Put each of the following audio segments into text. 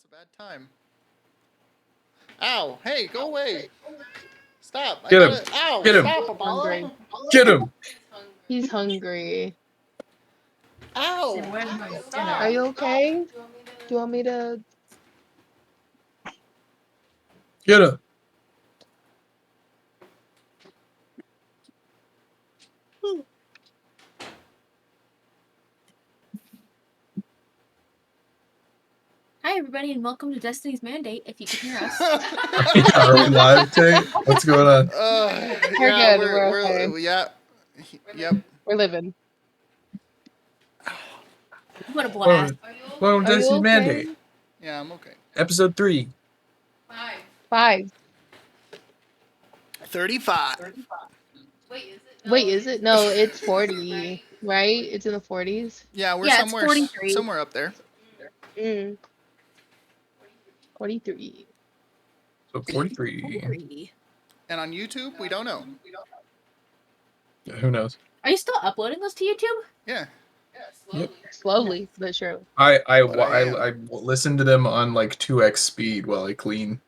a bad time. Ow! Hey, go away! Stop! I Get him! gotta. Ow! Get him! Stop, Hungry. Apollo! Get him! He's hungry. Ow! Where's my Stop. dinner? Are you okay? Do you want me to? Get him! Hi, everybody, and welcome to Destiny's Mandate. If you can hear us, Are we live, Tate? What's going on? We're Yeah, good, we're okay. yeah. Yep. We're living. what a blast! Welcome to Are you Destiny's okay? Mandate, Yeah, I'm okay. episode 3. 5. 35. Wait, is it? No, it's 40. Right? It's in the 40s. Yeah, we're Yeah, it's somewhere 43. somewhere up there. 43. So 43. 43. And on YouTube, we don't know. Yeah, who knows? Are you still uploading those to YouTube? Yeah. Slowly, but surely. I But listen to them on like 2x speed while I clean.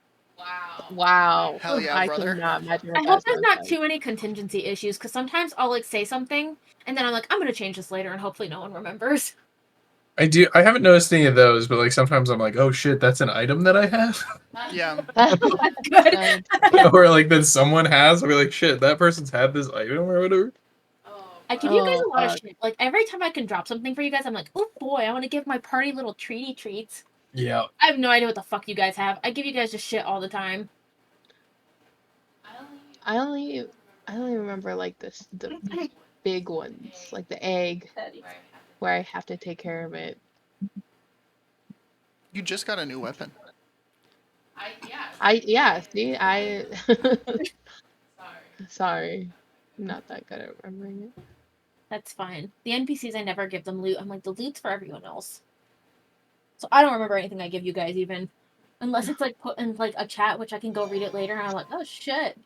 Wow. Hell yeah, I brother. cannot imagine I what hope that there's sounds not like. too many contingency issues, because sometimes I'll like say something, and then I'm like, I'm gonna change this later, and hopefully no one remembers. I haven't noticed any of those, but like sometimes I'm like, oh shit, that's an item that I have. Yeah. Good. Or like that someone has. I'll be like, shit, that person's had this item or whatever. I give you guys a Oh, lot of fuck. shit. Like every time I can drop something for you guys, I'm like, oh boy, I want to give my party little treaty treats. Yeah. I have no idea what the fuck you guys have. I give you guys just shit all the time. I only remember like the big ones, like the egg, where I have to take care of it. You just got a new weapon. See, sorry. I'm not that good at remembering it. That's fine. The NPCs, I never give them loot. I'm like, the loot's for everyone else. So I don't remember anything I give you guys even. Unless it's like put in like a chat, which I can go read it later, and I'm like, oh shit.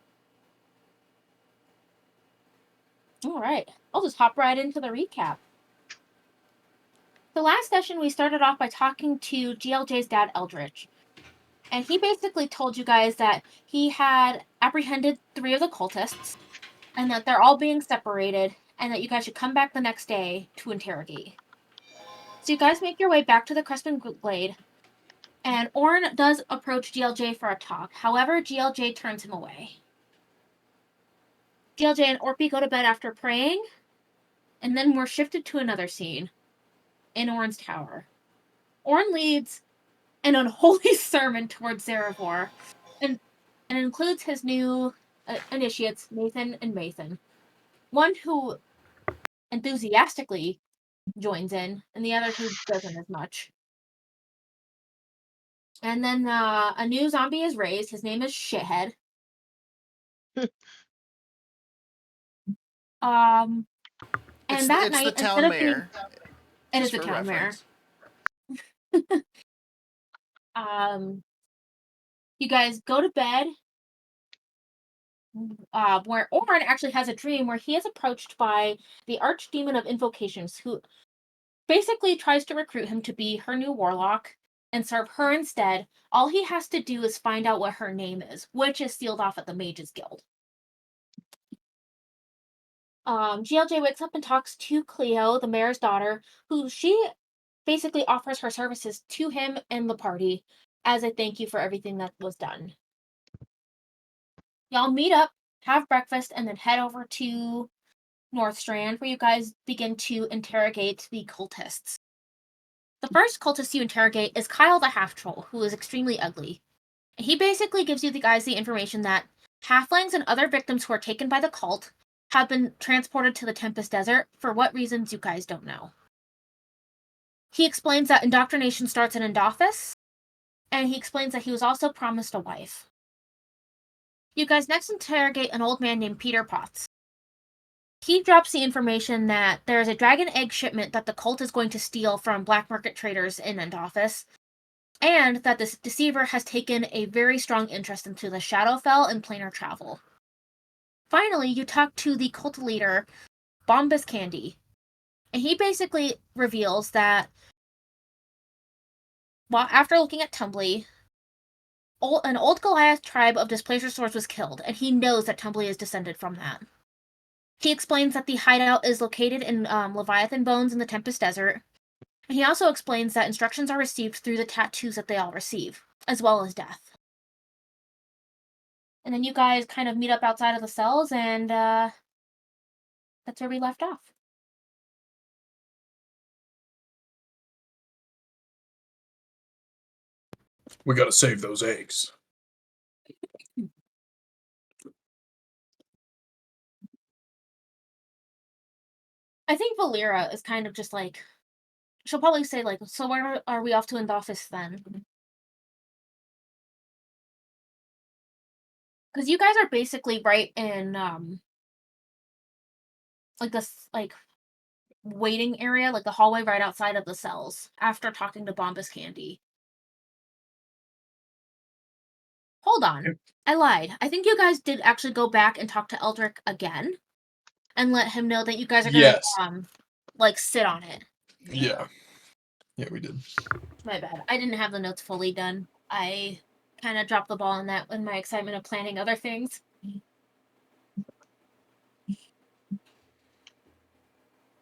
Alright. I'll just hop right into the recap. The last session, we started off by talking to GLJ's dad, Eldritch. And he basically told you guys that he had apprehended 3 of the cultists, and that they're all being separated, and that you guys should come back the next day to interrogate. So you guys make your way back to the Crespin Glade, and Orn does approach GLJ for a talk. However, GLJ turns him away. GLJ and Orpy go to bed after praying, and then we're shifted to another scene in Orn's tower. Orn leads an unholy sermon towards Zarevor, and includes his new initiates, Nathan and Mathan. One who enthusiastically joins in, and the other who doesn't as much. And then a new zombie is raised. His name is Shithead. And It's that it's night, the town instead of mayor. and Just it's the for town mayor. reference. You guys go to bed. Where Orn actually has a dream where he is approached by the Archdemon of Invocations, who basically tries to recruit him to be her new warlock and serve her instead. All he has to do is find out what her name is, which is sealed off at the Mages Guild. GLJ wakes up and talks to Cleo, the mayor's daughter, who she basically offers her services to him and the party as a thank you for everything that was done. Y'all meet up, have breakfast, and then head over to North Strand, where you guys begin to interrogate the cultists. The first cultist you interrogate is Kyle the Half-Troll, who is extremely ugly. He basically gives you guys the information that halflings and other victims who are taken by the cult have been transported to the Tempest Desert for what reasons you guys don't know. He explains that indoctrination starts in Endothis, and he explains that he was also promised a wife. You guys next interrogate an old man named Peter Potts. He drops the information that there is a dragon egg shipment that the cult is going to steal from black market traders in Endothis, and that this deceiver has taken a very strong interest into the Shadowfell and planar travel. Finally, you talk to the cult leader, Bombus Candy, and he basically reveals that Well, after looking at Tumbly, an old Goliath tribe of displacer swords was killed, and he knows that Tumbly is descended from that. He explains that the hideout is located in Leviathan Bones in the Tempest Desert, and he also explains that instructions are received through the tattoos that they all receive, as well as death. And then you guys kind of meet up outside of the cells, and that's where we left off. We gotta save those eggs. I think Valera is kind of just like, she'll probably say like, so where are we off to in the office then? Because you guys are basically right in like this like waiting area, like the hallway right outside of the cells, after talking to Bombus Candy. Hold on. I lied. I think you guys did actually go back and talk to Eldrick again and let him know that you guys are gonna Yes. like sit on it. Yeah. Yeah, we did. My bad. I didn't have the notes fully done. I kind of dropped the ball on that in my excitement of planning other things. So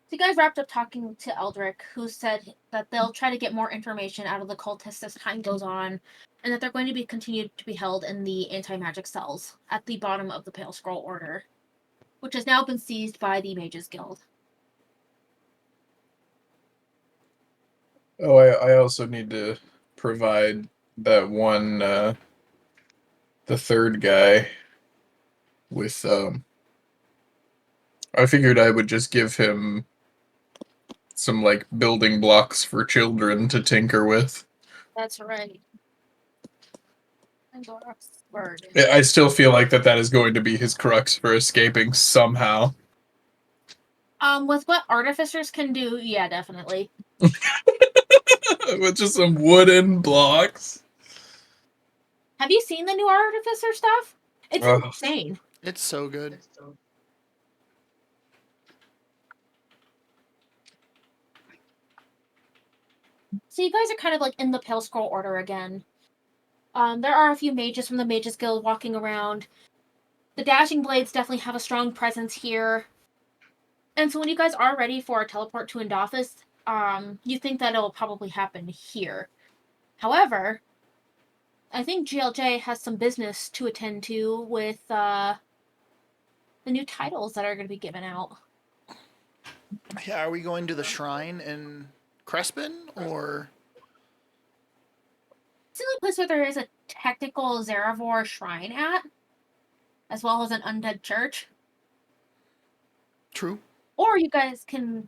you guys wrapped up talking to Eldrick, who said that they'll try to get more information out of the cultists as time goes on, and that they're going to be continued to be held in the anti-magic cells at the bottom of the Pale Scroll Order, which has now been seized by the Mages Guild. Oh, I also need to provide that one, the third guy with, I figured I would just give him some, like, building blocks for children to tinker with. That's right. I still feel like that is going to be his crux for escaping somehow. With what artificers can do, yeah, definitely. With just some wooden blocks. Have you seen the new artificer stuff? It's insane. It's so good. So you guys are kind of like in the Pale Scroll Order again. There are a few mages from the Mages Guild walking around. The Dashing Blades definitely have a strong presence here. And so when you guys are ready for a teleport to Endofis, you think that it'll probably happen here. However, I think GLJ has some business to attend to with the new titles that are going to be given out. Yeah, are we going to the shrine in Crespin, or? It's the only place where there is a technical Zaravor shrine at, as well as an undead church. True. Or you guys can,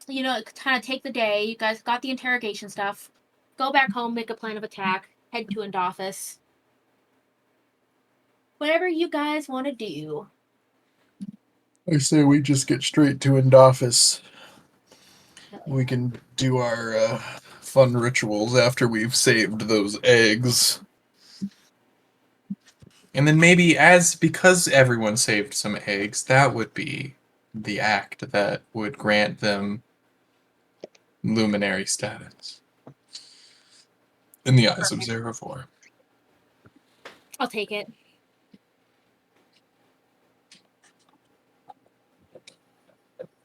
kind of take the day. You guys got the interrogation stuff. Go back home, make a plan of attack, head to Endofis. Whatever you guys want to do. I say we just get straight to Endofis. We can do our fun rituals after we've saved those eggs. And then maybe because everyone saved some eggs, that would be the act that would grant them luminary status in the eyes of Zaravor. I'll take it.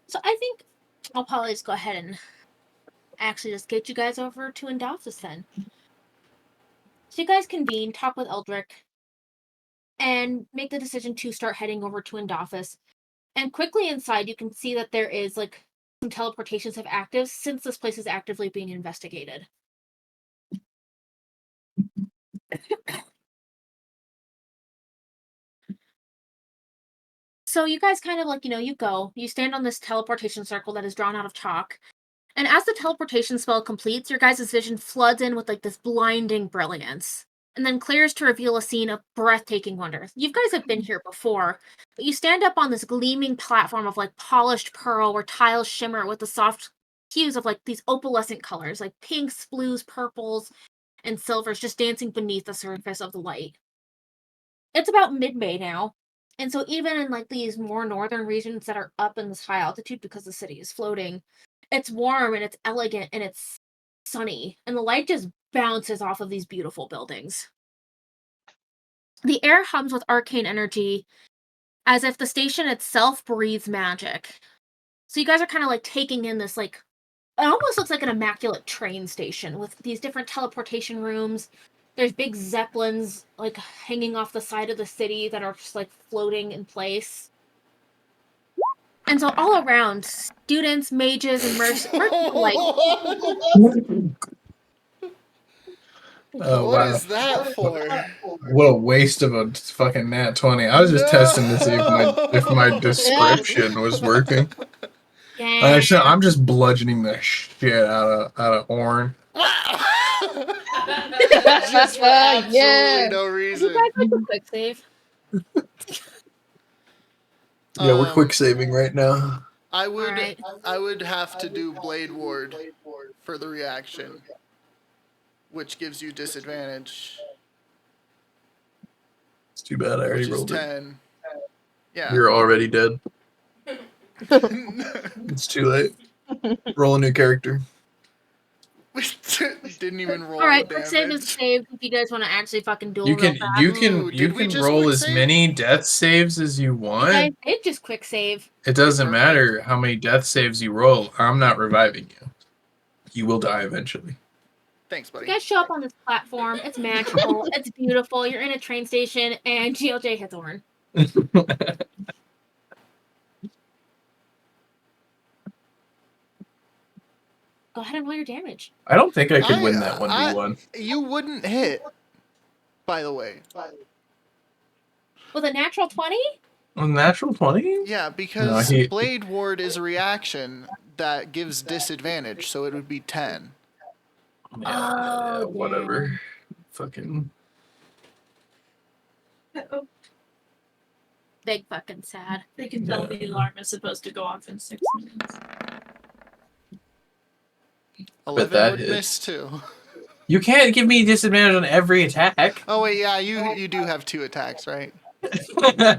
So I think I'll probably just go ahead and actually just get you guys over to Endofis then. So you guys convene, talk with Eldrick, and make the decision to start heading over to Endofis. And quickly inside, you can see that there is like some teleportations have active since this place is actively being investigated. So you guys kind of like, you stand on this teleportation circle that is drawn out of chalk. And as the teleportation spell completes, your guys' vision floods in with like this blinding brilliance. And then clears to reveal a scene of breathtaking wonder. You guys have been here before, but you stand up on this gleaming platform of like polished pearl where tiles shimmer with the soft hues of like these opalescent colors, like pinks, blues, purples, and silvers just dancing beneath the surface of the light. It's about mid-May now, and so even in like these more northern regions that are up in this high altitude because the city is floating, it's warm and it's elegant and it's sunny, and the light just bounces off of these beautiful buildings. The air hums with arcane energy, as if the station itself breathes magic. So you guys are kind of like taking in this, like, it almost looks like an immaculate train station with these different teleportation rooms. There's big zeppelins like hanging off the side of the city that are just like floating in place. And so all around, students, mages, and mercenaries like Oh, What wow. is that for? What a waste of a fucking nat 20. I was just testing to see if my description was working. yeah. I'm just bludgeoning the shit out of Orin. Just for absolutely Yeah. no You reason. guys make a quick save. Yeah, we're quick saving right now. I would Alright. I would have to do Blade Ward for the reaction, which gives you disadvantage, It's too bad I which already is rolled it. 10. Yeah. You're already dead. It's too late. Roll a new character. Didn't even roll Alright, the quick save is damage. saved if you guys want to actually fucking duel You real can fast. Ooh, did we just roll quick as save? many death saves as you You guys want. did just quick save. It doesn't Perfect. matter how many death saves you roll. I'm not reviving you. You will die eventually. Thanks, buddy. You guys show up on this platform. It's magical. It's beautiful. You're in a train station, and GLJ hits Orin. Go ahead and roll your damage. I don't think I could win that I- 1v1. You wouldn't hit, by the way. With a natural 20? A natural 20? Yeah, because he- Blade Ward is a reaction that gives disadvantage, so it would be 10. Oh, whatever. Fucking. Big fucking sad. They can tell the alarm is supposed to go off in 6 minutes. 11 that would hits. miss too. You can't give me disadvantage on every attack. Oh wait, yeah, you do have 2 attacks, right? Yeah.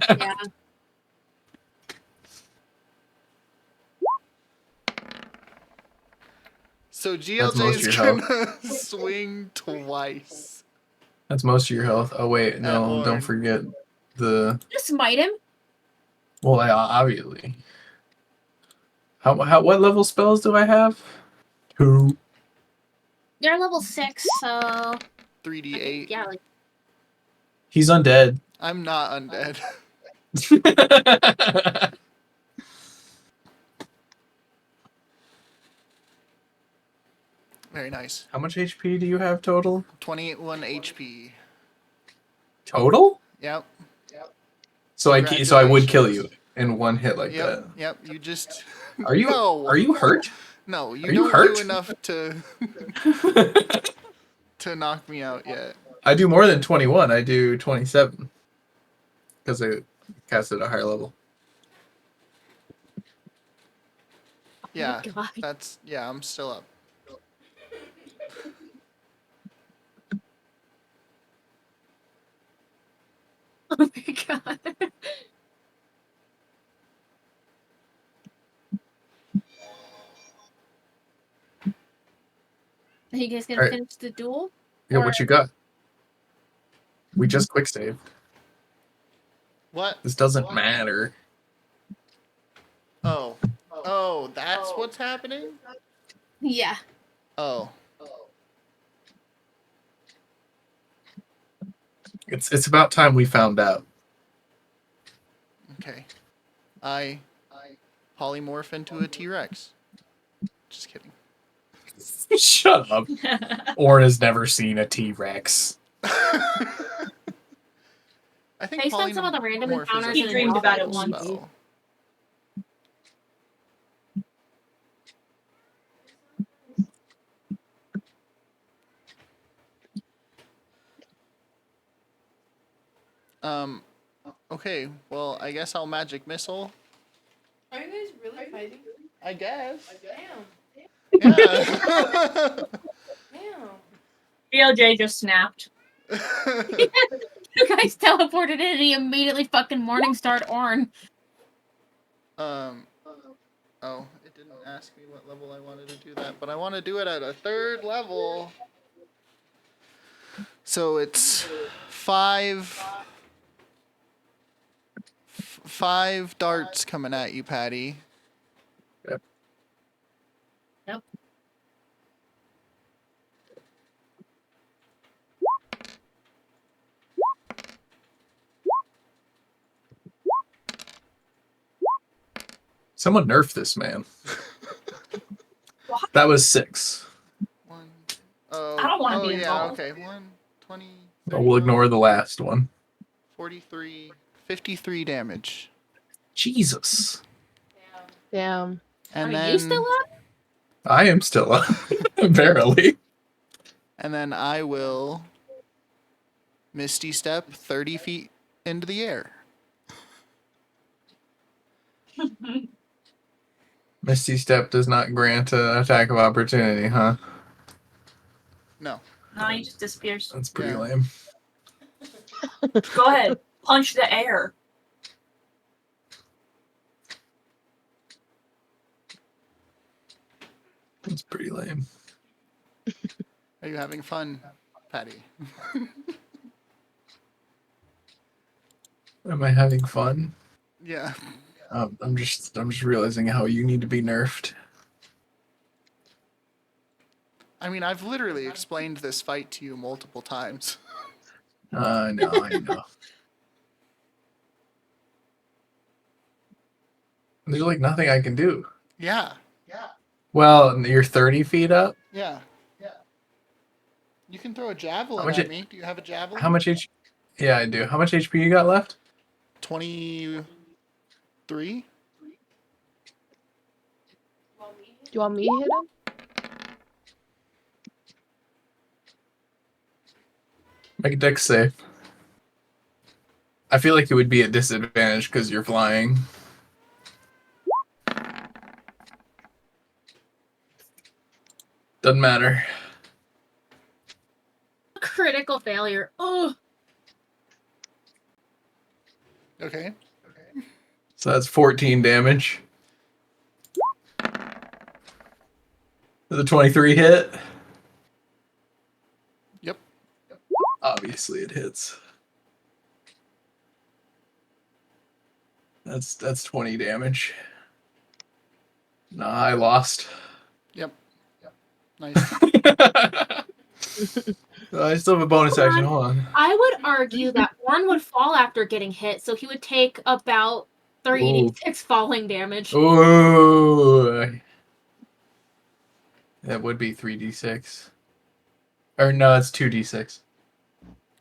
So most GLJ's of your gonna swing twice. That's most of your health. Oh wait, no, Lord. don't forget the. Just smite him. Well, obviously. What level spells do I have? 2. You're level 6, so 3d8. yeah, like He's undead. I'm not undead. Very nice. How much HP do you have total? 21 HP. Total? Yep. So I would kill you in one hit like Yep. Yep. You just. that. Are you No. are you hurt? No, you Are you don't hurt? do enough to knock me out yet. I do more than 21. I do 27 because I cast at a higher level. Yeah. oh my god. I'm still up. Oh my god. Are you guys gonna Alright. finish the duel? Yeah, Or- what you got? We just quick save. What? This doesn't matter. Oh. Oh, that's what's happening? Yeah. Oh. It's about time we found out. Okay. I polymorph into a T-Rex. Just kidding. Shut up. Orin has never seen a T-Rex. I think Based on some of the random polymorph is a encounters He dreamed about it powerful once. spell. Okay, well, I guess I'll magic missile. Are you guys really fighting? I guess. Damn. Yeah. Damn. BLJ just snapped. You guys teleported in and he immediately fucking morning starred Orin. Oh, it didn't. ask me what level I wanted to do that, but I want to do it at a 3rd level. So it's 5 darts coming at you, Patty. Yep. Yep. Someone nerf this man. What? That was 6. One. Oh, I don't wanna oh be yeah, involved. okay. 1, 20, But we'll ignore the last one. 43, 53 damage. Jesus. Damn. And Are then you still up? I am still up. Barely. and then I will Misty Step 30 feet into the air. Misty Step does not grant an attack of opportunity, huh? No. No, he just disappears. That's pretty Yeah. lame. Go ahead. Punch the air. That's pretty lame. Are you having fun, Patty? Am I having fun? Yeah. I'm just realizing how you need to be nerfed. I mean, I've literally explained this fight to you multiple times. I know. There's like nothing I can do. Yeah. Well, you're 30 feet up. Yeah. You can throw a javelin How much at it- me. Do you have a javelin? How much HP? Yeah, I do. How much HP you got left? 23? Do you want me to hit him? Make a dex save. I feel like it would be a disadvantage because you're flying. Doesn't matter. Critical failure. Oh, Okay. So that's 14 damage. Does the 23 hit? Yep. Obviously it hits. That's 20 damage. Nah, I lost. Yep. Nice. I still have a bonus action. Hold on. I would argue that one would fall after getting hit, so he would take about 3d6 falling damage. Ooh. That would be 3d6. Or no, it's 2d6.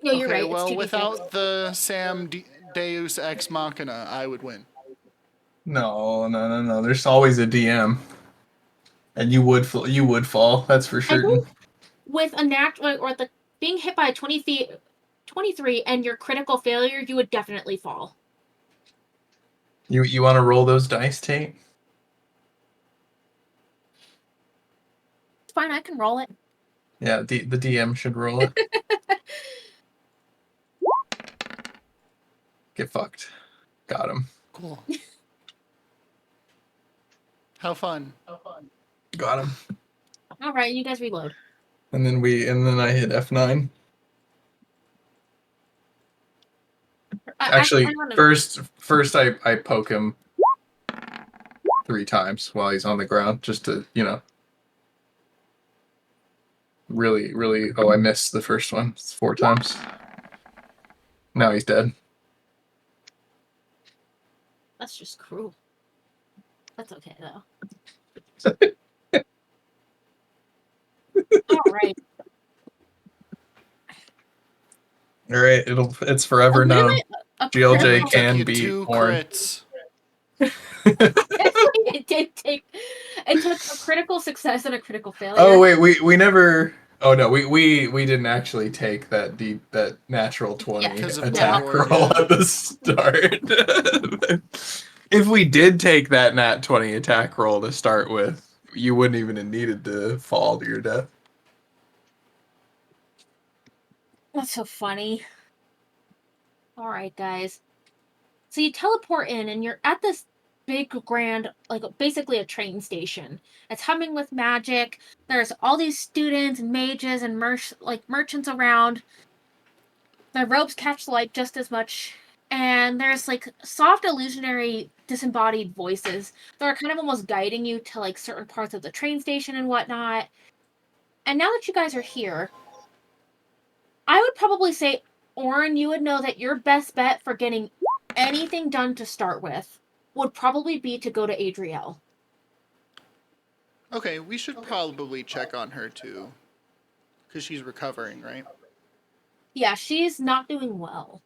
No, you're Okay, right. well, it's 2d6. without the Deus Ex Machina, I would win. No. There's always a DM. And you would fall. That's for I certain. think with a or the being hit by a 23 and your critical failure, you would definitely fall. You want to roll those dice, Tate? It's fine. I can roll it. Yeah, the DM should roll it. Get fucked. Got him. Cool. How fun. Got him. All right, you guys reload. And then I hit F9. Actually, I wanna- first I poke him 3 times while he's on the ground, just to, really. Oh, I missed the first one. It's 4 times. Now he's dead. That's just cruel. That's okay though. All right. All right, it's forever known. GLJ Took can you be 2 born. crits. It did take. It took a critical success and a critical failure. Oh wait, we never. Oh no, we didn't actually take that natural 20 Yeah, 'cause of attack Blade roll Ward, at the start. If we did take that nat 20 attack roll to start with, you wouldn't even have needed to fall to your death. That's so funny. All right, guys. So you teleport in, and you're at this big grand, like basically a train station. It's humming with magic. There's all these students and mages and merchants around. The ropes catch light just as much, and there's like soft illusionary disembodied voices that are kind of almost guiding you to like certain parts of the train station and whatnot. And now that you guys are here, I would probably say, Orin, you would know that your best bet for getting anything done to start with would probably be to go to Adriel. Okay, we should probably check on her too. Because she's recovering, right? Yeah, she's not doing well.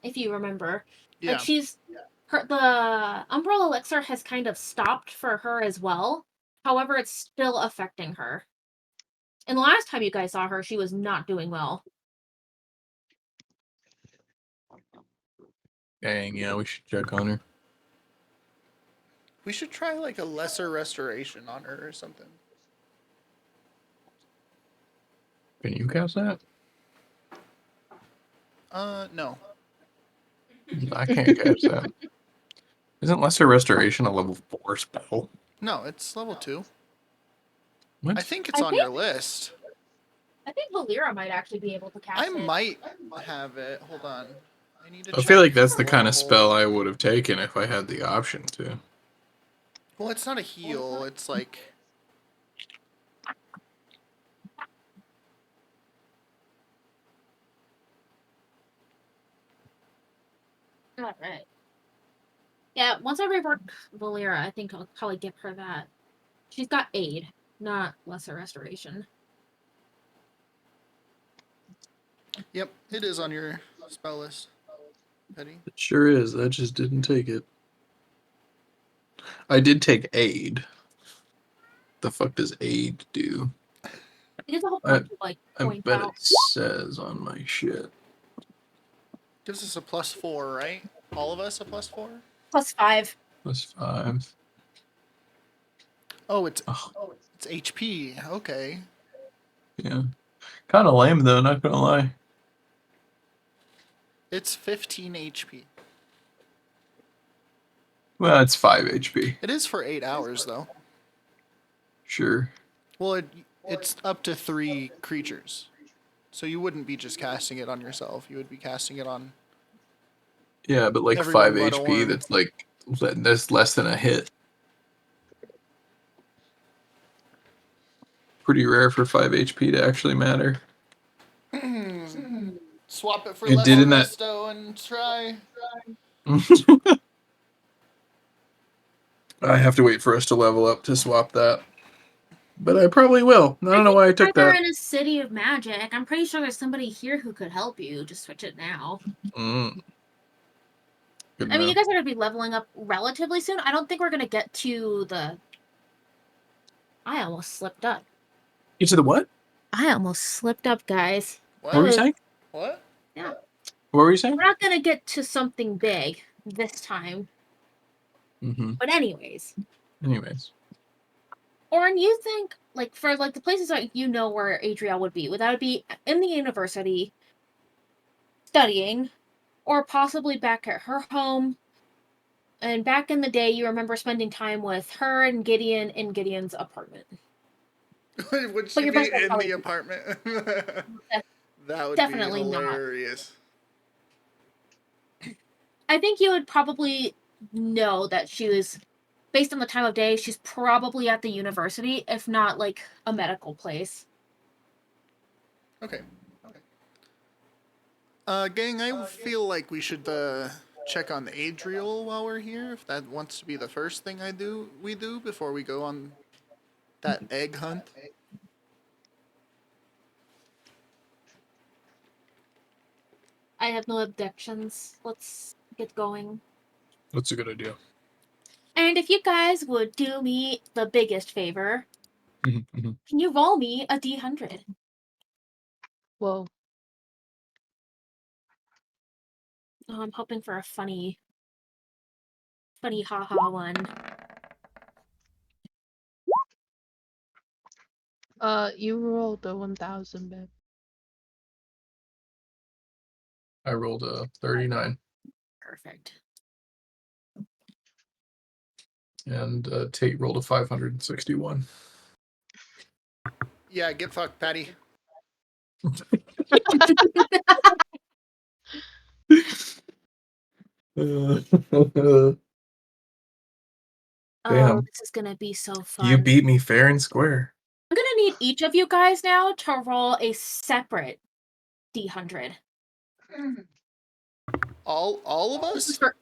If you remember. Yeah. Like the Umbrella Elixir has kind of stopped for her as well. However, it's still affecting her. And the last time you guys saw her, she was not doing well. Dang, yeah, we should check on her. We should try like a lesser restoration on her or something. Can you cast that? No. I can't cast that. Isn't Lesser Restoration a level 4 spell? No, it's level 2. What? I think it's I on your list. I think Valera might actually be able to cast I it. might have it. Hold on. I need to I feel check like that's the kind of Warhol. spell I would have taken if I had the option to. Well, it's not a heal. It's like... Alright. Yeah, once I rework Valera, I think I'll probably give her that. She's got aid, not lesser restoration. Yep, it is on your spell list, Petty. It sure is. I just didn't take it. I did take aid. The fuck does aid do? It gives a whole bunch of like I points bet out. it says on my shit. Gives us a +4, right? All of us a +4? +5. +5. Oh, it's Oh, HP. Okay. yeah. Kind of lame though, not gonna lie. It's 15 HP. Well, it's 5 HP. It is for 8 hours, though. Sure. Well, it's up to 3 creatures. So you wouldn't be just casting it on yourself. You would be casting it on... Yeah, but like Everyone 5 but HP, Orin. that's like, that's less than a hit. Pretty rare for 5 HP to actually matter. Swap it for It less did in that- resto and try. I have to wait for us to level up to swap that. But I probably will. I don't know why I took They're that. in a city of magic. I'm pretty sure there's somebody here who could help you. Just switch it now. Mm. Good I mean, you enough. guys are going to be leveling up relatively soon. I don't think we're going to get to the... I almost slipped up. You to the what? I almost slipped up, guys. What were you saying? What? Yeah. What were you saying? We're not going to get to something big this time. Mm-hmm. But anyways. Anyways. Orin, you think, like, for, like, the places that you know where Adriel would be, would that be in the university, studying, or possibly back at her home? And back in the day, you remember spending time with her and Gideon in Gideon's apartment. Would she your be best friend in probably- the apartment? That would Definitely be not. hilarious. I think you would probably know that she was, based on the time of day, she's probably at the university, if not, like, a medical place. Okay. Gang, I feel like we should check on Adriel while we're here. If that wants to be the first thing we do before we go on that egg hunt. I have no objections. Let's get going. That's a good idea. And if you guys would do me the biggest favor, Mm-hmm. can you roll me a D100? Whoa. Oh, I'm hoping for a funny haha one. You rolled the 1,000, babe. I rolled a 39. Perfect. And Tate rolled a 561. Yeah, get fucked, Patty. Oh, Damn. this is gonna be so fun. You beat me fair and square. I'm gonna need each of you guys now to roll a separate D100. All of This is us? for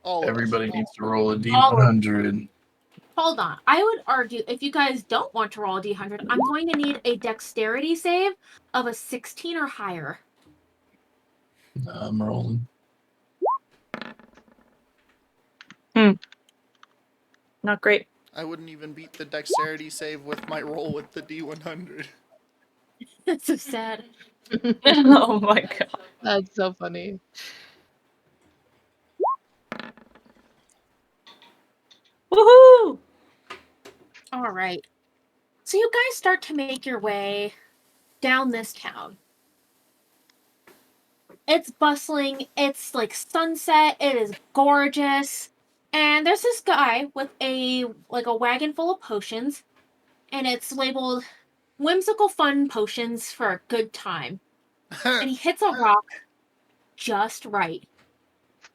All of Everybody us. needs to roll a All of D100. Hold on. I would argue if you guys don't want to roll a D100, I'm going to need a dexterity save of a 16 or higher. Nah, I'm rolling. Not great. I wouldn't even beat the dexterity save with my roll with the D100. That's so sad. Oh my god. That's so funny. Woohoo! All right. So you guys start to make your way down this town. It's bustling. It's like sunset. It is gorgeous. And there's this guy with a wagon full of potions, and it's labeled whimsical fun potions for a good time. And he hits a rock just right.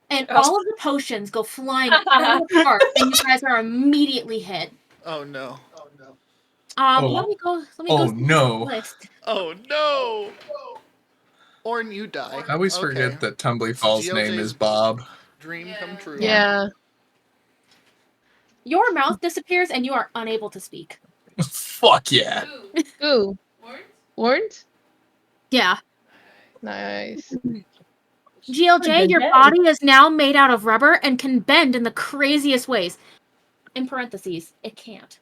And all of the potions go flying out of the park, and you guys are immediately hit. Oh no. Let me go Oh, through no. the list. Oh no! Orn, you die. I always Okay. forget that Tumbly Fall's name GLJ's is Bob. Dream come true. Yeah. Your mouth disappears, and you are unable to speak. Fuck yeah. Ooh. Warrant? Yeah. Nice. GLJ, your body is now made out of rubber and can bend in the craziest ways. In parentheses, it can't.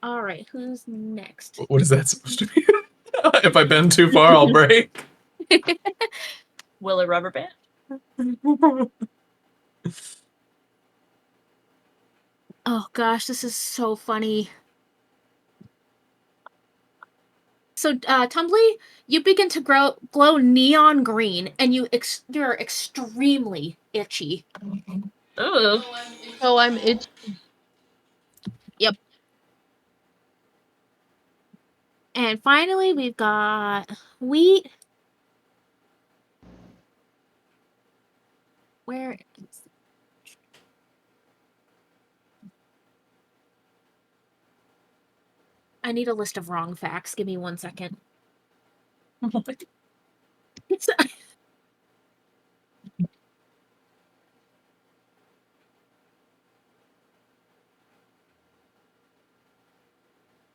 All right, who's next? What is that supposed to be? If I bend too far, I'll break. Will a rubber band? Oh gosh, this is so funny. So, Tumbly, you begin to glow neon green, and you're extremely itchy. Ooh. Oh, I'm itchy. And finally, we've got Wheat. Where is... I need a list of wrong facts. Give me 1 second.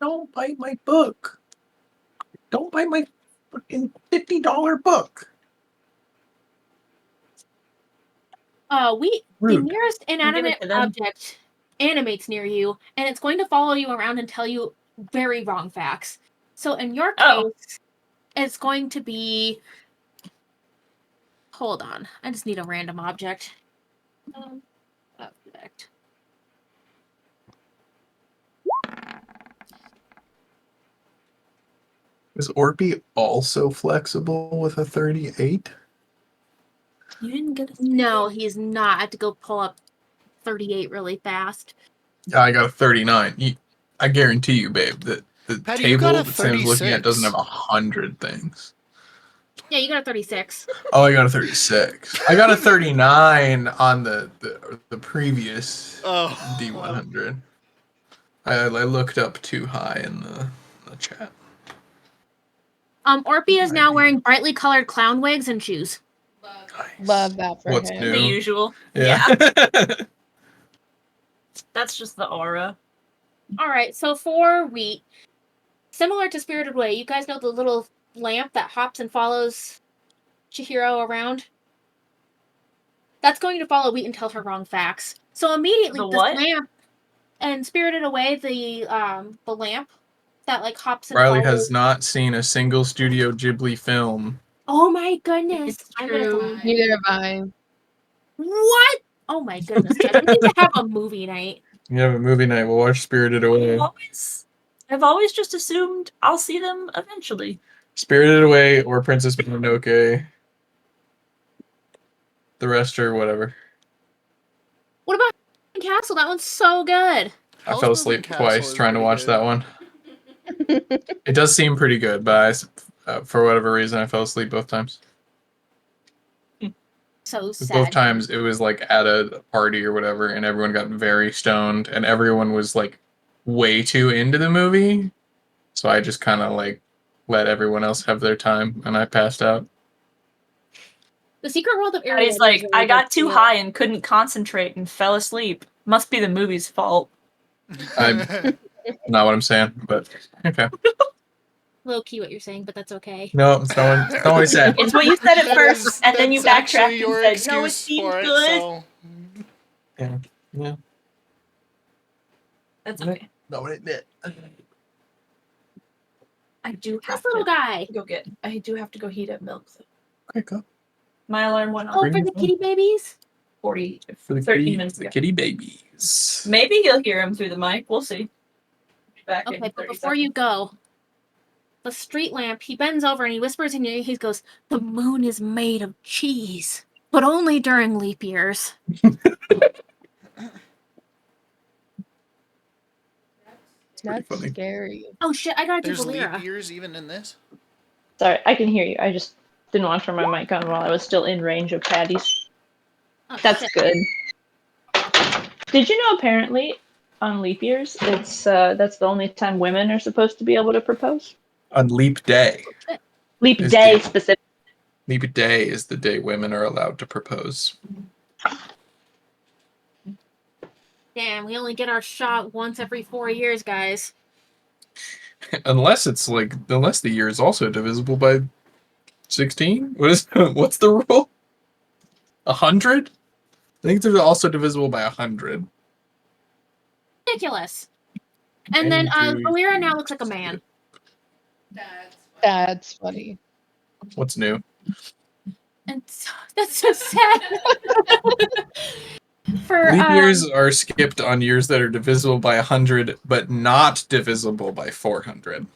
Don't bite my book. Don't bite my fucking $50 book. The Rude. nearest inanimate to them. object animates near you, and it's going to follow you around and tell you very wrong facts. So in your case, Oh. it's going to be... Hold on. I just need a random object. Object. Is Orpy also flexible with a 38? You didn't get a No, he's not. I have to go pull up 38 really fast. Yeah, I got a 39. I guarantee you, babe, that the Patty, you got table a that Sam's looking at 36. doesn't have 100 things. Yeah, you got a 36. Oh, I got a 36. I got a 39 on the previous Oh. D100. I looked up too high in the chat. Orpy is now wearing brightly colored clown wigs and shoes. Nice. Love that for What's him. new? The usual. Yeah. That's just the aura. All right, so for Wheat, similar to Spirited Away, you guys know the little lamp that hops and follows Chihiro around? That's going to follow Wheat and tell her wrong facts. So immediately, The this what? lamp, and Spirited Away, the lamp that like hops and Riley follows. has not seen a single Studio Ghibli film. Oh my goodness! It's I'm gonna true. Neither have I. What? Oh my goodness, Jess, we need to have a movie night. You have a movie night. We'll watch Spirited Away. I've always just assumed I'll see them eventually. Spirited Away or Princess Mononoke. The rest are whatever. What about Castle? That one's so good. I Hell's fell Moving asleep Castle twice is trying to pretty watch good. that one. It does seem pretty good, but for whatever reason, I fell asleep both times. So Both sad. times it was like at a party or whatever, and everyone got very stoned, and everyone was like way too into the movie. So I just kind of like let everyone else have their time, and I passed out. The Secret World of And Ariel. he's like, I got too high and couldn't concentrate and fell asleep. Must be the movie's fault. Not what I'm saying, but okay. Low key what you're saying, but that's okay. No, it's not what I said. It's what you said at That first, is- and then you that's actually backtracked your and said, no, it excuse seemed for it, good. so- Yeah. Yeah. That's okay. Not what I meant. I do have This little to guy. go get. I do have to go heat up milk. Though. Okay, go. My alarm went Oh, off for the kitty babies? 40, For the 13 kitty, minutes the ago. kitty babies. Maybe you'll hear him through the mic. We'll see. Back in Okay, but 30 before you seconds. go, the street lamp, he bends over and he whispers in your ear, he goes, "The moon is made of cheese, but only during leap years." Pretty That's funny. scary. Oh shit, I gotta do There's leap Valera. years even in this? Sorry, I can hear you. I just didn't want to turn my mic on while I was still in range of Patty's. Oh, That's shit. good. Did you know apparently on leap years it's that's the only time women are supposed to be able to propose? On Leap Day. Leap Is day the- specific. Leap Day is the day women are allowed to propose. Damn, we only get our shot once every 4 years, guys. Unless the year is also divisible by 16? What's the rule? 100? I think they're also divisible by 100. Ridiculous. And then And do- Valera now looks like a man. That's funny. What's new? And that's so sad. For Leap years are skipped on years that are divisible by 100, but not divisible by 400.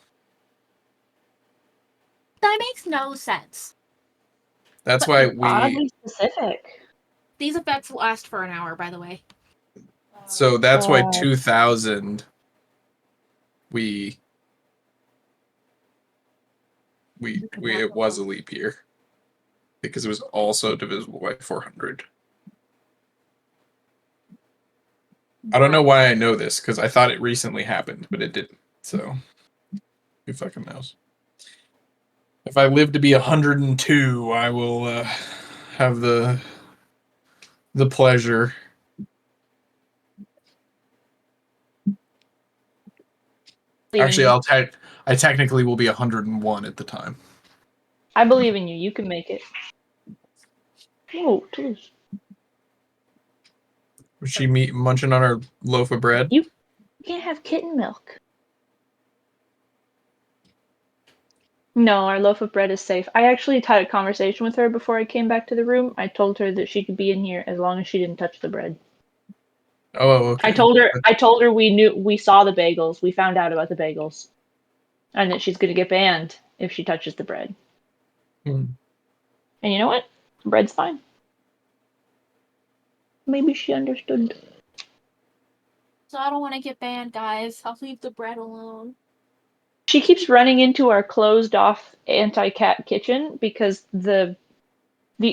that makes no sense. That's why we. Oddly specific. These effects last for an hour, by the way. So that's why God. 2000. It was a leap year because it was also divisible by 400. I don't know why I know this because I thought it recently happened, but it didn't. So who fucking knows? If I live to be 102, I will have the pleasure. Actually, I technically will be 101 at the time. I believe in you. You can make it. Oh, Toulouse. Was she munching on her loaf of bread? You can't have kitten milk. No, our loaf of bread is safe. I actually had a conversation with her before I came back to the room. I told her that she could be in here as long as she didn't touch the bread. Oh, okay. I told her we saw the bagels. We found out about the bagels. And that she's gonna get banned if she touches the bread. Hmm. And you know what? Bread's fine. Maybe she understood. So I don't want to get banned, guys. I'll leave the bread alone. She keeps running into our closed off anti-cat kitchen because the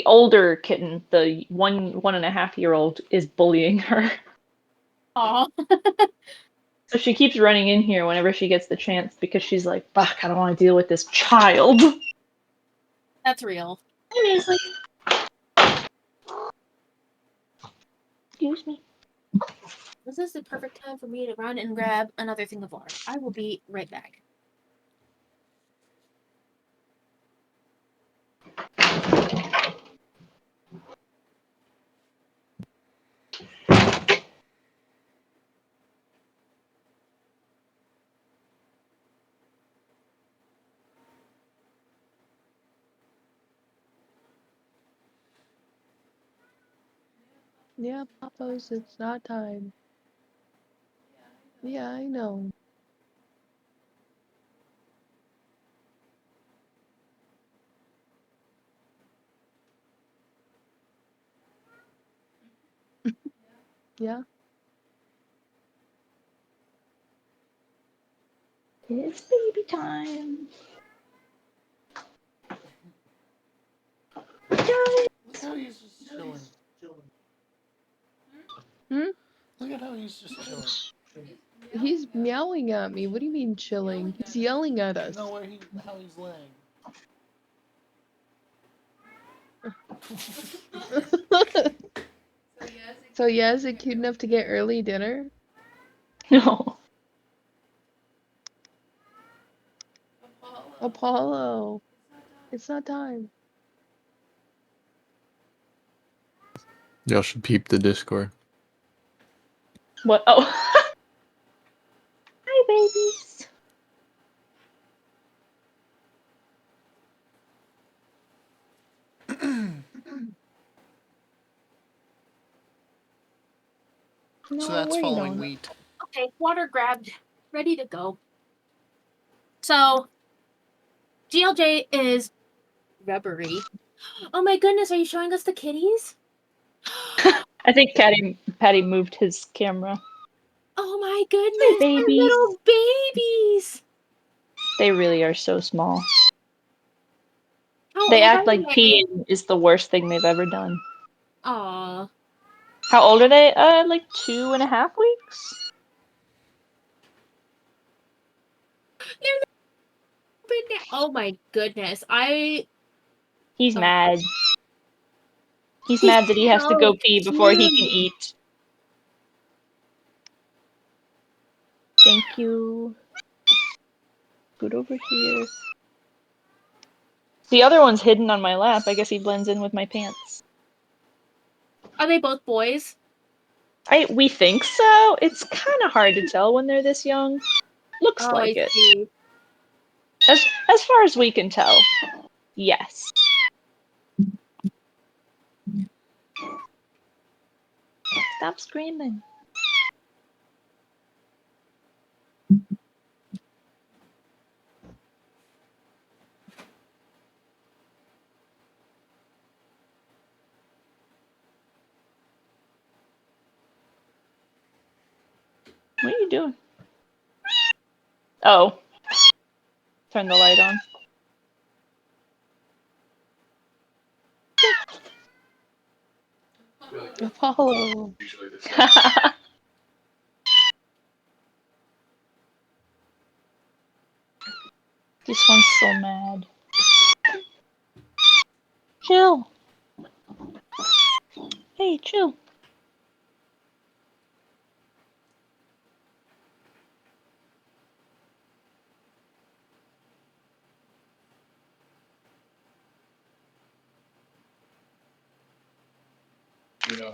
older kitten, the 1.5-year-old, is bullying her. Aw. So she keeps running in here whenever she gets the chance because she's like, fuck, I don't want to deal with this child. That's real. And it's like, excuse me. This is the perfect time for me to run and grab another thing of water. I will be right back. Yeah, Papa's, it's not time. Yeah, I know. Yeah. It's baby time. Look how he's just chilling. Hmm? Look at how he's just chilling. He's meowing at me. What do you mean chilling? He's yelling at us. No, how he's laying. So yeah, is it cute enough to get early dinner? No. Apollo. It's not time. Y'all should peep the Discord. What? Oh. Hi, babies. No, So that's where you falling going? wheat. Okay, water grabbed, ready to go. So, GLJ is rubbery. Oh my goodness, are you showing us the kitties? I think Patty moved his camera. Oh my goodness, they're babies. little babies. They really are so small. How They old act are like they? peeing is the worst thing they've ever done. Aw. How old are they? Like 2.5 weeks. Oh my goodness, He's Oh. mad. He's He's mad that he has to go so pee before he can cute. eat. Thank you. Scoot over here. The other one's hidden on my lap. I guess he blends in with my pants. Are they both boys? We think so. It's kind of hard to tell when they're this young. Looks Oh, like I it. see. As far as we can tell, yes. Stop screaming. What are you doing? Oh. Turn the light on. Apollo. Usually this This one's so mad. Chill. Hey, chill.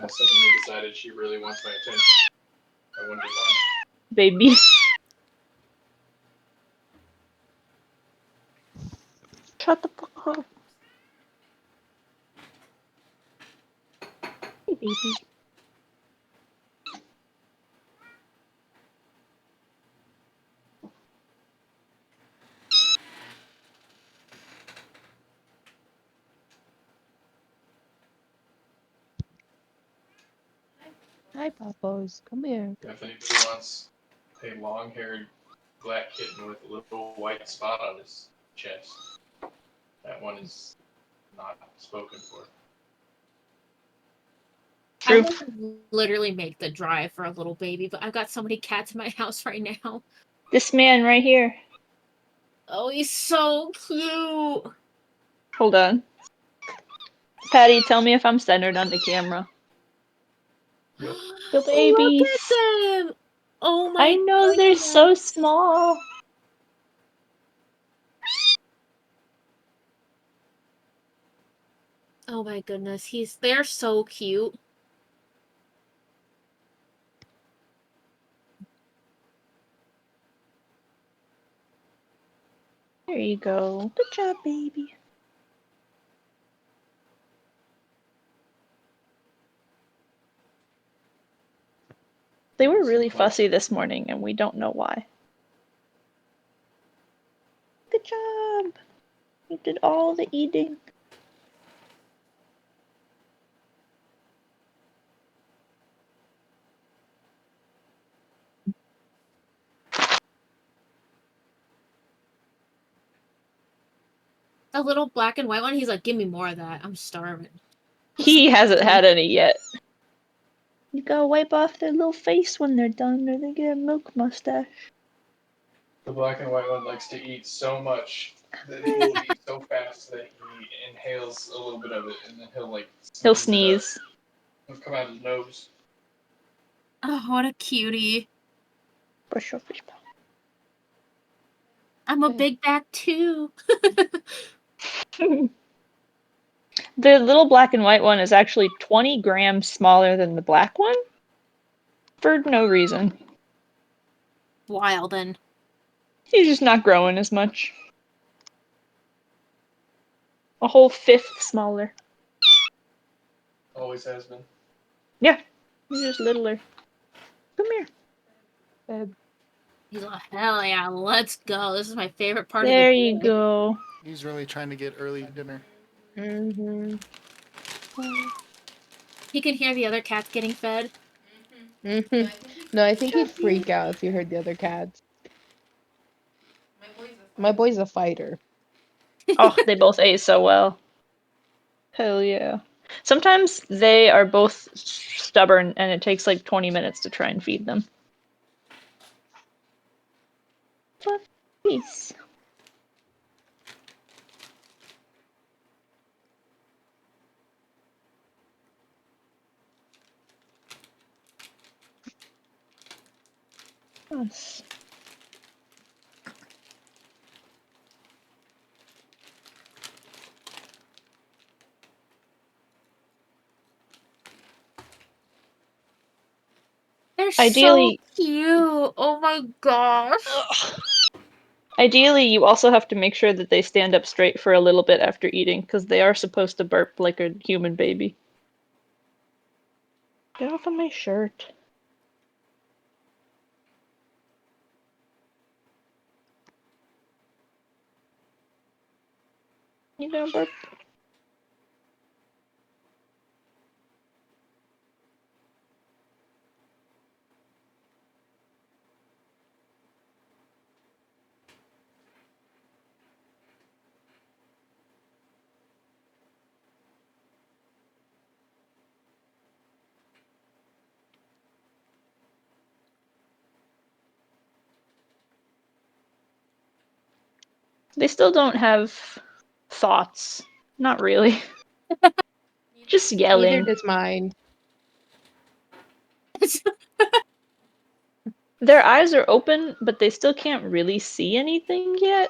has suddenly decided she really wants my attention. I wonder why. Baby. Shut the fuck up. Hey, baby. Hi, Pappos. Come here. If anybody wants a long-haired black kitten with a little white spot on his chest, that one is not spoken for. True. I would literally make the drive for a little baby, but I've got so many cats in my house right now. This man right here. Oh, he's so cute. Hold on. Patty, tell me if I'm centered on the camera. Yep. The babies. Look at them. Oh my I know they're so small. Oh my goodness, they're so cute. There you go. Good job, baby. They were really fussy this morning, and we don't know why. Good job. You did all the eating. A little black and white one. He's like, give me more of that. I'm starving. He hasn't had any yet. You gotta wipe off their little face when they're done, or they get a milk mustache. The black and white one likes to eat so much that he will eat so fast that he inhales a little bit of it, and then he'll like He'll it up. sneeze. It'll come out his nose. Oh, what a cutie. Brush your fish mouth. I'm a big back too. The little black and white one is actually 20 grams smaller than the black one. For no reason. Wild and He's just not growing as much. A whole fifth smaller. Always has been. Yeah, he's just littler. Come here. he's like, hell yeah, let's go. This is my favorite part There of the you day. go. He's really trying to get early dinner. Mm-hmm. He can hear the other cats getting fed. Mm-hmm. No, I think he'd freak out if you heard the other cats. My boy's a fighter. Oh, they both ate so well. Hell yeah. Sometimes they are both stubborn and it takes like 20 minutes to try and feed them. Peace. Yes. They're Ideally- so cute. Oh my gosh. Ideally, you also have to make sure that they stand up straight for a little bit after eating, because they are supposed to burp like a human baby. Get off of my shirt. You gonna burp? They still don't have thoughts. Not really. Just Neither yelling. does mine. Their eyes are open, but they still can't really see anything yet.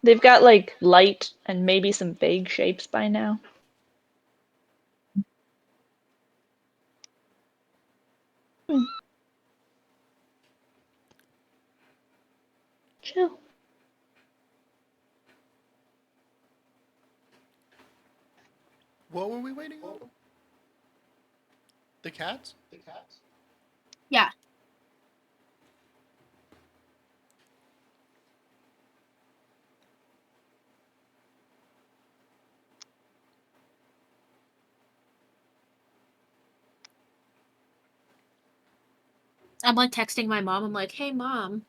They've got like light and maybe some vague shapes by now. Chill. What were we waiting on? The cats? Yeah. I'm like texting my mom. I'm like, hey mom,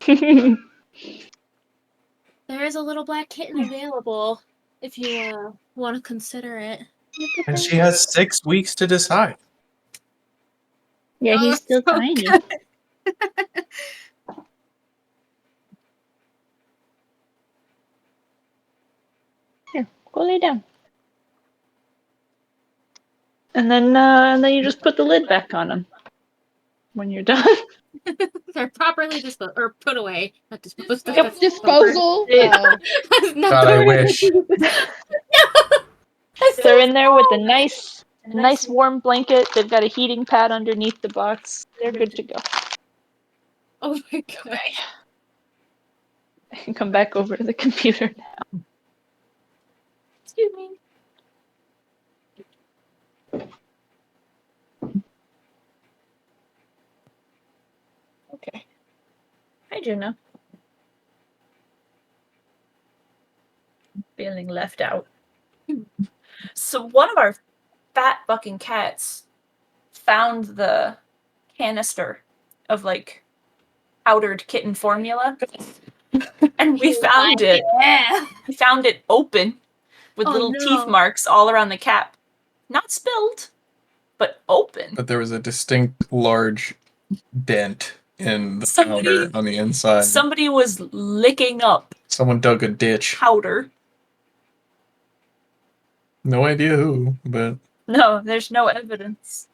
there is a little black kitten available if you want to consider it. And she has 6 weeks to decide. Yeah, Oh, he's still so tiny. good. Here, go lay down. And then you just put the lid back on him when you're done. They're properly disposed or put away. Not disposed. Yep. Disposal? It- Oh. God, I wish. They're in there with a nice warm blanket. They've got a heating pad underneath the box. They're good to go. Oh my god. I can come back over to the computer now. Excuse me. Okay. Hi, Juno. Feeling left out. So one of our fat fucking cats found the canister of like powdered kitten formula And we found it. Yeah. We found it open with Oh, little teeth no. marks all around the cap. Not spilled, but open. But there was a distinct large dent in the Somebody- powder on the inside. Somebody was licking up Someone dug a ditch. powder. No idea who, but No, there's no evidence.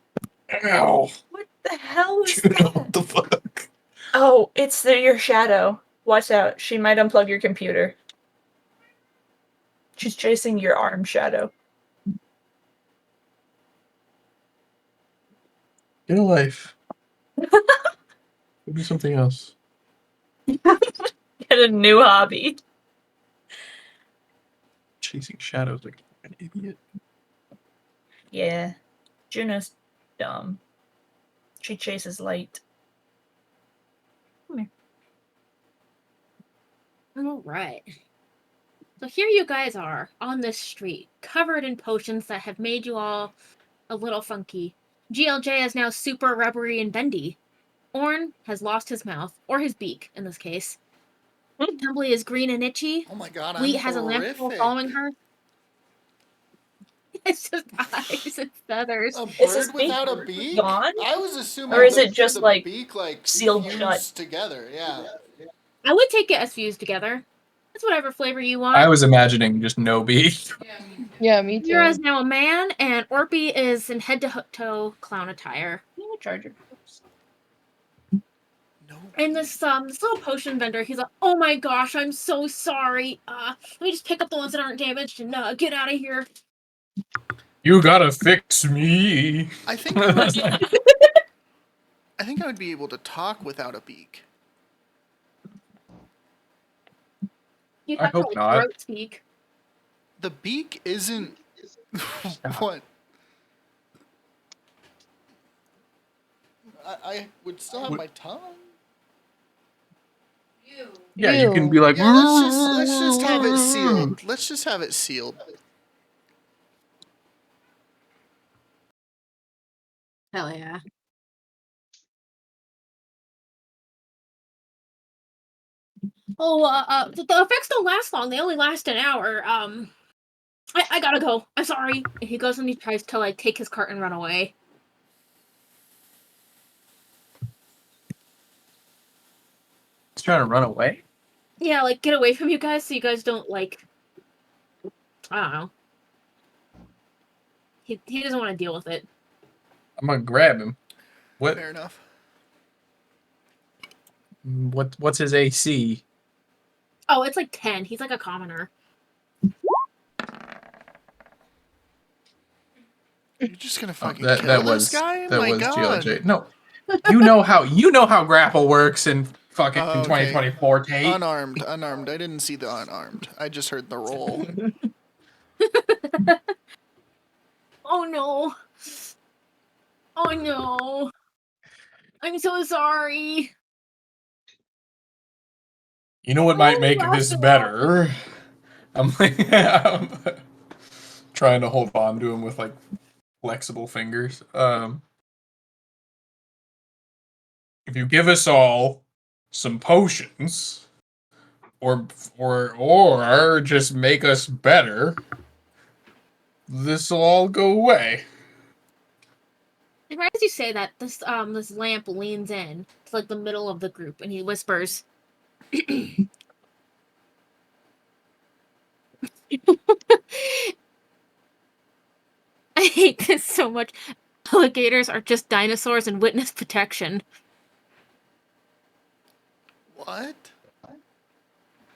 ow! What the hell is Juno, that? what the fuck? Oh, it's your shadow. Watch out. She might unplug your computer. She's chasing your arm shadow. Get a life. Go do something else. Get a new hobby. Chasing shadows like an idiot. Yeah. Juno's dumb. She chases light. All right. So here you guys are on this street, covered in potions that have made you all a little funky. GLJ is now super rubbery and bendy. Orn has lost his mouth, or his beak in this case. Tumbly is green and itchy. Oh my god, I'm Wheat has a lamppost horrific. following her. It's just eyes and feathers. A Is his bird without a beak beak? gone? I was assuming Or is the- it just, the like, beak, like sealed fused shut? together? Yeah. I would take it as fused together. It's whatever flavor you want. I was imagining just no beak. Yeah, me too. Mira is now a man, and Orpy is in head-to-toe clown attire. You need a charger. No. And this little potion vendor, he's like, "Oh my gosh, I'm so sorry. Let me just pick up the ones that aren't damaged and get out of here." You gotta fix me. I think I think I would be able to talk without a beak. You'd I have to, hope like, not. throat speak. The beak isn't what I would still have What- my tongue. Yeah, you can be like. Yeah, let's just have it sealed. Let's just have it sealed. Hell yeah. Oh, the effects don't last long. They only last an hour. I gotta go. I'm sorry. And he goes and he tries to, like, take his cart and run away. He's trying to run away. Yeah, like, get away from you guys so you guys don't, like, I don't know. He doesn't want to deal with it. I'm gonna grab him. What? Fair enough. What's his AC? Oh, it's like 10. He's like a commoner. You're just gonna fucking that kill was this guy? that My was god. GLJ. No, you know how grapple works in fucking Oh, okay. 2024. Tate. Unarmed. I didn't see the unarmed. I just heard the roll. Oh no. Oh no. I'm so sorry. You know what might Oh, make that's this the better? I'm like I'm trying to hold on to him with like flexible fingers. If you give us all some potions, or just make us better, this will all go away. And right as you say that, this lamp leans in to like the middle of the group and he whispers, "I hate this so much. Alligators are just dinosaurs and witness protection." What?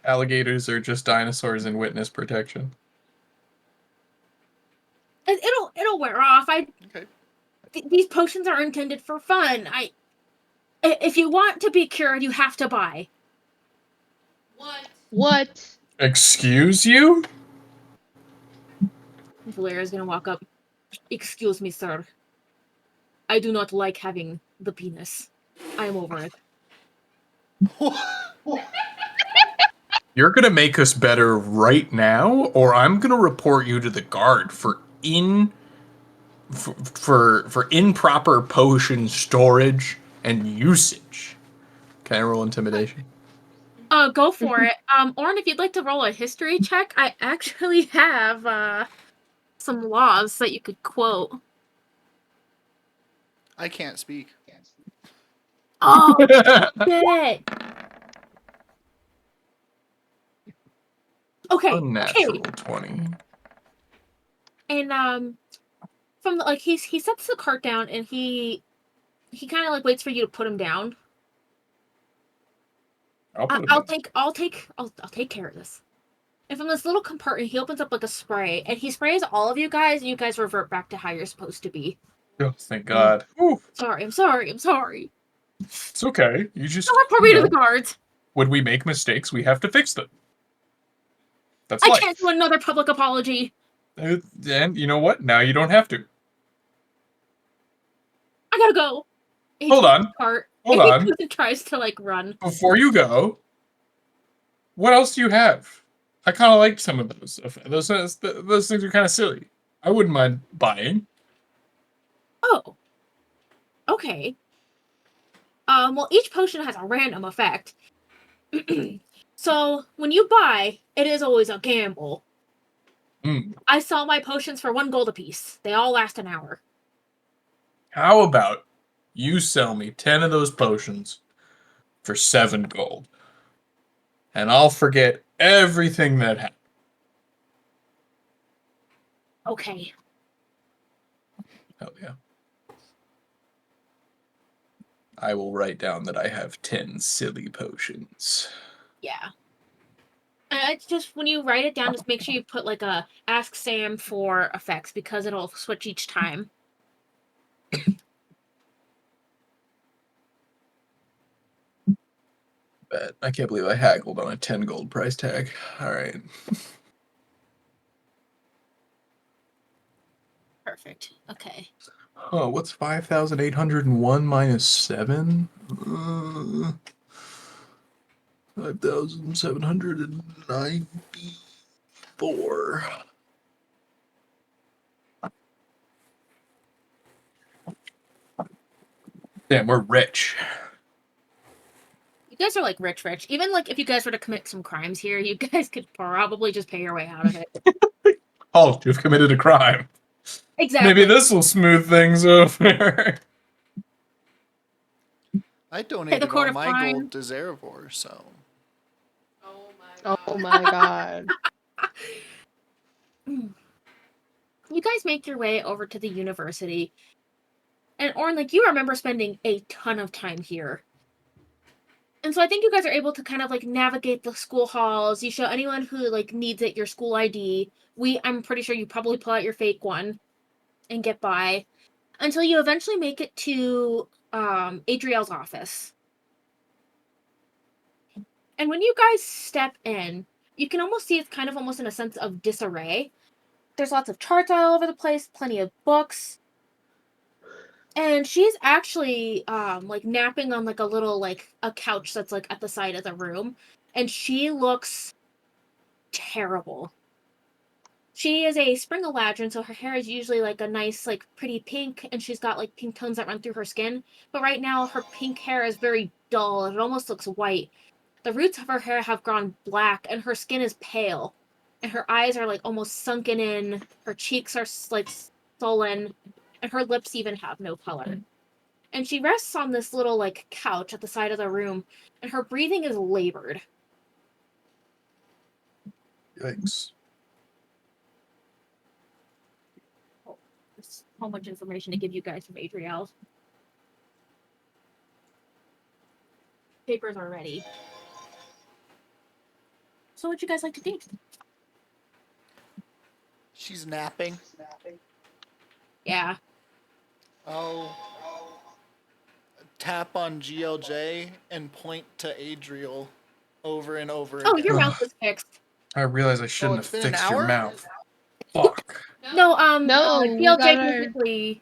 Alligators are just dinosaurs in witness protection. It'll wear off. Okay. These potions are intended for fun. If you want to be cured, you have to buy. What? Excuse you? Valera's gonna walk up. "Excuse me, sir. I do not like having the penis. I am over it." You're gonna make us better right now, or I'm gonna report you to the guard for improper potion storage and usage. Can I roll intimidation? Go for it. Orin, if you'd like to roll a history check, I actually have some laws that you could quote. I can't speak. Oh shit. Okay. Unnatural Okay. 20. And from the, like he sets the cart down and he kind of like waits for you to put him down. I'll take care of this. And from this little compartment, he opens up like a spray, and he sprays all of you guys, and you guys revert back to how you're supposed to be. Oh, thank God. Whew. Sorry, I'm sorry. It's okay. You just. Don't report me to the guards. When we make mistakes, we have to fix them. That's I life. can't do another public apology. And you know what? Now you don't have to. I gotta go. He Hold takes on. the cart, Hold and on. He tries to like run. Before you go, what else do you have? I kind of like some of those. Those things are kind of silly. I wouldn't mind buying. Oh. Okay. Well, each potion has a random effect. So when you buy, it is always a gamble. I sell my potions for 1 gold apiece. They all last an hour. How about you sell me 10 of those potions for 7 gold? And I'll forget everything that happened. Okay. Hell yeah. I will write down that I have 10 silly potions. Yeah. And it's just when you write it down, just make sure you put like a ask Sam for effects because it'll switch each time. Bet. I can't believe I haggled on a 10 gold price tag. Alright. Perfect. Okay. Oh, what's 5,801 minus 7? 5,794. Damn, we're rich. You guys are like rich. Even like if you guys were to commit some crimes here, you guys could probably just pay your way out of it. Halt, you've committed a crime. Exactly. Maybe this will smooth things over. I donated court all of my fine. gold to Zarevor, so. Oh my god. You guys make your way over to the university. And Orin, like, you remember spending a ton of time here. And so I think you guys are able to kind of like navigate the school halls. You show anyone who like needs it your school ID. I'm pretty sure you probably pull out your fake one and get by until you eventually make it to Adriel's office. And when you guys step in, you can almost see it's kind of almost in a sense of disarray. There's lots of charts all over the place, plenty of books. And she's actually like napping on like a little like a couch that's like at the side of the room. And she looks terrible. She is a spring eladrin, so her hair is usually like a nice, like pretty pink, and she's got like pink tones that run through her skin. But right now her pink hair is very dull, and it almost looks white. The roots of her hair have gone black, and her skin is pale. And her eyes are like almost sunken in. Her cheeks are like sullen, and her lips even have no color. And she rests on this little like couch at the side of the room, and her breathing is labored. Yikes. There's so much information to give you guys from Adriel. Papers are ready. So what'd you guys like to do? She's napping. Yeah. I'll tap on GLJ and point to Adriel over and over Oh, again. your mouth is fixed. I realize I shouldn't it's have been an fixed your hour? mouth. Fuck. No, we DLJ gotta- basically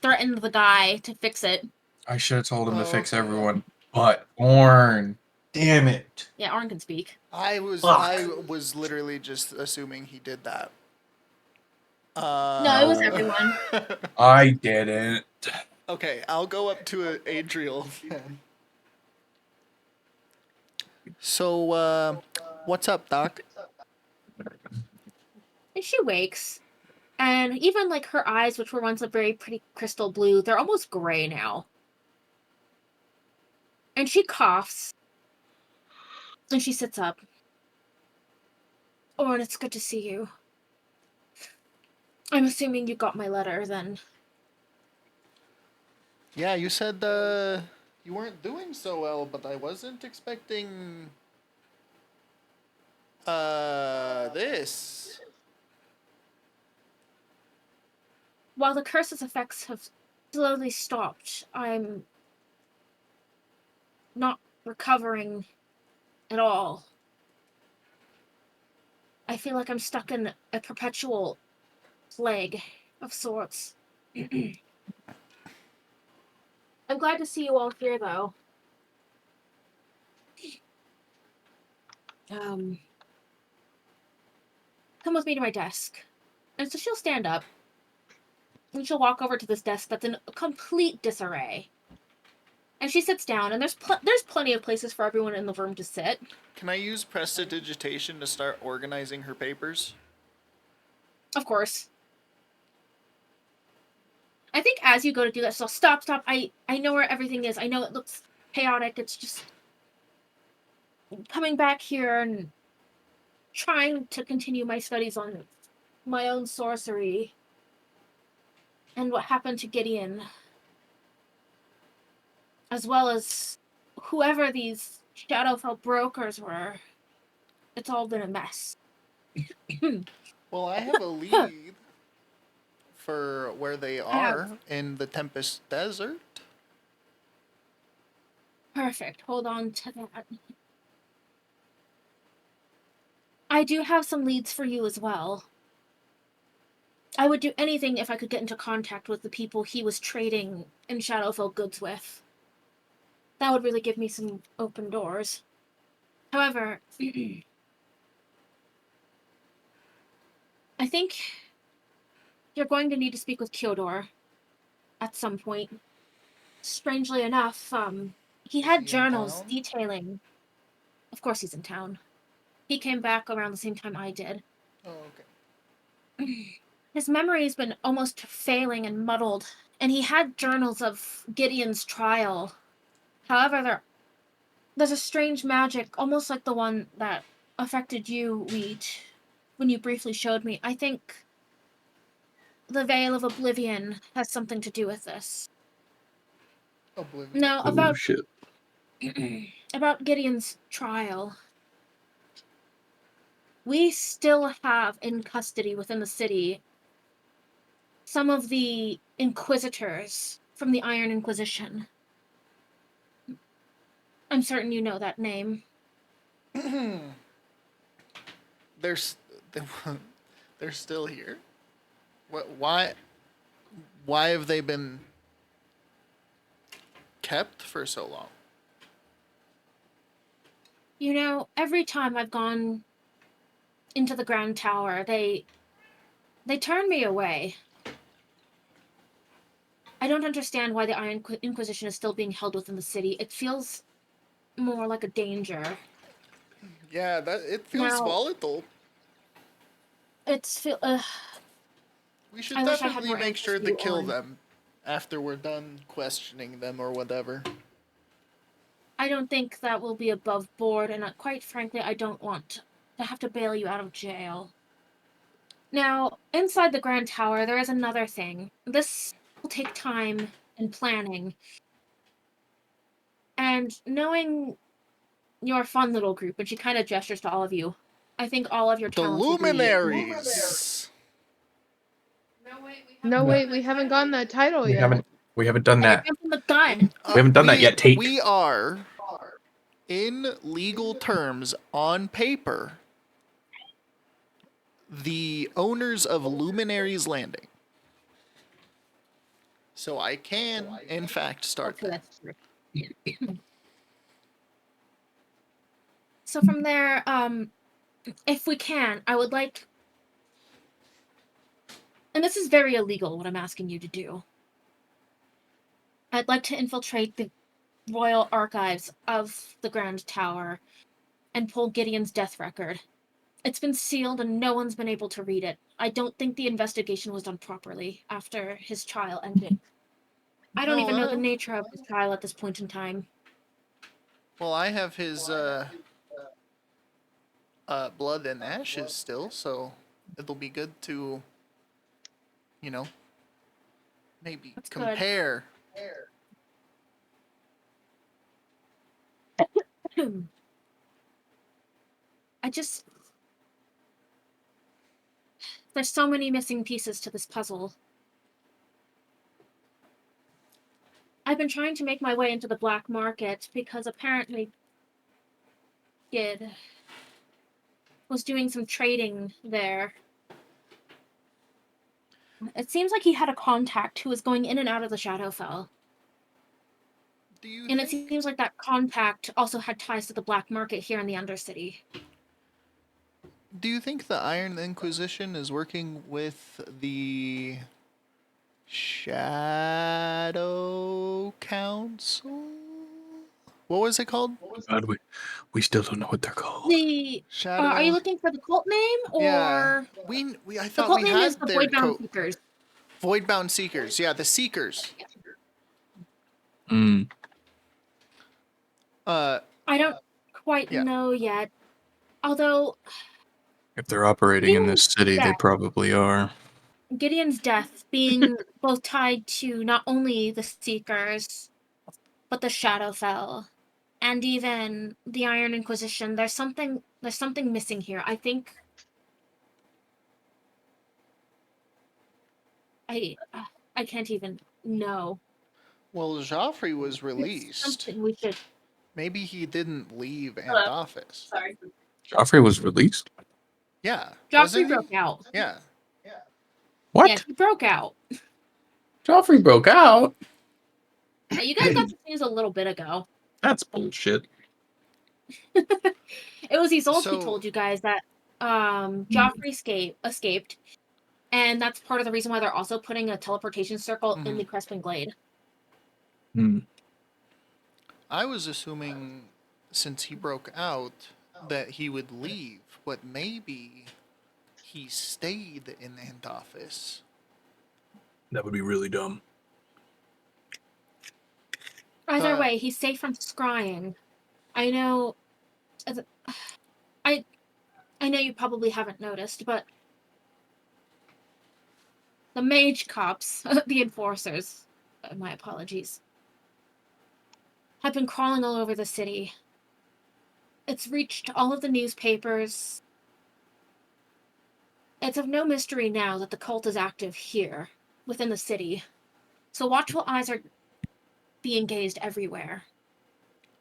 threatened the guy to fix it. I should have told him to fix Okay. everyone but Orn. Damn it. Yeah, Orin can speak. I Fuck. was literally just assuming he did that. No, it was everyone. I didn't. Okay, I'll go up to Adriel then. So, what's up, Doc? And she wakes, and even like her eyes, which were once a very pretty crystal blue, they're almost gray now. And she coughs, and she sits up. Oh, and it's good to see you. I'm assuming you got my letter then. Yeah, you said you weren't doing so well, but I wasn't expecting this. While the curse's effects have slowly stopped, I'm not recovering at all. I feel like I'm stuck in a perpetual plague of sorts. I'm glad to see you all here, though. Come with me to my desk. And so she'll stand up, and she'll walk over to this desk that's in complete disarray. And she sits down, and there's plenty of places for everyone in the room to sit. Can I use prestidigitation to start organizing her papers? Of course. I think as you go to do that, so stop. I know where everything is. I know it looks chaotic. It's just coming back here and trying to continue my studies on my own sorcery and what happened to Gideon, as well as whoever these Shadowfell brokers were. It's all been a mess. Well, I have a lead for where they are in the Tempest Desert. Perfect. Hold on to that. I do have some leads for you as well. I would do anything if I could get into contact with the people he was trading in Shadowfell goods with. That would really give me some open doors. However, I think you're going to need to speak with Kyodor at some point. Strangely enough, he had Is he in journals town? detailing. Of course he's in town. He came back around the same time I did. Oh, okay. His memory's been almost failing and muddled, and he had journals of Gideon's trial. However, there's a strange magic, almost like the one that affected you, Wheat, when you briefly showed me. I think the Veil of Oblivion has something to do with this. Oblivion. Now, Oh shit. about Gideon's trial. We still have in custody within the city some of the Inquisitors from the Iron Inquisition. I'm certain you know that name. They're still here. What? Why? Why have they been kept for so long? You know, every time I've gone into the Grand Tower, they turn me away. I don't understand why the Iron Inquisition is still being held within the city. It feels more like a danger. Yeah, it feels Now- volatile. It's We should I wish I had definitely more make answers sure for to you kill on- them after we're done questioning them or whatever. I don't think that will be above board, and quite frankly, I don't want to have to bail you out of jail. Now, inside the Grand Tower, there is another thing. This will take time and planning. And knowing your fun little group, and she kind of gestures to all of you, I think all of your The talents will be- Luminaries. No, wait, we haven't gotten that title We yet. haven't done You're that. jumping the gun. We haven't done that yet, Tate. We are, in legal terms, on paper, the owners of Luminaries Landing. So I can, in fact, start Okay, that. that's true. So from there, if we can, I would like, and this is very illegal, what I'm asking you to do. I'd like to infiltrate the royal archives of the Grand Tower and pull Gideon's death record. It's been sealed and no one's been able to read it. I don't think the investigation was done properly after his trial ended. I don't even know the nature of his trial at this point in time. Well, I have his blood and ashes still, so it'll be good to, you know, maybe That's good. compare. There's so many missing pieces to this puzzle. I've been trying to make my way into the black market because apparently Gid was doing some trading there. It seems like he had a contact who was going in and out of the Shadowfell. And it seems like that contact also had ties to the black market here in the Undercity. Do you think the Iron Inquisition is working with the Shadow Council? What was it called? God, we still don't know what they're called. Shadow. Are you looking for the cult name, or Yeah. I the thought cult we name had is the their Voidbound Seekers? Voidbound Seekers. Yeah, the Seekers. Mm. I don't quite Yeah. know yet. Although If they're operating in this city, they Yeah. probably are. Gideon's death being both tied to not only the Seekers, but the Shadowfell, and even the Iron Inquisition, there's something missing here. I think I can't even know. Well, Joffrey was It's released. something we should. Maybe he didn't leave Hello. Anthoffice. Sorry. Joffrey was released? Yeah. Joffrey wasn't he? broke out. Yeah. What? Yeah, he broke out. Joffrey broke out? Yeah, you guys got the news a little bit ago. That's bullshit. It was Isolde So- who told you guys that Joffrey escaped, and that's part of the reason why they're also putting a teleportation circle in the Crespin Glade. Hmm. I was assuming since he broke out that he would leave, but maybe he stayed in Anthoffice. That would be really dumb. Either way, he's safe from scrying. I know. I know you probably haven't noticed, but the mage cops, the enforcers, my apologies, have been crawling all over the city. It's reached all of the newspapers. It's of no mystery now that the cult is active here, within the city. So watchful eyes are being gazed everywhere.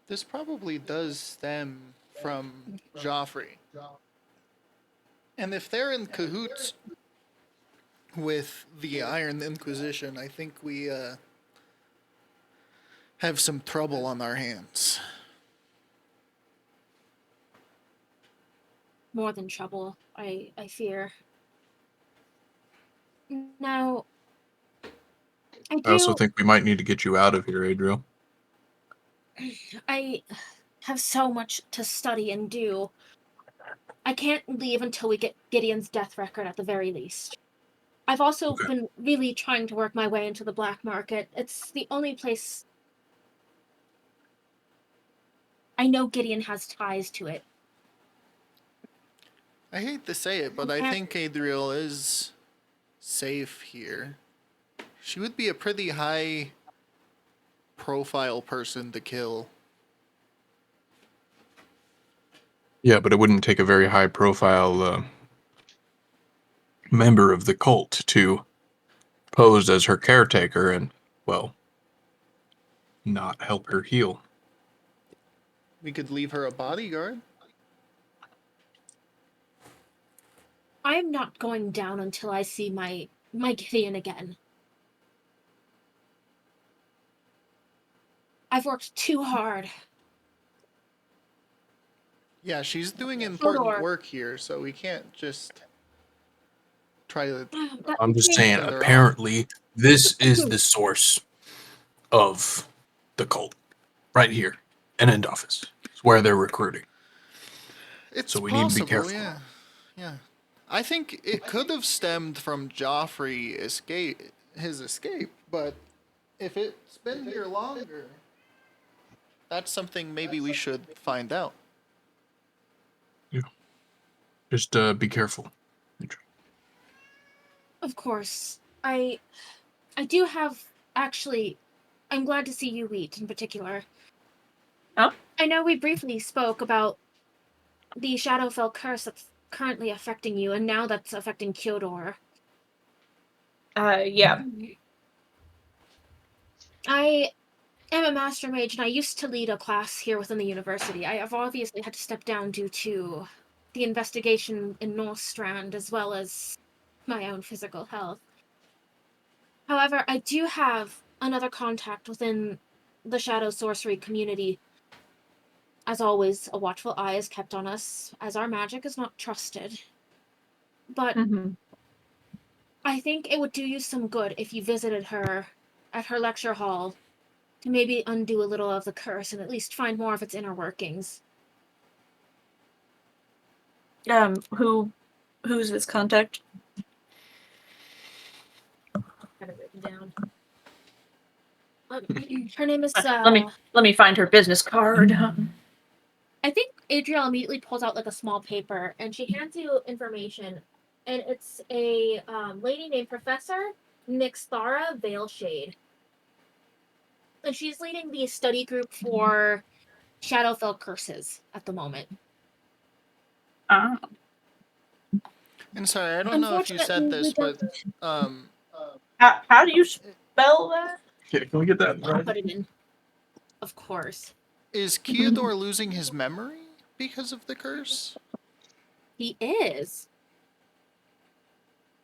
This probably does stem from Joffrey. And if they're in cahoots with the Iron Inquisition, I think we have some trouble on our hands. More than trouble, I fear. Now, I also think we might need to get you out of here, Adriel. I have so much to study and do. I can't leave until we get Gideon's death record at the very least. I've also been really trying to work my way into the black market. It's the only place I know Gideon has ties to it. I hate to say it, but I think Adriel is safe here. She would be a pretty high profile person to kill. Yeah, but it wouldn't take a very high profile member of the cult to pose as her caretaker and, well, not help her heal. We could leave her a bodyguard. I'm not going down until I see my Gideon again. I've worked too hard. Yeah, she's doing important Sure. work here, so we can't just try to. I'm just saying, Further apparently, this is the source of the cult. Right here in End Office. It's where they're recruiting. It's So we possible, need to be careful. yeah. Yeah. I think it could have stemmed from Joffrey his escape, but if it's been here longer, that's something maybe we should find out. Just be careful. Of course. I do have actually I'm glad to see you, Wheat, in particular. Oh? I know we briefly spoke about the Shadowfell curse that's currently affecting you, and now that's affecting Kyodor. Yeah. I am a master mage, and I used to lead a class here within the university. I have obviously had to step down due to the investigation in Northstrand, as well as my own physical health. However, I do have another contact within the Shadow Sorcery community. As always, a watchful eye is kept on us, as our magic is not trusted. But Mm-hmm. I think it would do you some good if you visited her at her lecture hall to maybe undo a little of the curse and at least find more of its inner workings. Who's this contact? Have it written down. Her name is. Let me find her business card. I think Adriel immediately pulls out like a small paper and she hands you information, and it's a lady named Professor Nixthara Veilshade, and she's leading the study group for Shadowfell curses at the moment. Ah. And sorry, I don't know if you said this, but How do you spell that? Okay, can we get that I'll right? put it in, of course. is Kyodor losing his memory because of the curse? He is.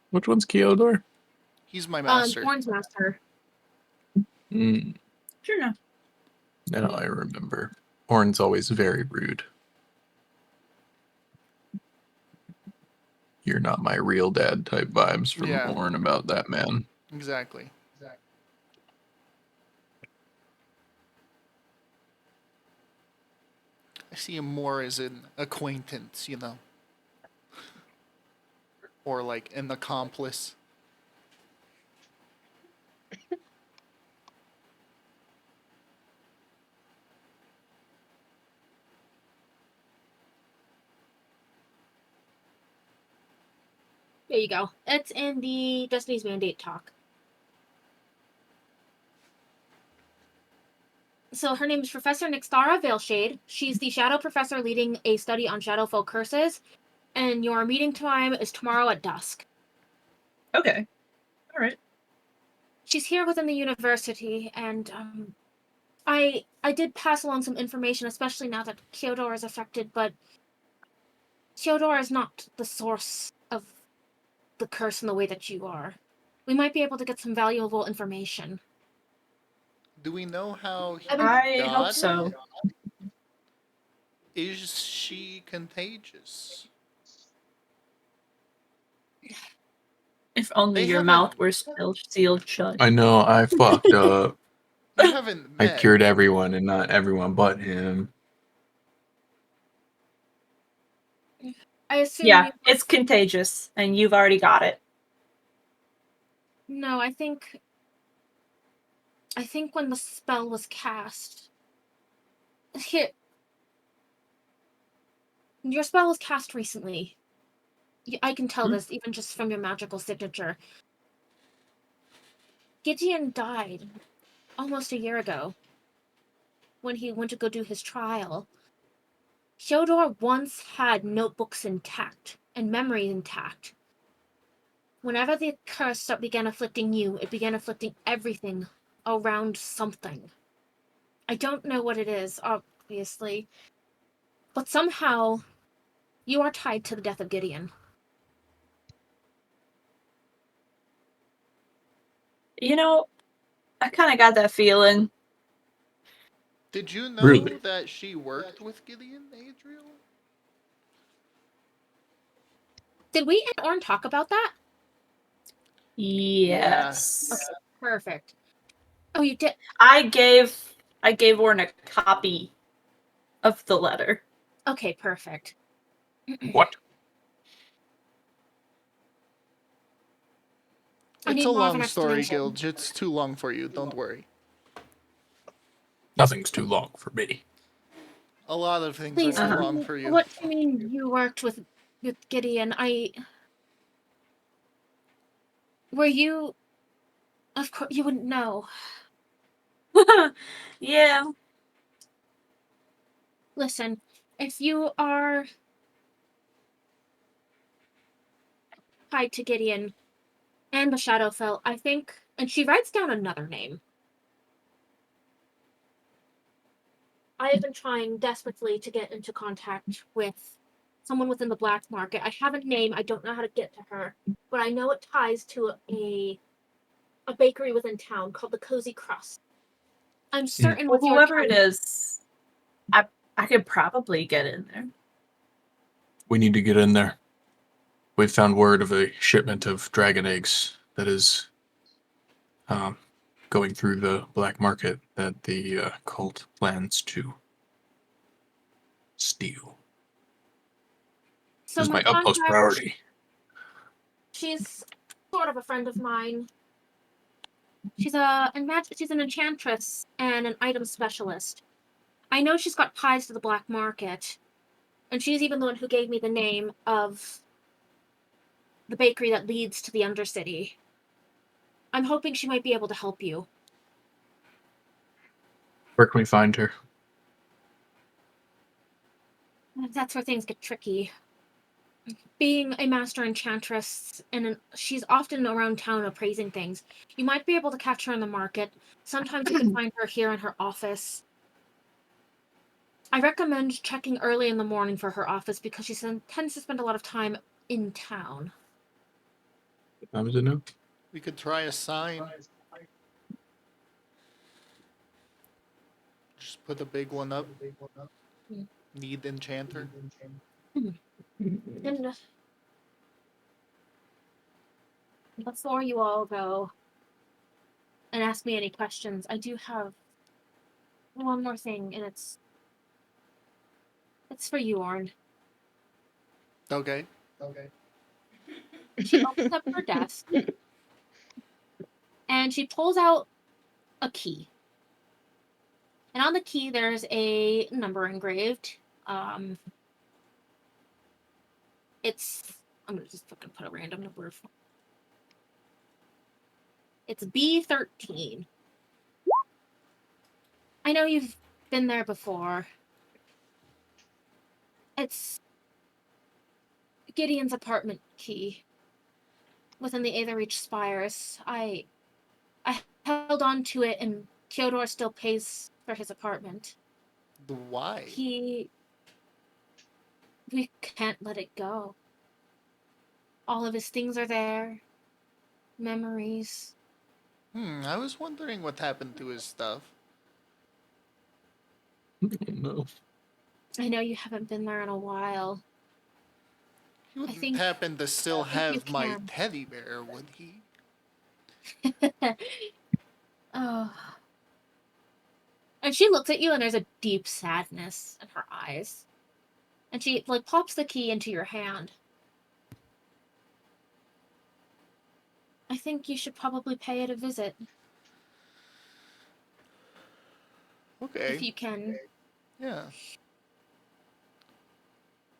Which one's Kyodor? He's my master. Thorn's master. Mm, Sure enough. now I remember. Horn's always very rude. You're not my real dad type vibes from Yeah. Horn about that man. Exactly. I see him more as an acquaintance, you know. Or like an accomplice. There you go. It's in the Destiny's Mandate talk. So her name is Professor Nixthara Veilshade. She's the Shadow Professor leading a study on Shadowfell curses, and your meeting time is tomorrow at dusk. Okay. All right. She's here within the university, and I did pass along some information, especially now that Kyodor is affected, but Kyodor is not the source of the curse in the way that you are. We might be able to get some valuable information. Do we know how he I got hope so. it? Is she contagious? If only They your haven't- mouth were sealed shut. I know, I fucked up. You haven't I met. cured everyone and not everyone but him. I assume Yeah, you... it's contagious, and you've already got it. No, I think when the spell was cast... Here... Your spell was cast recently. I can tell this even just from your magical signature. Gideon died almost a year ago when he went to go do his trial. Kyodor once had notebooks intact and memory intact. Whenever the curse began afflicting you, it began afflicting everything around something. I don't know what it is, obviously, but somehow you are tied to the death of Gideon. You know, I kind of got that feeling. Did you know Really? that she worked with Gideon, Adriel? Did we and Orn talk about that? Yes. Okay, perfect. Oh, you did? I gave Orn a copy of the letter. Okay, perfect. What? I It's need a more of an long story, explanation. Gilge. It's too long for you. Don't worry. Nothing's too long for me. A lot of things Please, are too Uh-huh. long for you. what do you mean you worked with Gideon? Were you? Of course, you wouldn't know. Yeah. Listen, if you are tied to Gideon and the Shadowfell, I think, and she writes down another name. I have been trying desperately to get into contact with someone within the black market. I have a name. I don't know how to get to her, but I know it ties to a bakery within town called the Cozy Crust. I'm certain Well, with your whoever it talent- is, I could probably get in there. We need to get in there. We've found word of a shipment of dragon eggs that is going through the black market that the cult plans to steal. This is my utmost contact- priority. She's sort of a friend of mine. She's she's an enchantress and an item specialist. I know she's got ties to the black market, and she's even the one who gave me the name of the bakery that leads to the Undercity. I'm hoping she might be able to help you. Where can we find her? That's where things get tricky. Being a master enchantress, and she's often around town appraising things. You might be able to catch her in the market. Sometimes you can find her here in her office. I recommend checking early in the morning for her office because she tends to spend a lot of time in town. What time is it now? We could try a sign. Just put a big one up. Need enchanter. And before you all go and ask me any questions, I do have one more thing, and it's for you, Orn. Okay. She opens up her desk and she pulls out a key. And on the key there's a number engraved. I'm gonna just fucking put a random number. It's B13. I know you've been there before. It's Gideon's apartment key within the Aetherreach Spires. I held on to it, and Theodore still pays for his apartment. Why? We can't let it go. All of his things are there. Memories. I was wondering what happened to his stuff. No. I know you haven't been there in a while. He wouldn't think- happen to still I think you have my can. teddy bear, would he? Oh. And she looks at you, and there's a deep sadness in her eyes. And she pops the key into your hand. I think you should probably pay it a visit Okay. if you can. Yeah.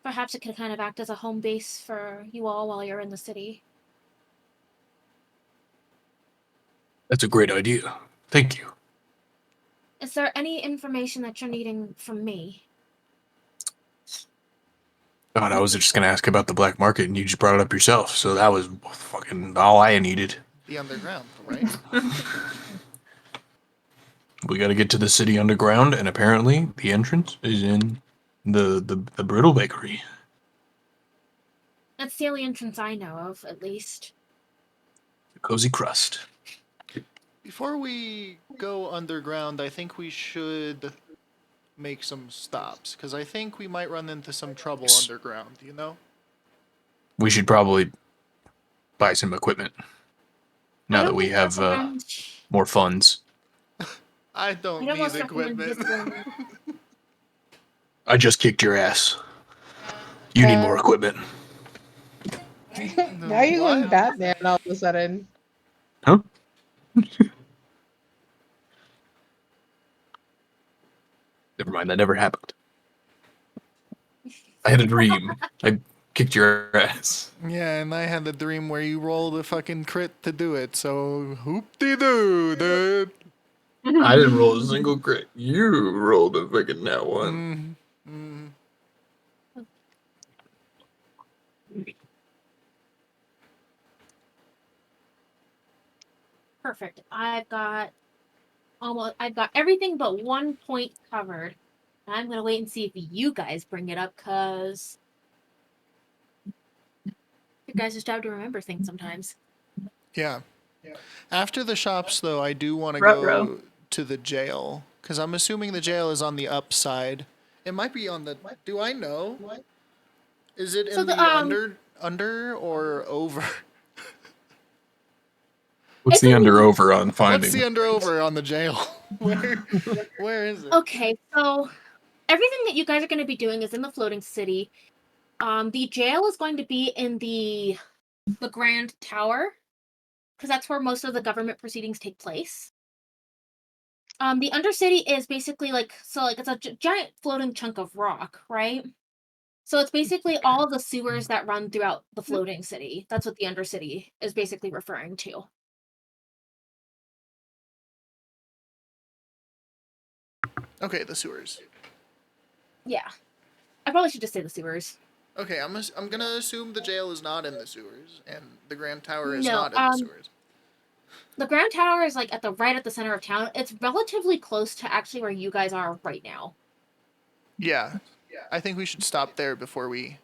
Perhaps it could kind of act as a home base for you all while you're in the city. That's a great idea. Thank you. Is there any information that you're needing from me? God, I was just gonna ask about the black market, and you just brought it up yourself. So that was fucking all I needed. The underground, right? We got to get to the city underground, and apparently the entrance is in the Brittle Bakery. That's the only entrance I know of, at least. The Cozy Crust. Before we go underground, I think we should make some stops, because I think we might run into some trouble underground, you know? We should probably buy some equipment now I that don't we most have recommend- more funds. I don't I don't need most recommend equipment. visiting. I just kicked your ass. You need more equipment. Why are you going What? Batman all of a sudden? Huh? Never mind, that never happened. I had a dream. I kicked your ass. Yeah, and I had the dream where you rolled a fucking crit to do it, so hoop-de-doo, dude. I didn't roll a single crit. You rolled a freaking nat one. Perfect. I've got everything but 1 point covered. I'm gonna wait and see if you guys bring it up, cause you guys just have to remember things sometimes. Yeah. After the shops, though, I do want to Ruh-roh. go to the jail, because I'm assuming the jail is on the upside. It might be on the... Do I know? Is it in So the the, under or over? What's It's the in under the- over on finding? What's the under over on the jail? Where is it? Okay, so everything that you guys are going to be doing is in the floating city. The jail is going to be in the Grand Tower, because that's where most of the government proceedings take place. The Undercity is basically like it's a giant floating chunk of rock, right? So it's basically all the sewers that run throughout the floating city. That's what the Undercity is basically referring to. Okay, the sewers. Yeah, I probably should just say the sewers. Okay, I'm gonna assume the jail is not in the sewers, and the Grand Tower is No, not in the sewers. The Grand Tower is like right at the center of town. It's relatively close to actually where you guys are right now. Yeah. I think we should stop there before we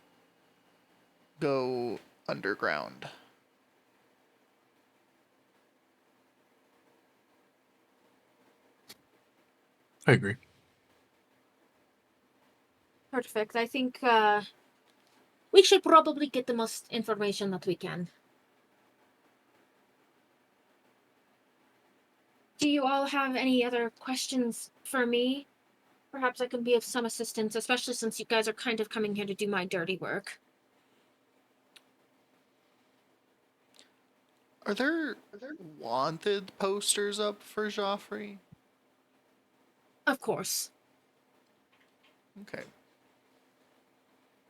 go underground. I agree. Perfect. I think we should probably get the most information that we can. Do you all have any other questions for me? Perhaps I can be of some assistance, especially since you guys are kind of coming here to do my dirty work. Are there wanted posters up for Joffrey? Of course. Okay.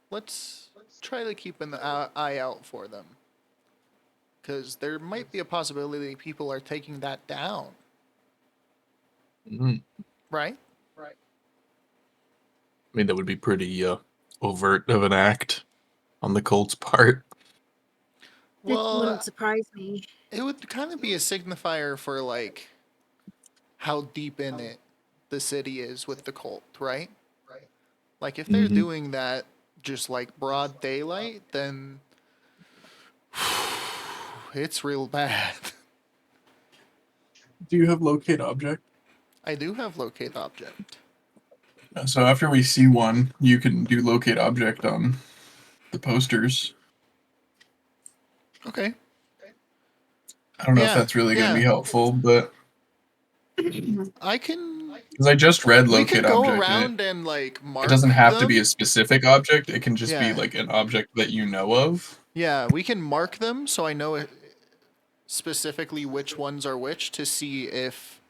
Let's try to keep an eye out for them. Because there might be a possibility people are taking that down, Mhm. right? I mean, that would be pretty overt of an act on the Colt's part. It Well, wouldn't surprise me. it would kind of be a signifier for, like, how deep in it the city is with the cult, right? Like, if they're Mhm. doing that just like broad daylight, then it's real bad. Do you have locate object? I do have locate object. So after we see one, you can do locate object on the posters. Okay. I don't know if Yeah, that's really going to yeah. be helpful, but I can. because I just read We locate can go object, and around and like mark. it doesn't have to them. be a specific object. It can just be Yeah. like an object that you know of. Yeah, we can mark them so I know specifically which ones are which to see if,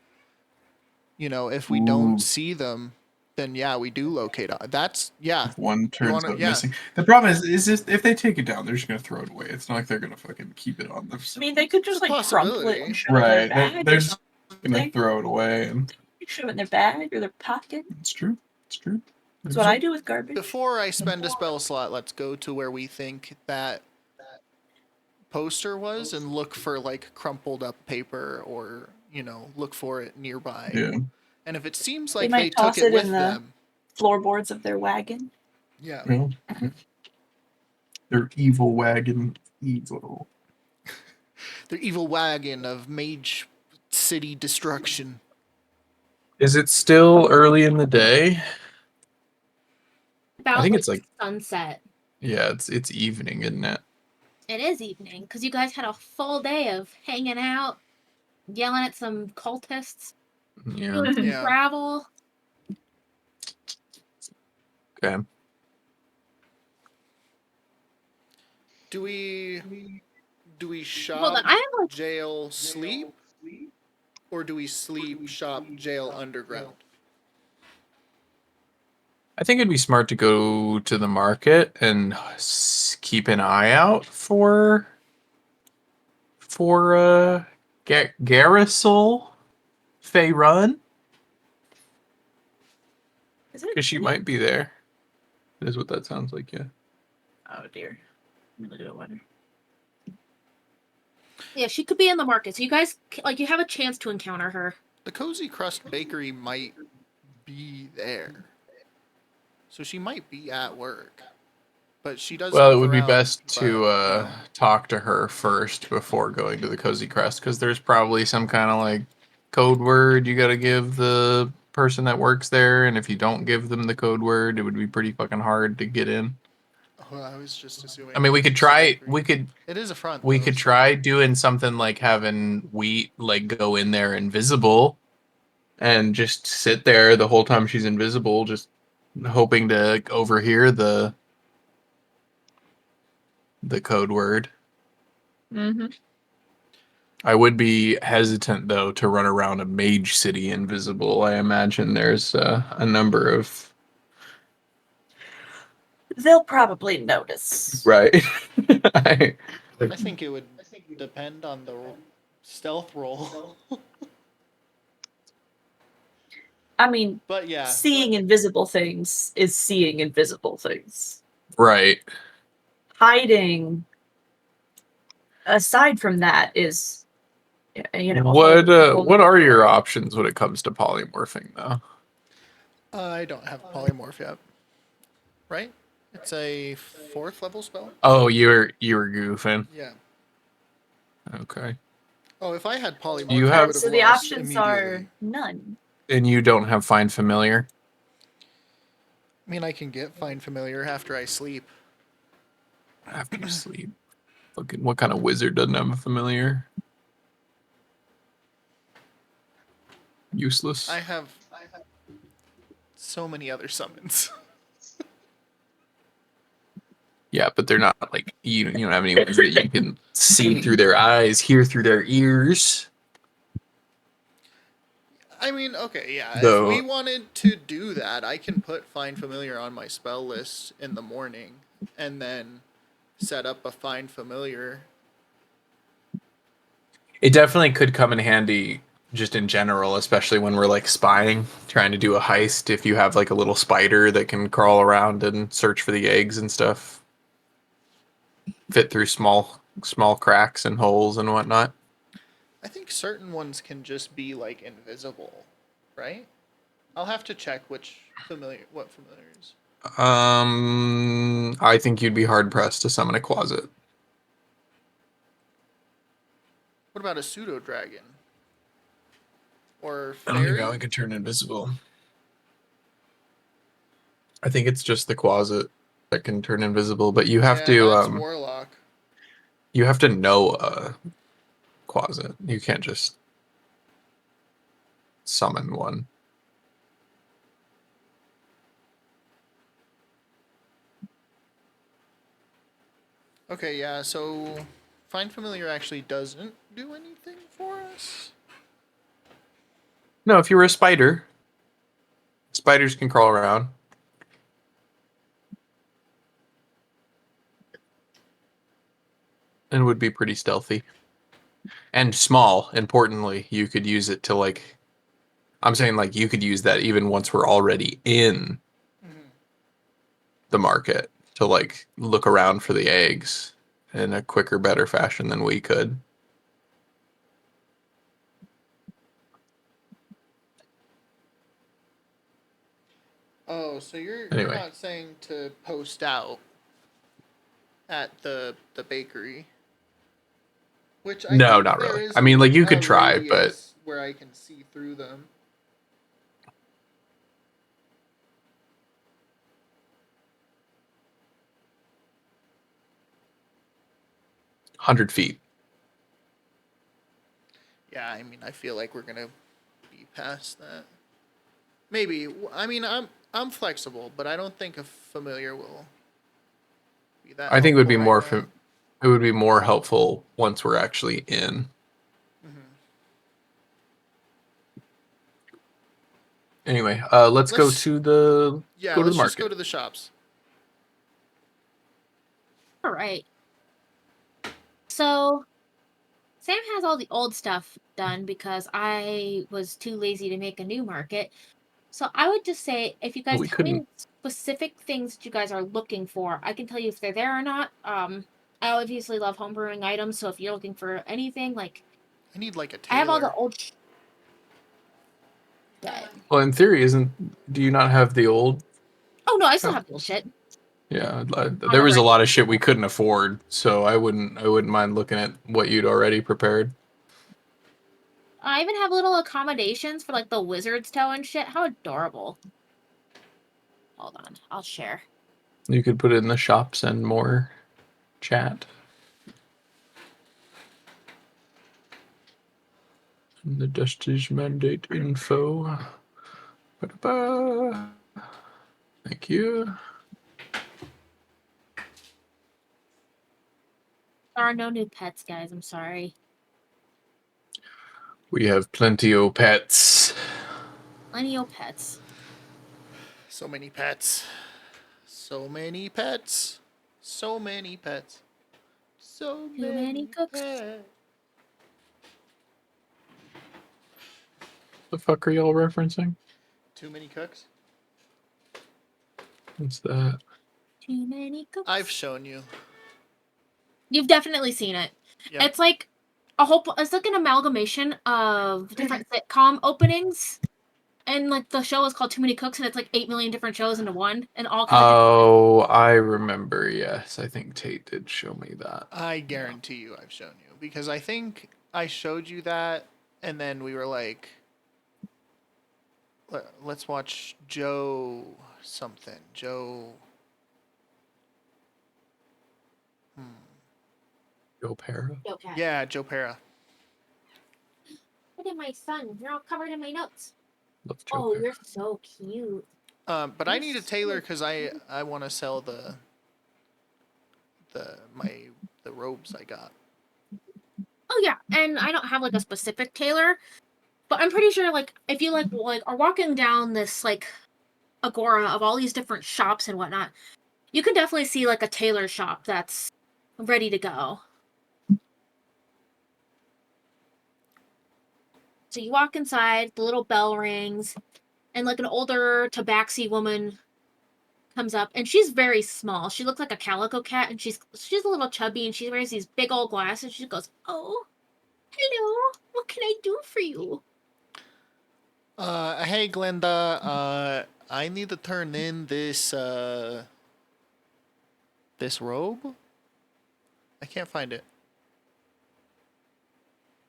if we Ooh. don't see them, then yeah, we do locate. That's yeah. If one turns wanna- up yeah. missing. The problem is just if they take it down, they're just gonna throw it away. It's not like they're gonna fucking keep it on them. I mean, they could just It's a like crumple it possibility. and shove it in Right. their bag. They're or just gonna something. throw it away, and Shove it in their bag or their pocket. it's true. It's true. That's what I do with garbage. Before I spend a spell slot, let's go to where we think that poster was and look for like crumpled up paper or look for it nearby. Yeah. And if it seems They like might they toss took it it with in the- them, Floorboards of their wagon. yeah. Well, their evil wagon, evil. The evil wagon of Mage City destruction. Is it still early in the day? About think it's like- sunset. Yeah, it's evening, isn't it? It is evening because you guys had a full day of hanging out, yelling at some cultists, Yeah. doing some Yeah. travel. Okay. Do we Hold shop, on, I have like jail, sleep, or do we sleep, shop, jail, underground? I think it'd be smart to go to the market and keep an eye out for Garrisol Faerun, Is it? because she might be there. That is what that sounds like, yeah. Oh dear. I'm gonna do it later. yeah, she could be in the market, so you guys like you have a chance to encounter her. The Cozy Crust Bakery might be there. So she might be at work. But she does Well, it move would be around, best but, to talk to her first before going to the Cozy Crest, because there's probably some kind of like code word you got to give the person that works there, and if you don't give them the code word, it would be pretty fucking hard to get in. Oh, I was just assuming. I mean, we it could was just a try. bakery. We could. It is a front. We though, could so- try doing something like having Wheat like go in there invisible, and just sit there the whole time she's invisible, just hoping to overhear the code word. Mm-hmm. I would be hesitant though to run around a mage city invisible. I imagine there's a number of They'll probably notice. right. I think it would depend on the stealth roll. I mean, But yeah, seeing invisible things is seeing invisible things. Right. Hiding, aside from that, is you know. What are your options when it comes to polymorphing though? I don't have polymorph yet. Right? It's a 4th level spell. Oh, you were goofing. Yeah. Okay. Oh, if I had polymorph, You I have- would have So the lost options are immediately. none. And you don't have find familiar? I mean, I can get find familiar after I sleep. After you sleep. Fucking what kind of wizard doesn't have a familiar? Useless. I have so many other summons. Yeah, but they're not like you don't have any ones that you can see through their eyes, hear through their ears. I mean, okay, yeah. Though- If we wanted to do that, I can put find familiar on my spell list in the morning, and then set up a find familiar. It definitely could come in handy just in general, especially when we're like spying, trying to do a heist. If you have like a little spider that can crawl around and search for the eggs and stuff, fit through small cracks and holes and whatnot. I think certain ones can just be like invisible, right? I'll have to check what familiars. I think you'd be hard pressed to summon a closet. What about a pseudo dragon? Or I don't think that fairy? one could turn invisible. I think it's just the closet that can turn invisible, but you have Yeah, to that's warlock. you have to know a closet. You can't just summon one. Okay, yeah, so find familiar actually doesn't do anything for us. No, if you were a spider, spiders can crawl around. And would be pretty stealthy. And small, importantly, you could use it to like I'm saying like you could use that even once we're already in the market to like look around for the eggs in a quicker, better fashion than we could. Oh, so you're Anyway. not saying to post out at the bakery. Which I No, think not there really. is I mean, like, you a could try, but- radius where I can see through them. $100 feet. Yeah, I mean, I feel like we're gonna be past that. Maybe. I mean, I'm flexible, but I don't think a familiar will be that. I think it would be helpful more right now. It would be more helpful once we're actually in. Mhm. Anyway, let's go Let's- to the Yeah, go to the let's just market. go to the shops. All right. So Sam has all the old stuff done because I was too lazy to make a new market. So I would just say if you guys we tell me couldn't. specific things that you guys are looking for, I can tell you if they're there or not. I obviously love homebrewing items, so if you're looking for anything, like I need like a I have all the tailor. old. Dead. Well, in theory, do you not have the old? Oh no, I still Oh. have the old shit. Yeah, there the was a right. lot of shit we couldn't afford, so I wouldn't mind looking at what you'd already prepared. I even have little accommodations for like the wizard's toe and shit. How adorable. Hold on, I'll share. You could put it in the shops and more chat. And the Justice Mandate info. Ba-da-ba. Thank you. There are no new pets, guys. I'm sorry. We have plenty of pets. Plenty of pets. So many pets. So many pets. So many pets. So Too many cooks. pets. The fuck are y'all referencing? Too many cooks? What's that? Too many cooks. I've shown you. You've definitely seen it. Yep. It's like it's like an amalgamation of different sitcom openings. And like the show is called Too Many Cooks, and it's like 8 million different shows into one, and all kinds of Oh, I remember. Yes, I think Tate did show me that. I guarantee you I've shown you. Because I think I showed you that, and then we were like, let's watch Joe something. Joe. Joe Para. Joe Cat. Yeah, Joe Para. Look at my son. You're all covered in my notes. Love Joe Oh, Para. you're so cute. But I You're need a so tailor because I want to sell the robes I got. Oh yeah, and I don't have like a specific tailor, but I'm pretty sure like if you like are walking down this like agora of all these different shops and whatnot, you can definitely see like a tailor shop that's ready to go. So you walk inside, the little bell rings, and like an older tabaxi woman comes up, and she's very small. She looks like a calico cat, and she's a little chubby, and she wears these big old glasses. She goes, "Oh, hello, what can I do for you?" Hey Glenda, I need to turn in this robe. I can't find it.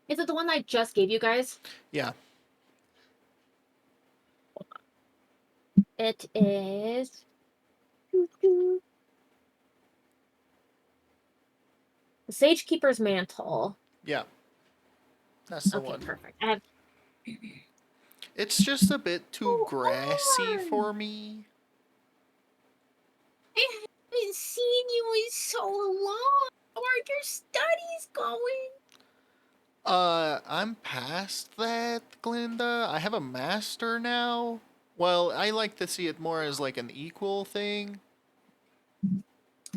Is it the one I just gave you guys? Yeah. It is. The Sage Keeper's Mantle. Yeah. That's the Okay, one. perfect. I have. It's just a bit too grassy for me. I haven't seen you in so long. How are your studies going? I'm past that, Glinda. I have a master now. Well, I like to see it more as like an equal thing.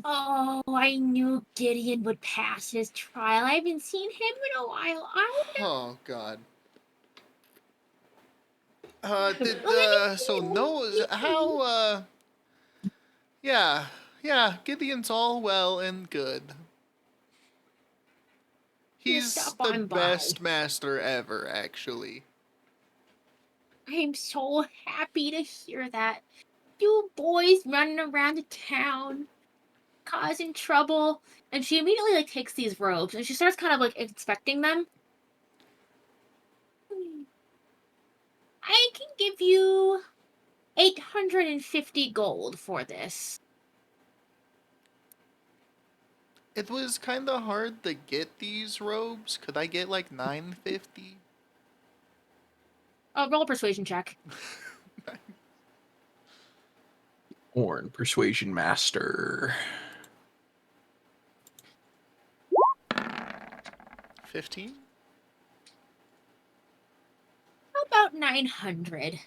Oh, I knew Gideon would pass his trial. I haven't seen him in a while. Oh God. Yeah, Gideon's all well and good. He's stop the on by. best master ever, actually. I'm so happy to hear that. You boys running around the town, causing trouble. And she immediately like takes these robes and she starts kind of like inspecting them. I can give you 850 gold for this. It was kind of hard to get these robes. Could I get like 950? Roll a persuasion check. Orn, Persuasion Master. 15? How about 900?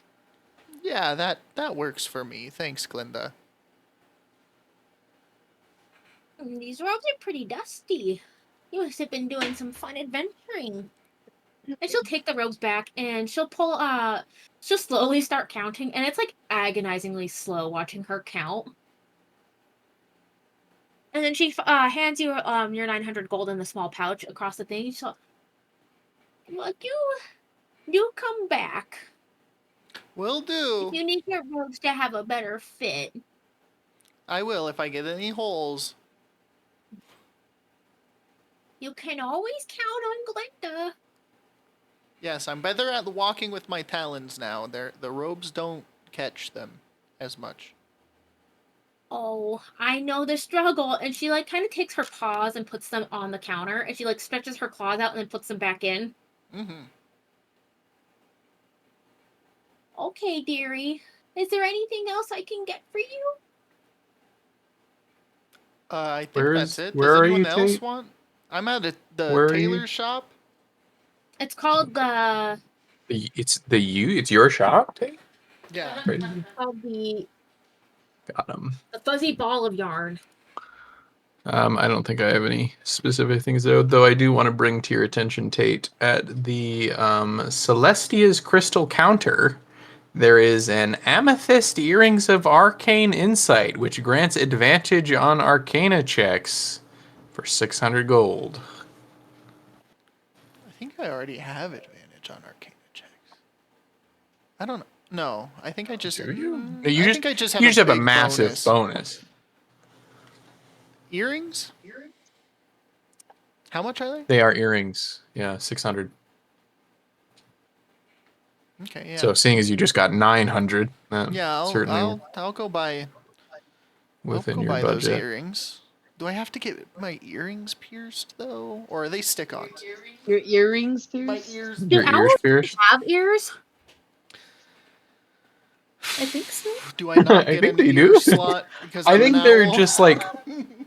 Yeah, that works for me. Thanks, Glinda. These robes are pretty dusty. You must have been doing some fun adventuring. And she'll take the robes back and she'll she'll slowly start counting, and it's like agonizingly slow watching her count. And then she hands you your 900 gold in the small pouch across the thing. She'll, look, you come back. Will do. If you need your robes to have a better fit. I will if I get any holes. You can always count on Glinda. Yes, I'm better at walking with my talons now. The robes don't catch them as much. Oh, I know the struggle. And she like kind of takes her paws and puts them on the counter, and she like stretches her claws out and then puts them back in. Mm-hmm. Okay, dearie. Is there anything else I can get for you? I think Where that's is- it. where Does are anyone you, else Tate? want? I'm at the Where are you? tailor shop. It's called the It's your shop, Tate? Yeah. Crazy. Got him. the fuzzy ball of yarn. I don't think I have any specific things though I do want to bring to your attention, Tate, at the Celestia's crystal counter. There is an amethyst earrings of arcane insight, which grants advantage on arcana checks for 600 gold. I think I already have advantage on arcana checks. I don't know. No, I think I just. Do you? Mm, No, you I just, think I just have you a just have a big massive bonus. Earrings? How much are they? They are earrings. Yeah, 600. Okay, yeah. So seeing as you just got 900, yeah, certainly I'll go buy. within I'll go your buy those budget. earrings. Do I have to get my earrings pierced though, or are they stick-ons? Your earrings, My pierced? ears. Do Your ears owls pierced? have ears? I think so. Do I not I get think an they ear do. slot because I I'm think an they're owl? just like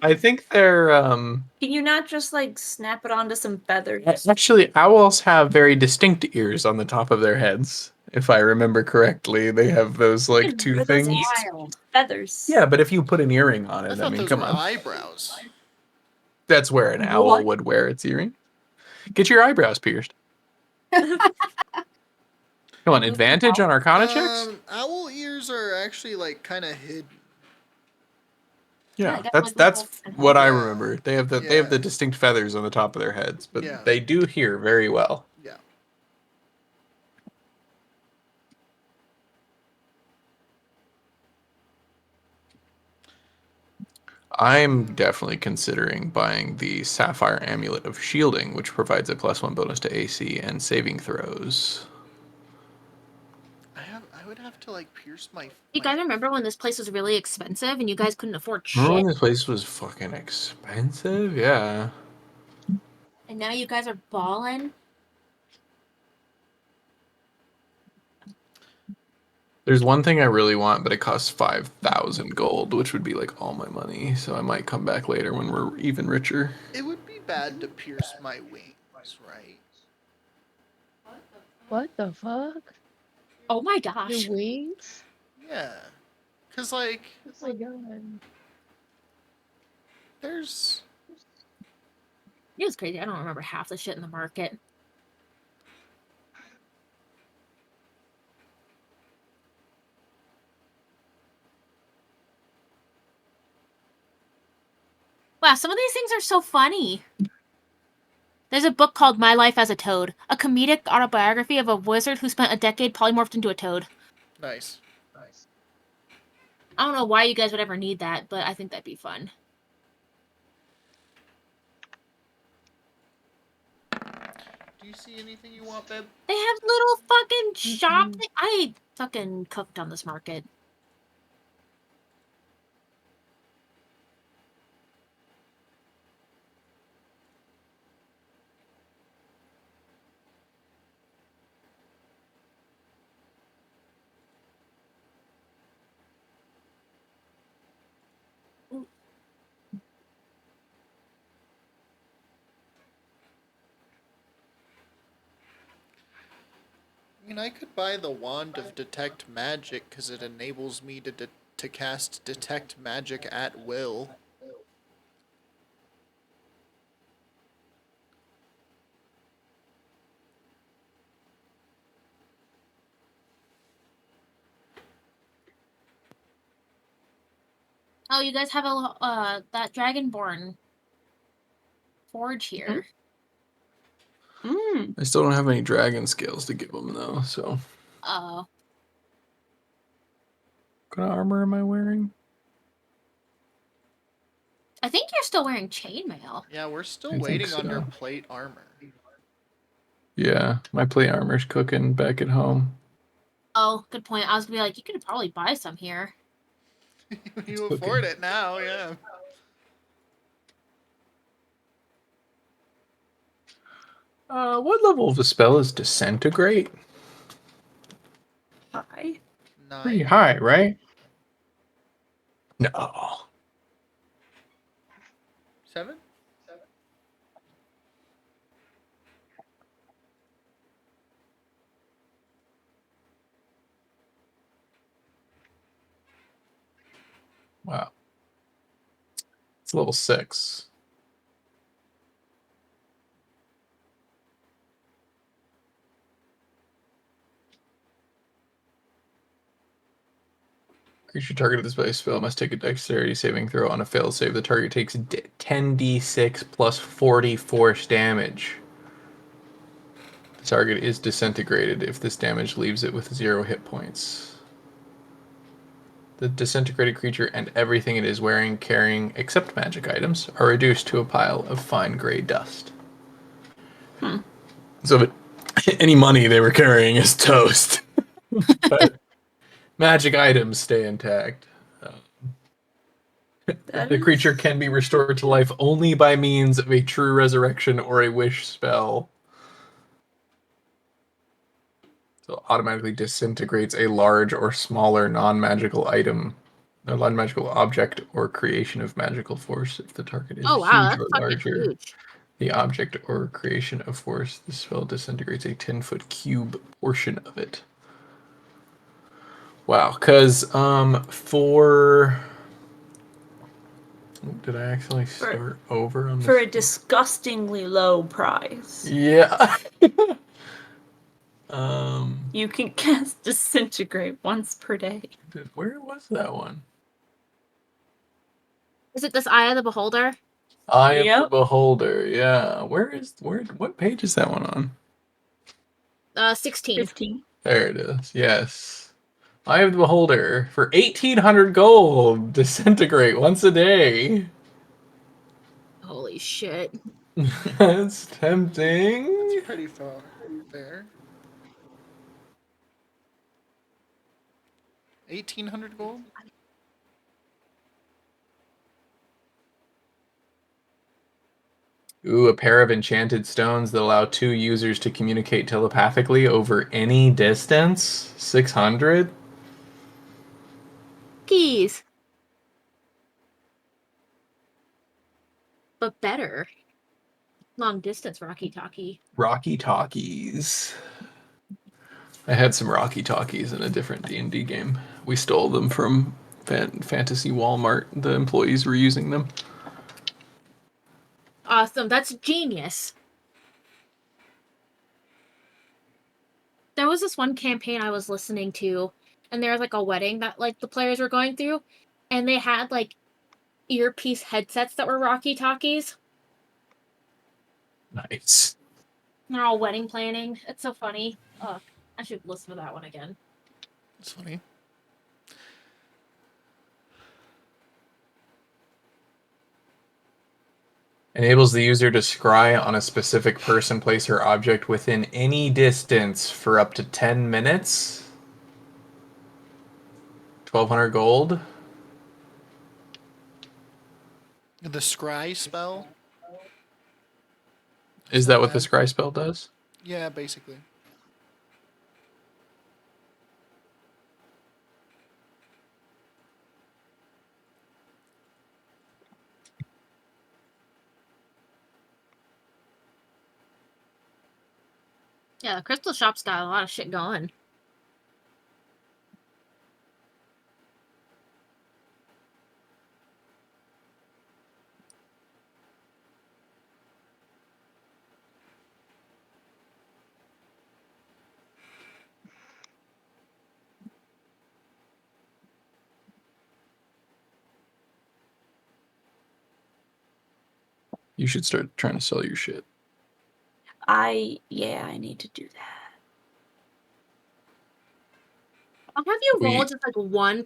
I think they're Can you not just like snap it onto some feathers? actually owls have very distinct ears on the top of their heads. If I remember correctly, they have those like two What are those things. ears? Wild. Feathers. Yeah, but if you put an earring on I it, I thought mean, those come were on. eyebrows. That's where an owl What? would wear its earring. Get your eyebrows pierced. Come on, advantage on Arcana checks? Owl ears are actually like kind of hidden. Yeah, Yeah, that's definitely what I Yeah. remember. They have the distinct feathers on the top of their heads, but Yeah. they do hear very well. Yeah. I'm definitely considering buying the Sapphire Amulet of Shielding, which provides a +1 bonus to AC and saving throws. I would have to like pierce my. You guys remember when this place was really expensive and you guys couldn't afford Remember when shit? this place was fucking expensive? Yeah. And now you guys are balling? There's one thing I really want, but it costs 5,000 gold, which would be like all my money. So I might come back later when we're even richer. It would be bad to pierce my wings, right? What the fuck? Oh my gosh. Your wings? Yeah. Cause like Oh my god. there's. It was crazy. I don't remember half the shit in the market. Wow, some of these things are so funny. There's a book called My Life as a Toad, a comedic autobiography of a wizard who spent a decade polymorphed into a toad. Nice. I don't know why you guys would ever need that, but I think that'd be fun. Do you see anything you want, babe? They have little fucking shop. I fucking cooked on this market. I mean, I could buy the Wand of Detect Magic because it enables me to cast Detect Magic at will. Oh, you guys have that Dragonborn forge here. Mm. I still don't have any dragon scales to give him though. So, Oh, what kind of armor am I wearing? I think you're still wearing chainmail. Yeah, we're still I think waiting on your so. plate armor. Yeah, my plate armor's cooking back at home. Oh, good point. I was gonna be like, you could probably buy some here. You It's afford okay. it now, yeah. What level of a spell is disintegrate? Hi. Pretty 9? high, right? No. 7? Wow. It's level 6. Creature targeted this by a spell must take a dexterity saving throw. On a failed save, the target takes 10d6 plus 40 force damage. The target is disintegrated if this damage leaves it with 0 hit points. The disintegrated creature and everything it is wearing, carrying, except magic items, are reduced to a pile of fine gray dust. Hmm. So any money they were carrying is toast. But magic items stay intact. That The creature is- can be restored to life only by means of a true resurrection or a wish spell. So automatically disintegrates a large or smaller non-magical item, a non-magical object or creation of magical force if the target is Oh wow, huge that's or fucking larger. huge. The object or creation of force, the spell disintegrates a 10-foot cube portion of it. Wow, because for... Did I actually start over on this? For a disgustingly low price, Yeah. um, you can cast Disintegrate once per day. where was that one? Is it this Eye of the Beholder? Eye of the Yep. Beholder. Yeah. What page is that one on? 16. 15. There it is. Yes. Eye of the Beholder for 1,800 gold. Disintegrate once a day. Holy shit. That's tempting. That's pretty fair. 1,800 gold? Ooh, a pair of enchanted stones that allow 2 users to communicate telepathically over any distance. 600. Keys. But better. Long distance Rocky Talkie. Rocky Talkies. I had some Rocky Talkies in a different D&D game. We stole them from Fantasy Walmart. The employees were using them. Awesome. That's genius. There was this one campaign I was listening to, and there was like a wedding that like the players were going through, and they had like earpiece headsets that were Rocky Talkies. Nice. They're all wedding planning. It's so funny. Ugh, I should listen to that one again. That's funny. Enables the user to scry on a specific person, place, or object within any distance for up to 10 minutes. 1,200 gold. The scry spell? Is that what the bad? scry spell does? Yeah, basically. Yeah, the crystal shop's got a lot of shit going. You should start trying to sell your shit. I need to do that. I'll have you roll We- just like one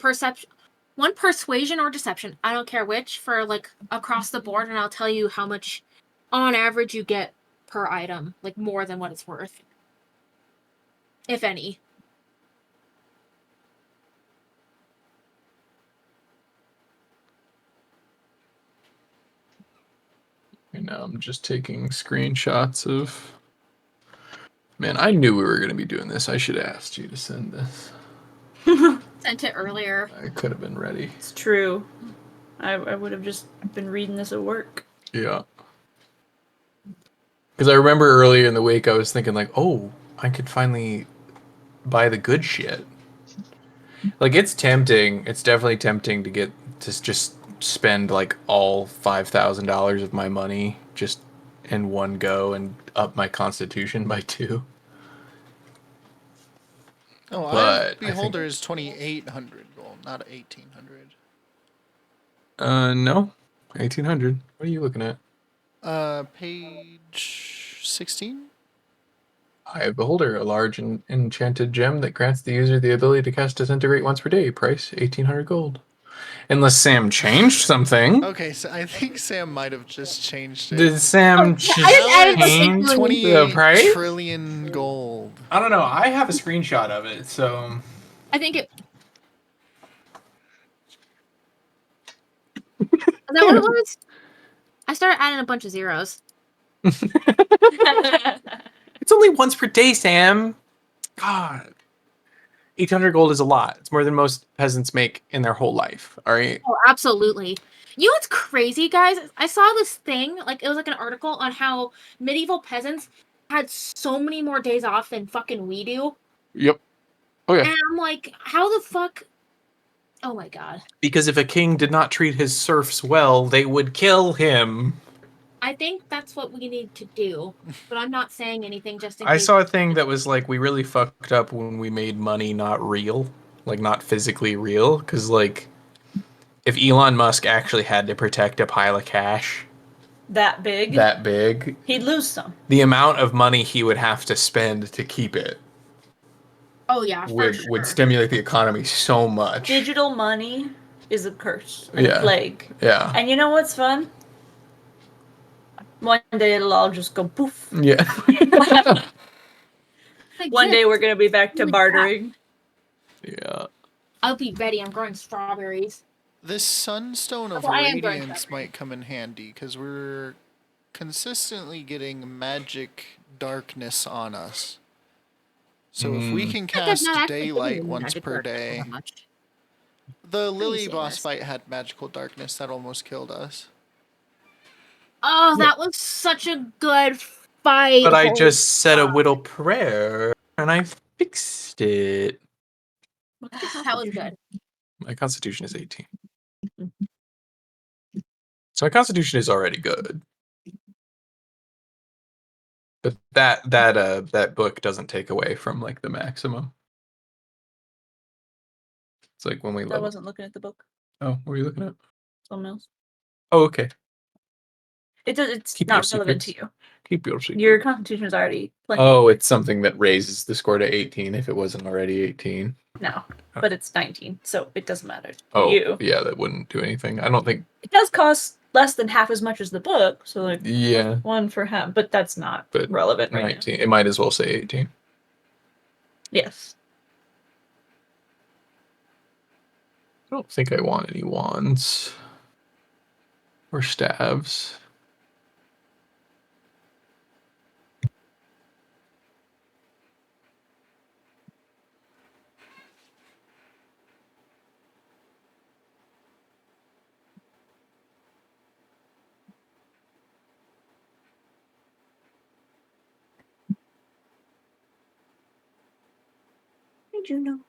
persuasion or deception. I don't care which for like across the board, and I'll tell you how much on average you get per item, like more than what it's worth. If any. And now I'm just taking screenshots of. Man, I knew we were going to be doing this. I should have asked you to send this. Sent it earlier. I could have been ready. It's true. I would have just been reading this at work. Yeah. Because I remember earlier in the week, I was thinking, like, oh, I could finally buy the good shit. Like, it's tempting. It's definitely tempting to get to just spend, like, all $5,000 of my money just in one go and up my constitution by 2. Oh, I But I have think- Beholder is 2,800 gold, not 1,800. No. 1,800. What are you looking at? Page 16? I have Beholder, a large and enchanted gem that grants the user the ability to cast Disintegrate once per day. Price 1,800 gold. Unless Sam changed something. Okay, so I think Sam might have just changed it. Did Sam I just added the change big one. the 28 price? trillion gold. I don't know. I have a screenshot of it, so. I think it. Is that what it was? I started adding a bunch of zeros. It's only once per day, Sam. God. 800 gold is a lot. It's more than most peasants make in their whole life. All right. Oh, absolutely. You know what's crazy, guys? I saw this thing, like it was like an article on how medieval peasants had so many more days off than fucking we do. Yep. Oh, yeah. And I'm like, how the fuck? Oh my god. Because if a king did not treat his serfs well, they would kill him. I think that's what we need to do. But I'm not saying anything just in I case. saw a thing that was like, we really fucked up when we made money not real, like not physically real. Because, like, if Elon Musk actually had to protect a pile of cash That big? that big, He'd lose some. the amount of money he would have to spend to keep it Oh yeah, for would sure. stimulate the economy so much. Digital money is a curse and Yeah. a plague. Yeah. And you know what's fun? One day it'll all just go poof. Yeah. One day we're gonna be back to Holy crap. bartering. Yeah. I'll be ready. I'm growing strawberries. This Sunstone of Oh, I am growing Radiance might come in handy because we're consistently getting magic darkness on us. So if we can That does cast not actually give me daylight any once magic per darkness day, that much. the Lily say boss this? fight had magical darkness that almost killed us. Oh, that was such a good fight. But I Holy just said a fuck. little prayer and I fixed it. That was good. My constitution is 18. So my constitution is already good. But that book doesn't take away from like the maximum. It's like when we I level. wasn't looking at the book. Oh, what are you looking at? Something else. Oh, okay. It's Keep your not relevant to secrets. you. Keep your secret. Your constitution is already plenty. Oh, it's something that raises the score to 18 if it wasn't already 18. No, but it's 19, so it doesn't matter to Oh, you. yeah, that wouldn't do anything. I don't think. It does cost less than half as much as the book, so like Yeah, one for half, but that's not But relevant right 19. It might as well say 18. now. Yes. I don't think I want any wands or staves. Hi, Juno.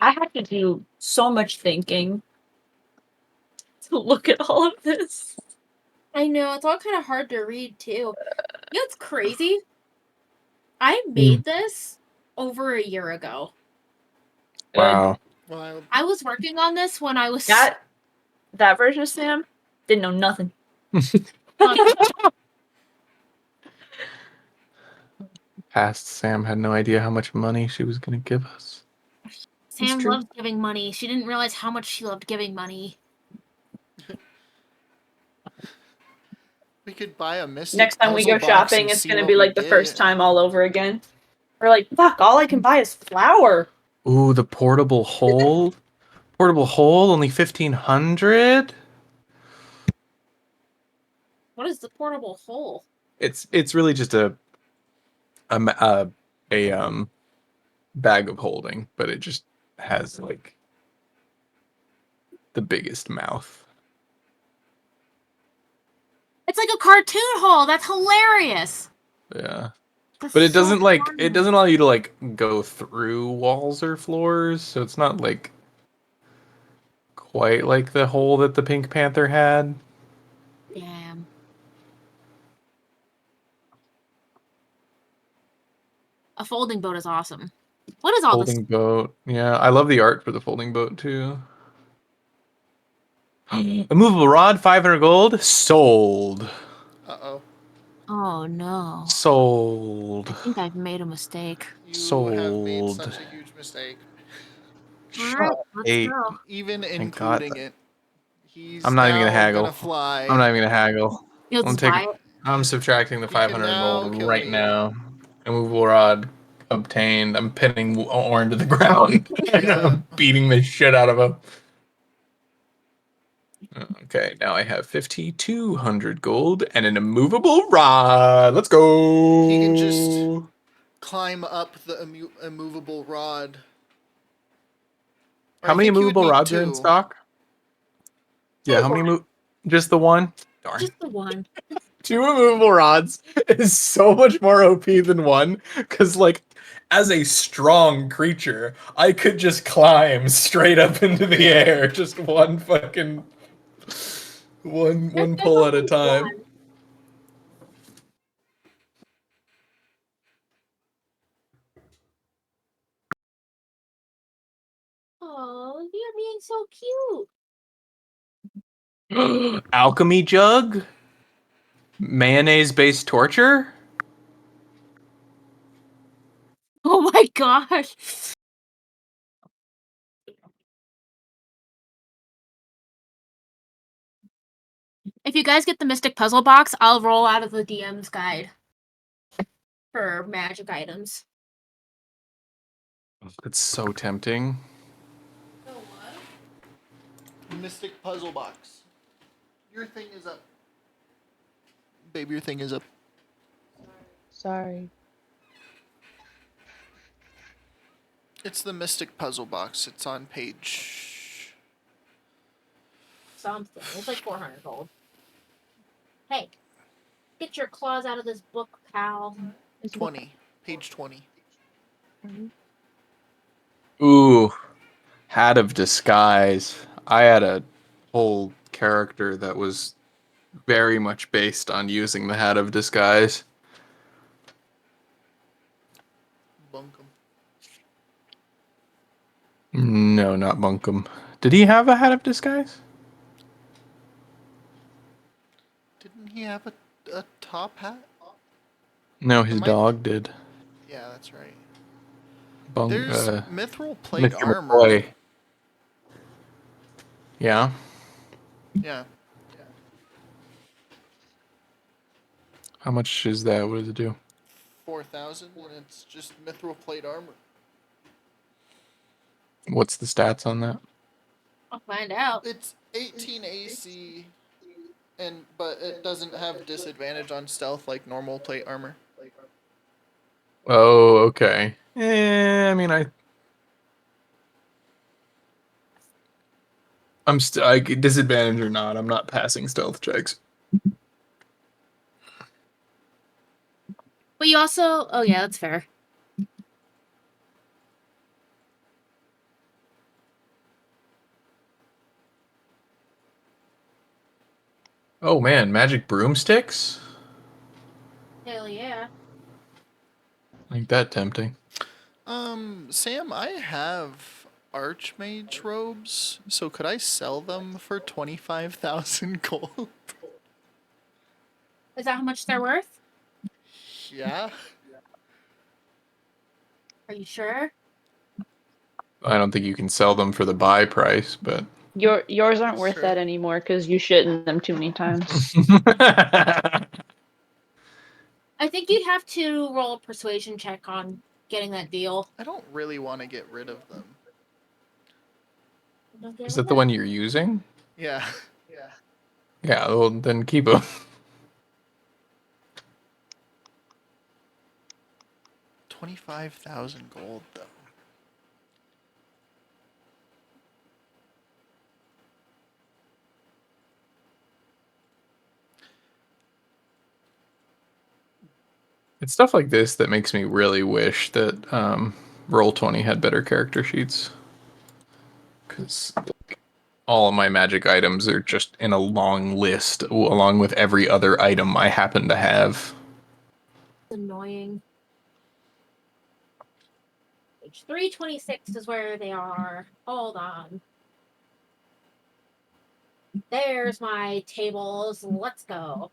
I had to do so much thinking to look at all of this. I know, it's all kind of hard to read too. You know what's crazy? I made this over a year ago. Wow. Wild. I was working on this when I was That version of Sam didn't know nothing. Past Sam had no idea how much money she was going to give us. Sam true. loves giving money. She didn't realize how much she loved giving money. We could buy a Mystic Next time we puzzle go box shopping, and it's see gonna what be we like the first get. time all over again. We're like, fuck, all I can buy is flour. Ooh, the portable hole. Portable hole, only 1,500. What is the portable hole? It's really just a bag of holding, but it just has like the biggest mouth. It's like a cartoon hole. That's hilarious. Yeah. That's But it so doesn't like funny. it doesn't allow you to like go through walls or floors, so it's not like quite like the hole that the Pink Panther had. Damn. A folding boat is awesome. What is all this? Folding boat. Yeah, I love the art for the folding boat too. A movable rod, 500 gold, sold. Uh-oh. Oh no. Sold. I think I've made a mistake. You have made Sold. such a huge mistake. Alright, let's Hey, go. Even Thank God. including it. He's I'm not even gonna now haggle. gonna fly. I'm not even gonna haggle. You'll I'm just buy taking. it. I'm subtracting the You can 500 now gold kill right me. now. A movable rod obtained. I'm pinning Orin to the ground. And Yeah. I'm beating the shit out of him. Okay, now I have 5,200 gold and an immovable rod. Let's go. He can just climb up the immovable rod. Or How I many think you would immovable need rods are in two. stock? Yeah, how many? Just the one? Darn. Just the one. 2 immovable rods is so much more OP than one, because like as a strong creature, I could just climb straight up into the air, just one fucking one There's pull at a only time. one. Oh, you're being so cute. Alchemy jug? Mayonnaise based torture? Oh my gosh. If you guys get the Mystic Puzzle box, I'll roll out of the DM's guide for magic items. It's so tempting. Mystic puzzle box. Your thing is up. Babe, your thing is up. Sorry. It's the Mystic puzzle box. It's on page Something. It's like 400 gold. Hey, get your claws out of this book, pal. 20. Page 20. Ooh, Hat of Disguise. I had a whole character that was very much based on using the Hat of Disguise. Bunkum. No, not Bunkum. Did he have a Hat of Disguise? Didn't he have a top hat? No, his Am I- dog did. Yeah, that's right. Bunk, There's mithril plate Mr. armor. McCoy. Yeah. Yeah. How much is that? What does it do? 4,000, and it's just mithril plate armor. What's the stats on that? I'll find out. It's 18 AC, but it doesn't have disadvantage on stealth like normal plate armor. Oh, okay. I mean, I'm disadvantage or not, I'm not passing stealth checks. But you also, oh yeah, that's fair. Oh man, magic broomsticks? Hell yeah. Like that tempting. Sam, I have archmage robes, so could I sell them for 25,000 gold? Is that how much they're worth? Yeah. Are you sure? I don't think you can sell them for the buy price, but Yours aren't worth Sure. that anymore because you shit in them too many times. I think you'd have to roll a persuasion check on getting that deal. I don't really want to get rid of them. Is that the one you're using? Yeah. Yeah, well then keep them. 25,000 gold, though. It's stuff like this that makes me really wish that Roll20 had better character sheets. Because all of my magic items are just in a long list, along with every other item I happen to have. Annoying. Page 326 is where they are. Hold on. There's my tables. Let's go.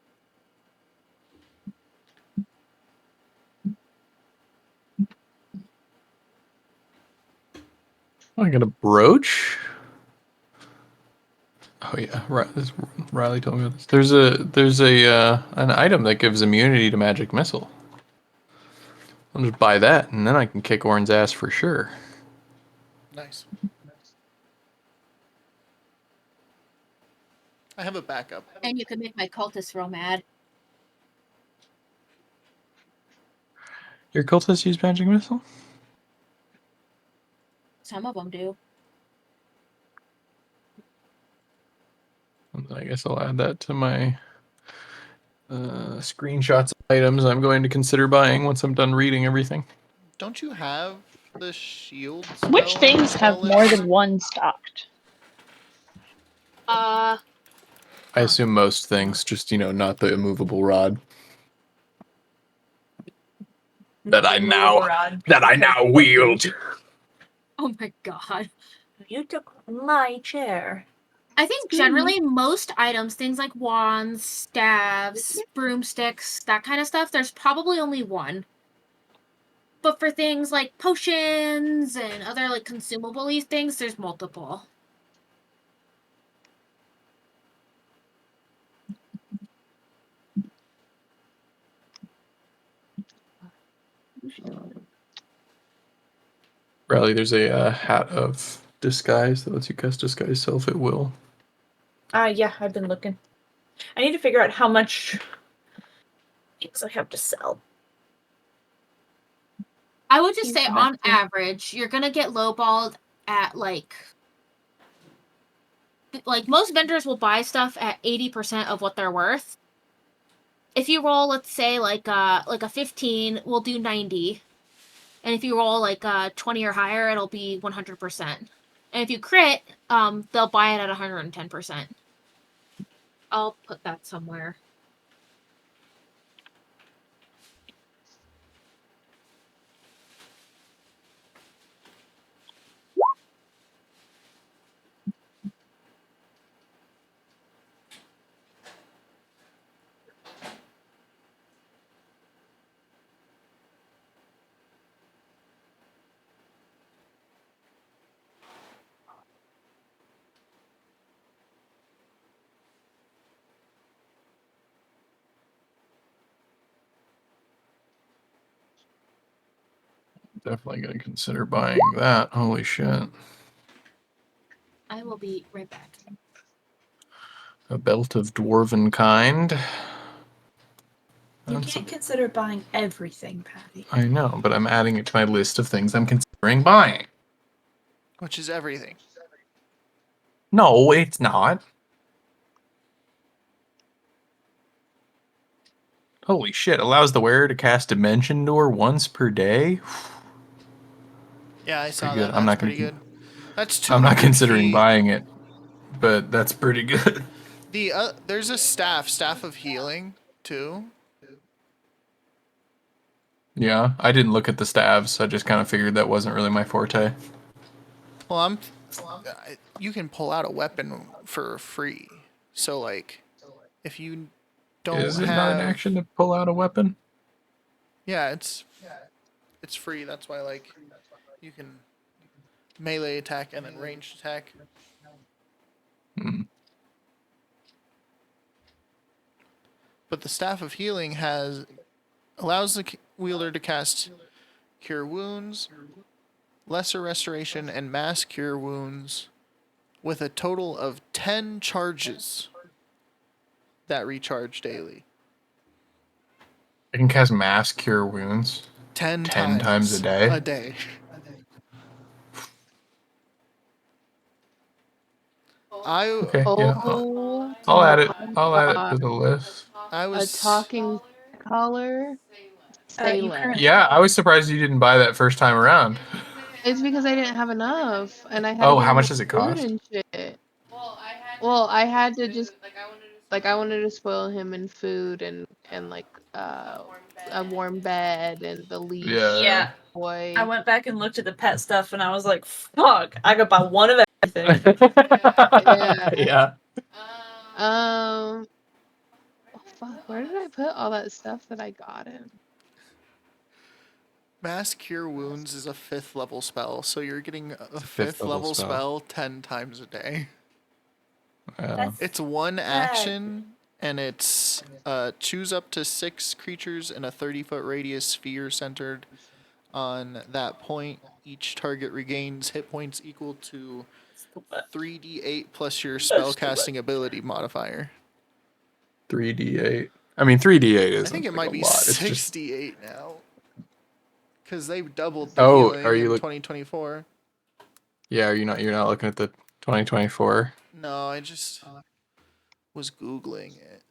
Oh, I got a brooch. Oh yeah, Riley told me about this. There's a an item that gives immunity to magic missile. I'll just buy that, and then I can kick Orin's ass for sure. Nice. I have a backup. And you can make my cultists real mad. Your cultists use magic missile? Some of them do. I guess I'll add that to my screenshots of items I'm going to consider buying once I'm done reading everything. Don't you have the shield Which spell things have installed? more than one stocked? I assume most things, just not the immovable rod. That I now wield. Oh my god. You took my chair. I think generally most items, things like wands, staves, broomsticks, that kind of stuff, there's probably only one. But for things like potions and other like consumable-y things, there's multiple. Riley, there's a hat of disguise that lets you cast disguise self at will. Yeah, I've been looking. I need to figure out how much things I have to sell. I would just say You on might be. average, you're gonna get lowballed at like most vendors will buy stuff at 80% of what they're worth. If you roll, let's say like a 15, we'll do 90. And if you roll like 20 or higher, it'll be 100%. And if you crit, they'll buy it at 110%. I'll put that somewhere. Definitely gonna consider buying that. Holy shit. I will be right back. A belt of dwarven kind. You That's can't consider buying everything, Patty. I know, but I'm adding it to my list of things I'm considering buying. Which is everything. No, it's not. Holy shit! Allows the wearer to cast Dimension Door once per day. Yeah, I saw Pretty good. that. I'm That's not gonna pretty good. That's 200 I'm not considering feet. buying it, but that's pretty good. There's a staff of healing too. Yeah, I didn't look at the staves. I just kind of figured that wasn't really my forte. Well, you can pull out a weapon for free. So like, if you don't Is it have, not an action to pull out a weapon? yeah, it's free. That's why like you can melee attack and then ranged attack. Hmm. But the staff of healing allows the wielder to cast cure wounds, lesser restoration, and mass cure wounds with a total of 10 charges that recharge daily. I can cast Mass Cure Wounds 10 times a day. A day. Okay, Oh, yeah. I'll add it. my I'll add it to God. the list. I A was talking collar. Say you less. currently- Yeah, I was surprised you didn't buy that first time around. It's because I didn't have enough, and I had. Oh, to give how him much does it food cost? and shit. Well, I had to just like I wanted to spoil him in food and like a warm bed and the leash. Yeah. Yeah. Boy. I went back and looked at the pet stuff and I was like, fuck, I could buy one of everything. Yeah. Yeah. Oh fuck! Where did I put all that stuff that I got him? Mass Cure Wounds is a 5th level spell, so you're getting a fifth 5th level level spell. spell 10 times a day. Yeah. It's one action, and it's choose up to 6 creatures in a 30-foot radius sphere centered on that point. Each target regains hit points equal to 3d8 plus your spellcasting ability modifier. 3d8. I mean, 3d8 is. I think it might be 6d8 now. Because they doubled the Oh, healing are you in look- 2024. Yeah, you're not looking at the 2024. No, I just was Googling it.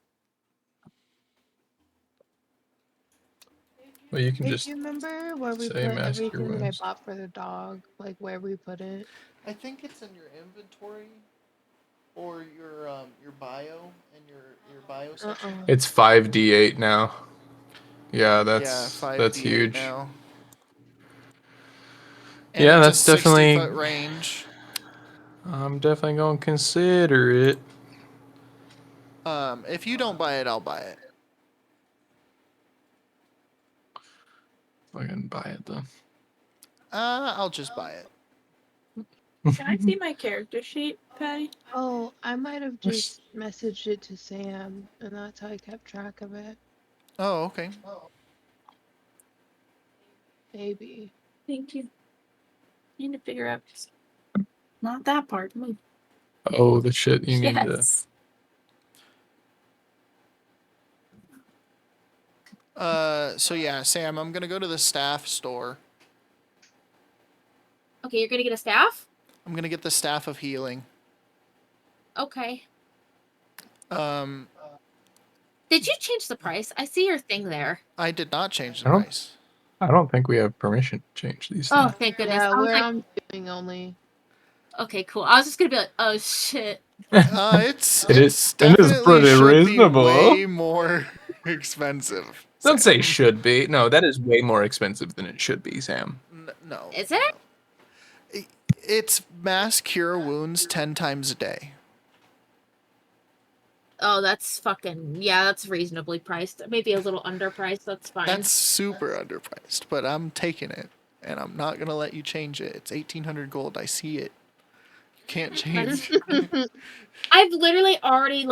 Well, you can Hey, just. do you remember where we say put master everything that I wounds. bought for the dog? Like where we put it? I think it's in your inventory or your bio and your bio section. It's 5d8 now. Yeah, Yeah, that's 5d8 huge. now. And Yeah, it's that's a definitely. 60-foot range. I'm definitely gonna consider it. If you don't buy it, I'll buy it. I can buy it though. I'll just buy it. Can I see my character sheet, Patty? Oh, I might have What's- just messaged it to Sam, and that's how I kept track of it. Oh, okay. Maybe. Thank you. Need to figure out. Not that part. Move. Oh, the shit you need to. Yes. So yeah, Sam, I'm gonna go to the staff store. Okay, you're gonna get a staff? I'm gonna get the staff of healing. Okay. Um, Did you change the price? I see your thing there. I did not change I the don't- price. I don't think we have permission to change these Oh, things. thank goodness. Yeah, I was we're like, on viewing only. okay, cool. I was just gonna be like, oh shit. It's It is- it's it is definitely pretty should reasonable. Be way more expensive. Don't Sam. say should be. No, that is way more expensive than it should be, Sam. No. Is it? It's mass cure wounds 10 times a day. Oh, that's that's reasonably priced. Maybe a little underpriced. That's fine. That's super underpriced, but I'm taking it, and I'm not gonna let you change it. It's 1,800 gold. I see it. You can't change. I've literally already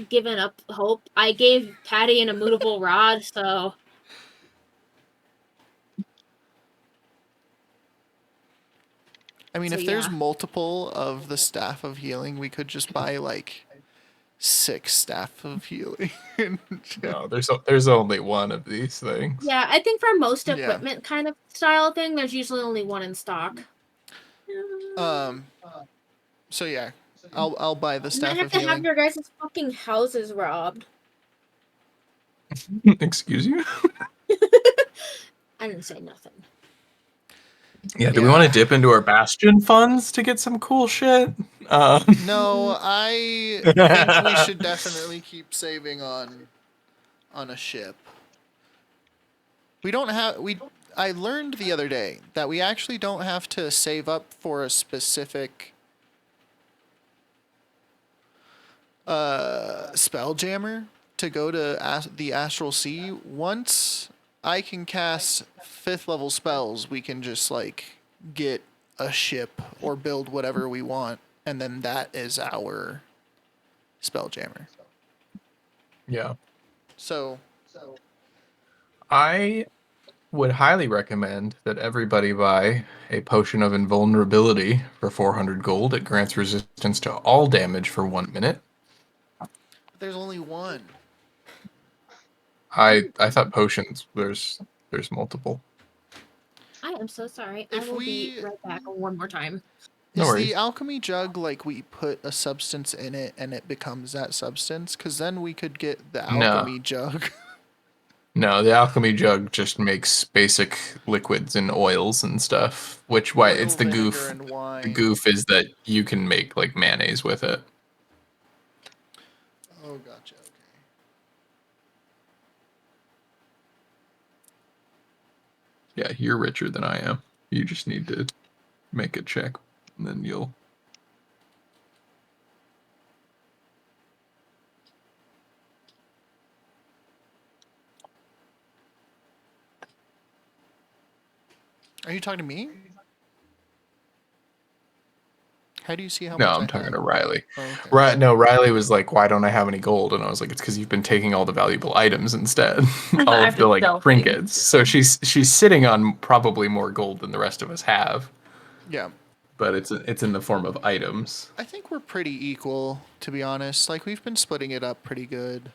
given up hope. I gave Patty an immutable rod, so I mean, So, if there's yeah. multiple of the staff of healing, we could just buy 6 staff of healing. No, there's only one of these things. yeah, I think for most Yeah. equipment kind of style thing, there's usually only one in stock. So yeah, I'll buy the You might staff have of to have healing. your guys' fucking houses robbed. Excuse you? I didn't say nothing. Yeah, do we want Yeah. to dip into our Bastion funds to get some cool shit? No, I think we should definitely keep saving on a ship. We don't have I learned the other day that we actually don't have to save up for a specific spelljammer to go to the Astral Sea. Once I can cast 5th level spells, we can just like get a ship or build whatever we want, and then that is our spelljammer. Yeah. So I would highly recommend that everybody buy a potion of invulnerability for 400 gold. It grants resistance to all damage for 1 minute. there's only one. I thought potions there's multiple. I am so sorry. If I will be we- right back one more time. No Is worries. the alchemy jug like we put a substance in it and it becomes that substance? Because then we could get the No. alchemy jug. No, the alchemy jug just makes basic liquids and oils and stuff. Which why it's the Oil, vinegar, goof. and wine. The goof is that you can make like mayonnaise with it. Oh, gotcha. Okay. Yeah, you're richer than I am. You just need to make a check, and then you'll. Are you talking to me? How do you see how No, much I'm I talking have? to Riley. Oh, okay. Right? No, Riley was like, "Why don't I have any gold?" And I was like, "It's because you've been taking all the valuable items instead, all I've of the been like selfing. trinkets." So she's sitting on probably more gold than the rest of us have, Yeah. but it's in the form of items. I think we're pretty equal, to be honest. Like, we've been splitting it up pretty good.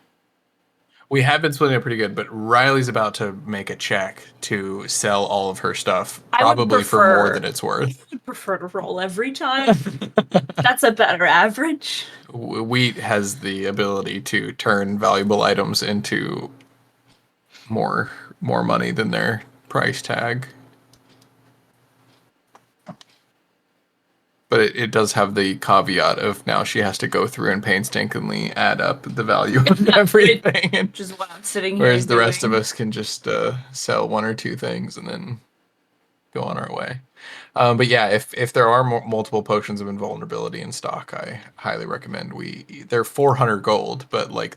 We have been splitting it pretty good, but Riley's about to make a check to sell all of her stuff, I would probably for more prefer- than it's worth. I prefer to roll every time. That's a better average. Wheat has the ability to turn valuable items into more money than their price tag. But it does have the caveat of now she has to go through and painstakingly add up the value of everything. Which is what I'm sitting here Whereas the rest of doing. us can just sell one or two things and then go on our way. But yeah, if there are multiple potions of invulnerability in stock, I highly recommend they're 400 gold, but like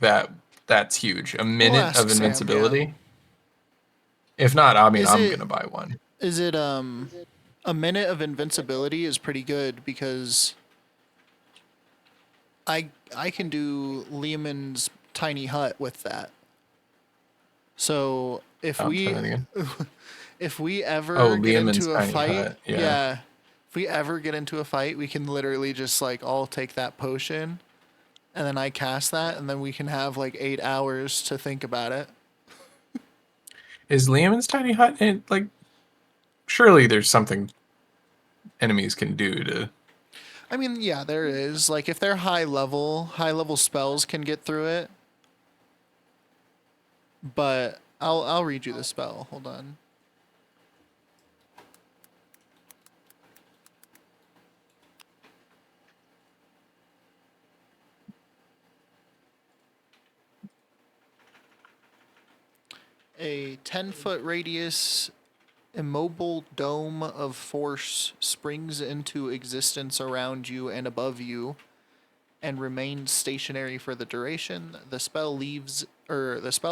that's huge. A minute ask of Sam, invincibility. yeah. If not, I mean, Is I'm it- gonna buy one. Is it, a minute of invincibility is pretty good because I can do Lehman's tiny hut with that. So if Oh, try that again. if we ever Oh, get Lehman's into a tiny fight, hut, yeah. if we ever get into a fight, we can literally just like all take that potion, and then I cast that, and then we can have like 8 hours to think about it. Is Lehman's tiny hut like? Surely there's something enemies can do to. I mean, yeah, there is. Like if they're high level spells can get through it. But I'll read you the spell. Hold on. A 10-foot radius immobile dome of force springs into existence around you and above you and remains stationary for the duration. The spell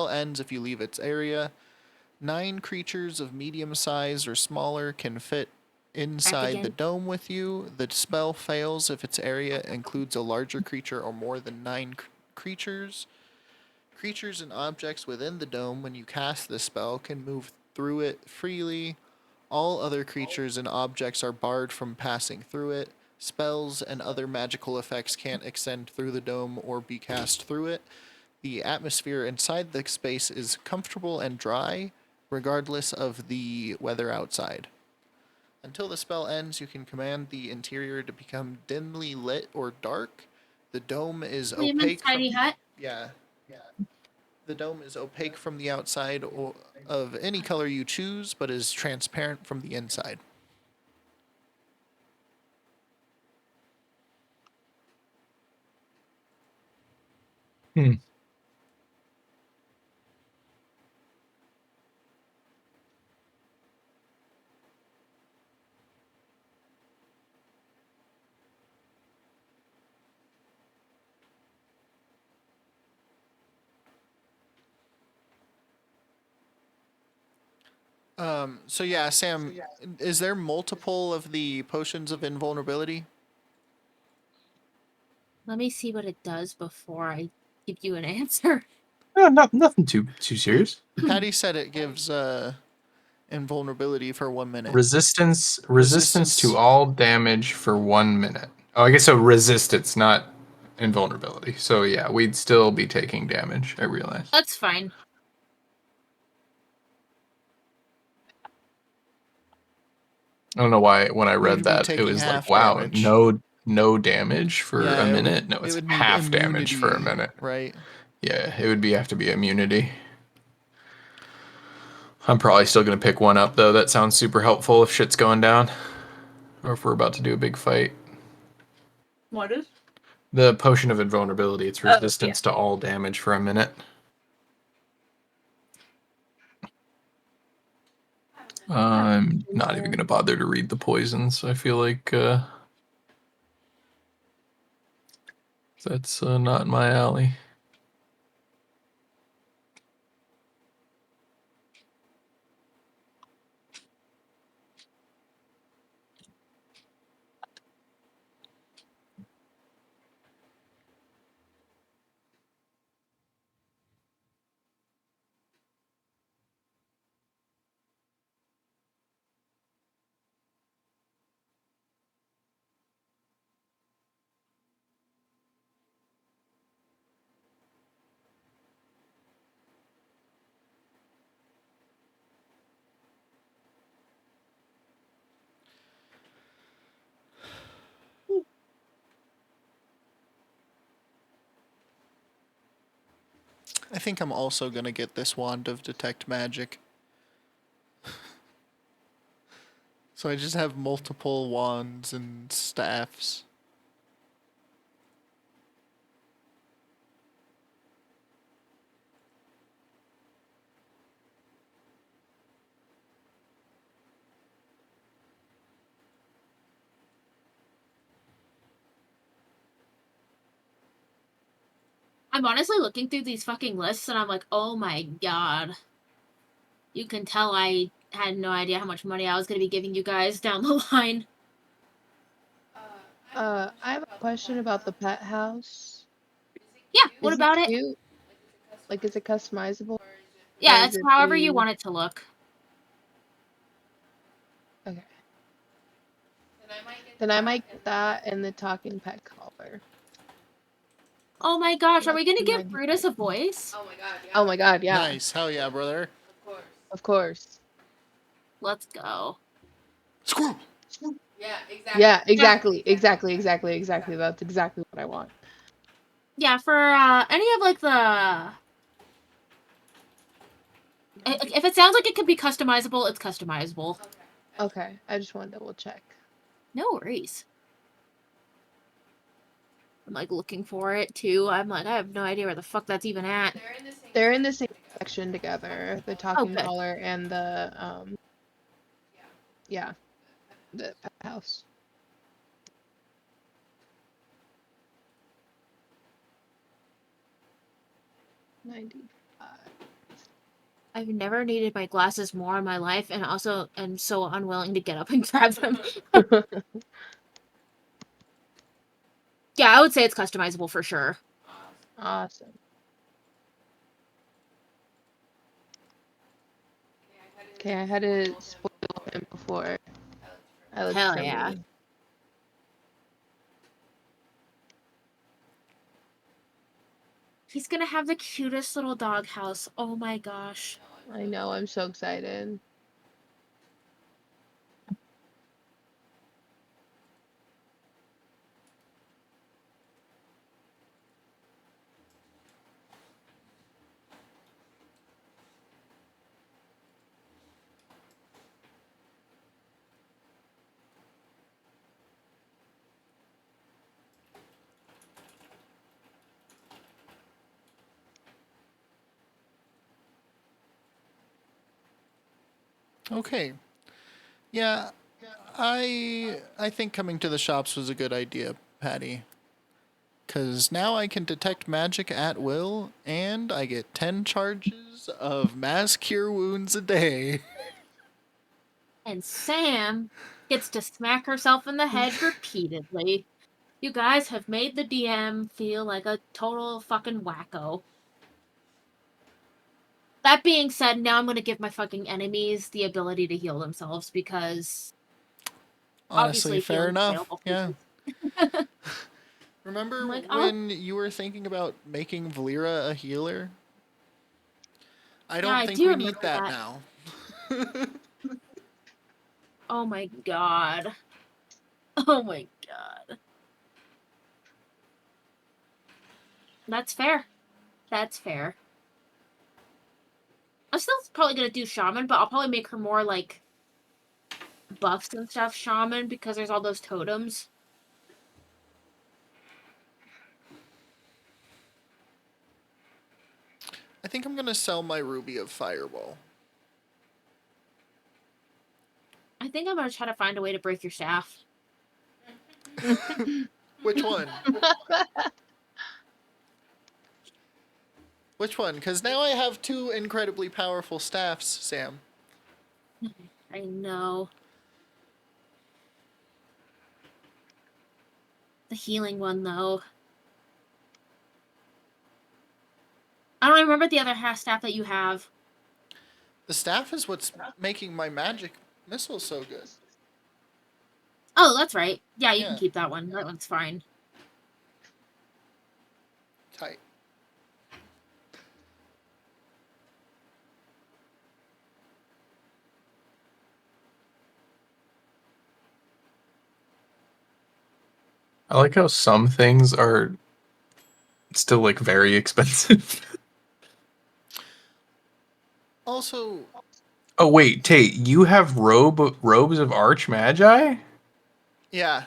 ends if you leave its area. 9 creatures of medium size or smaller can fit inside the again. dome with you. The spell fails if its area includes a larger creature or more than 9 creatures. Creatures and objects within the dome when you cast this spell can move through it freely. All other creatures and objects are barred from passing through it. Spells and other magical effects can't extend through the dome or be cast through it. The atmosphere inside the space is comfortable and dry, regardless of the weather outside. Until the spell ends, you can command the interior to become dimly lit or dark. The dome is William's opaque. tiny hut. Yeah. The dome is opaque from the outside or of any color you choose, but is transparent from the inside. So yeah, Sam, is there multiple of the potions of invulnerability? Let me see what it does before I give you an answer. Nothing too serious. Patty said it gives invulnerability for 1 minute. Resistance Resistance- to all damage for 1 minute. Oh, I guess so. Resistance, not invulnerability. So yeah, we'd still be taking damage. I realize. That's fine. I don't know why when I We'd read be that it taking was like, half wow, damage. no damage for Yeah, a it minute. would- No, it it's would need half damage for a immunity, minute. right? Yeah, it would have to be immunity. I'm probably still gonna pick one up though. That sounds super helpful if shit's going down, or if we're about to do a big fight. What is? The potion of invulnerability. It's Oh, yeah. resistance to all damage for a minute. I'm not even gonna bother to read the poisons. I feel like that's not my alley. I think I'm also gonna get this wand of detect magic. So I just have multiple wands and staffs. I'm honestly looking through these fucking lists and I'm like, oh my god. You can tell I had no idea how much money I was going to be giving you guys down the line. I have a question about the pet house. Yeah, what Is about it? cute? Like, is it customizable? Yeah, Or it's is it however you the- want it to look. Okay. Then I might get that and the talking pet collar. Oh my gosh, are we going to That's give Brutus a voice? Oh my god, yeah. Nice, hell yeah, brother. Of course. Let's go. Screw. Yeah, exactly. That's exactly what I want. Yeah, for any of like the... If it sounds like it could be customizable, it's customizable. Okay, I just want to double check. No worries. I'm like looking for it too. I'm like, I have no idea where the fuck that's even at. They're in the same section together. The talking good. collar and the yeah, the pet house. $95. I've never needed my glasses more in my life, and also am so unwilling to get up and grab them. Yeah, I would say it's customizable for sure. Awesome. Okay, I had to spoil him before I looked Hell for yeah. me. He's gonna have the cutest little doghouse. Oh my gosh. I know, I'm so excited. Okay. Yeah, I think coming to the shops was a good idea, Patty. Cause now I can detect magic at will, and I get 10 charges of mass cure wounds a day. And Sam gets to smack herself in the head repeatedly. You guys have made the DM feel like a total fucking wacko. That being said, now I'm going to give my fucking enemies the ability to heal themselves because Honestly, obviously fair healing's enough. available for Yeah. you. Remember I'm like, oh. when you were thinking about making Valera a healer? I don't I think do we need remember that that. now. Oh my god. Oh my god. That's fair. That's fair. I'm still probably gonna do shaman, but I'll probably make her more like buffs and stuff shaman because there's all those totems. I think I'm gonna sell my Ruby of Fireball. I think I'm gonna try to find a way to break your staff. Which one? Which one? Because now I have 2 incredibly powerful staffs, Sam. I know. The healing one though. I don't remember the other half staff that you have. The staff is what's making my magic missile so good. Oh, that's right. Yeah, you can Yeah. keep that one. That one's fine. Tight. I like how some things are still like very expensive. Also, Oh wait, Tate, you have robes of Arch Magi? yeah.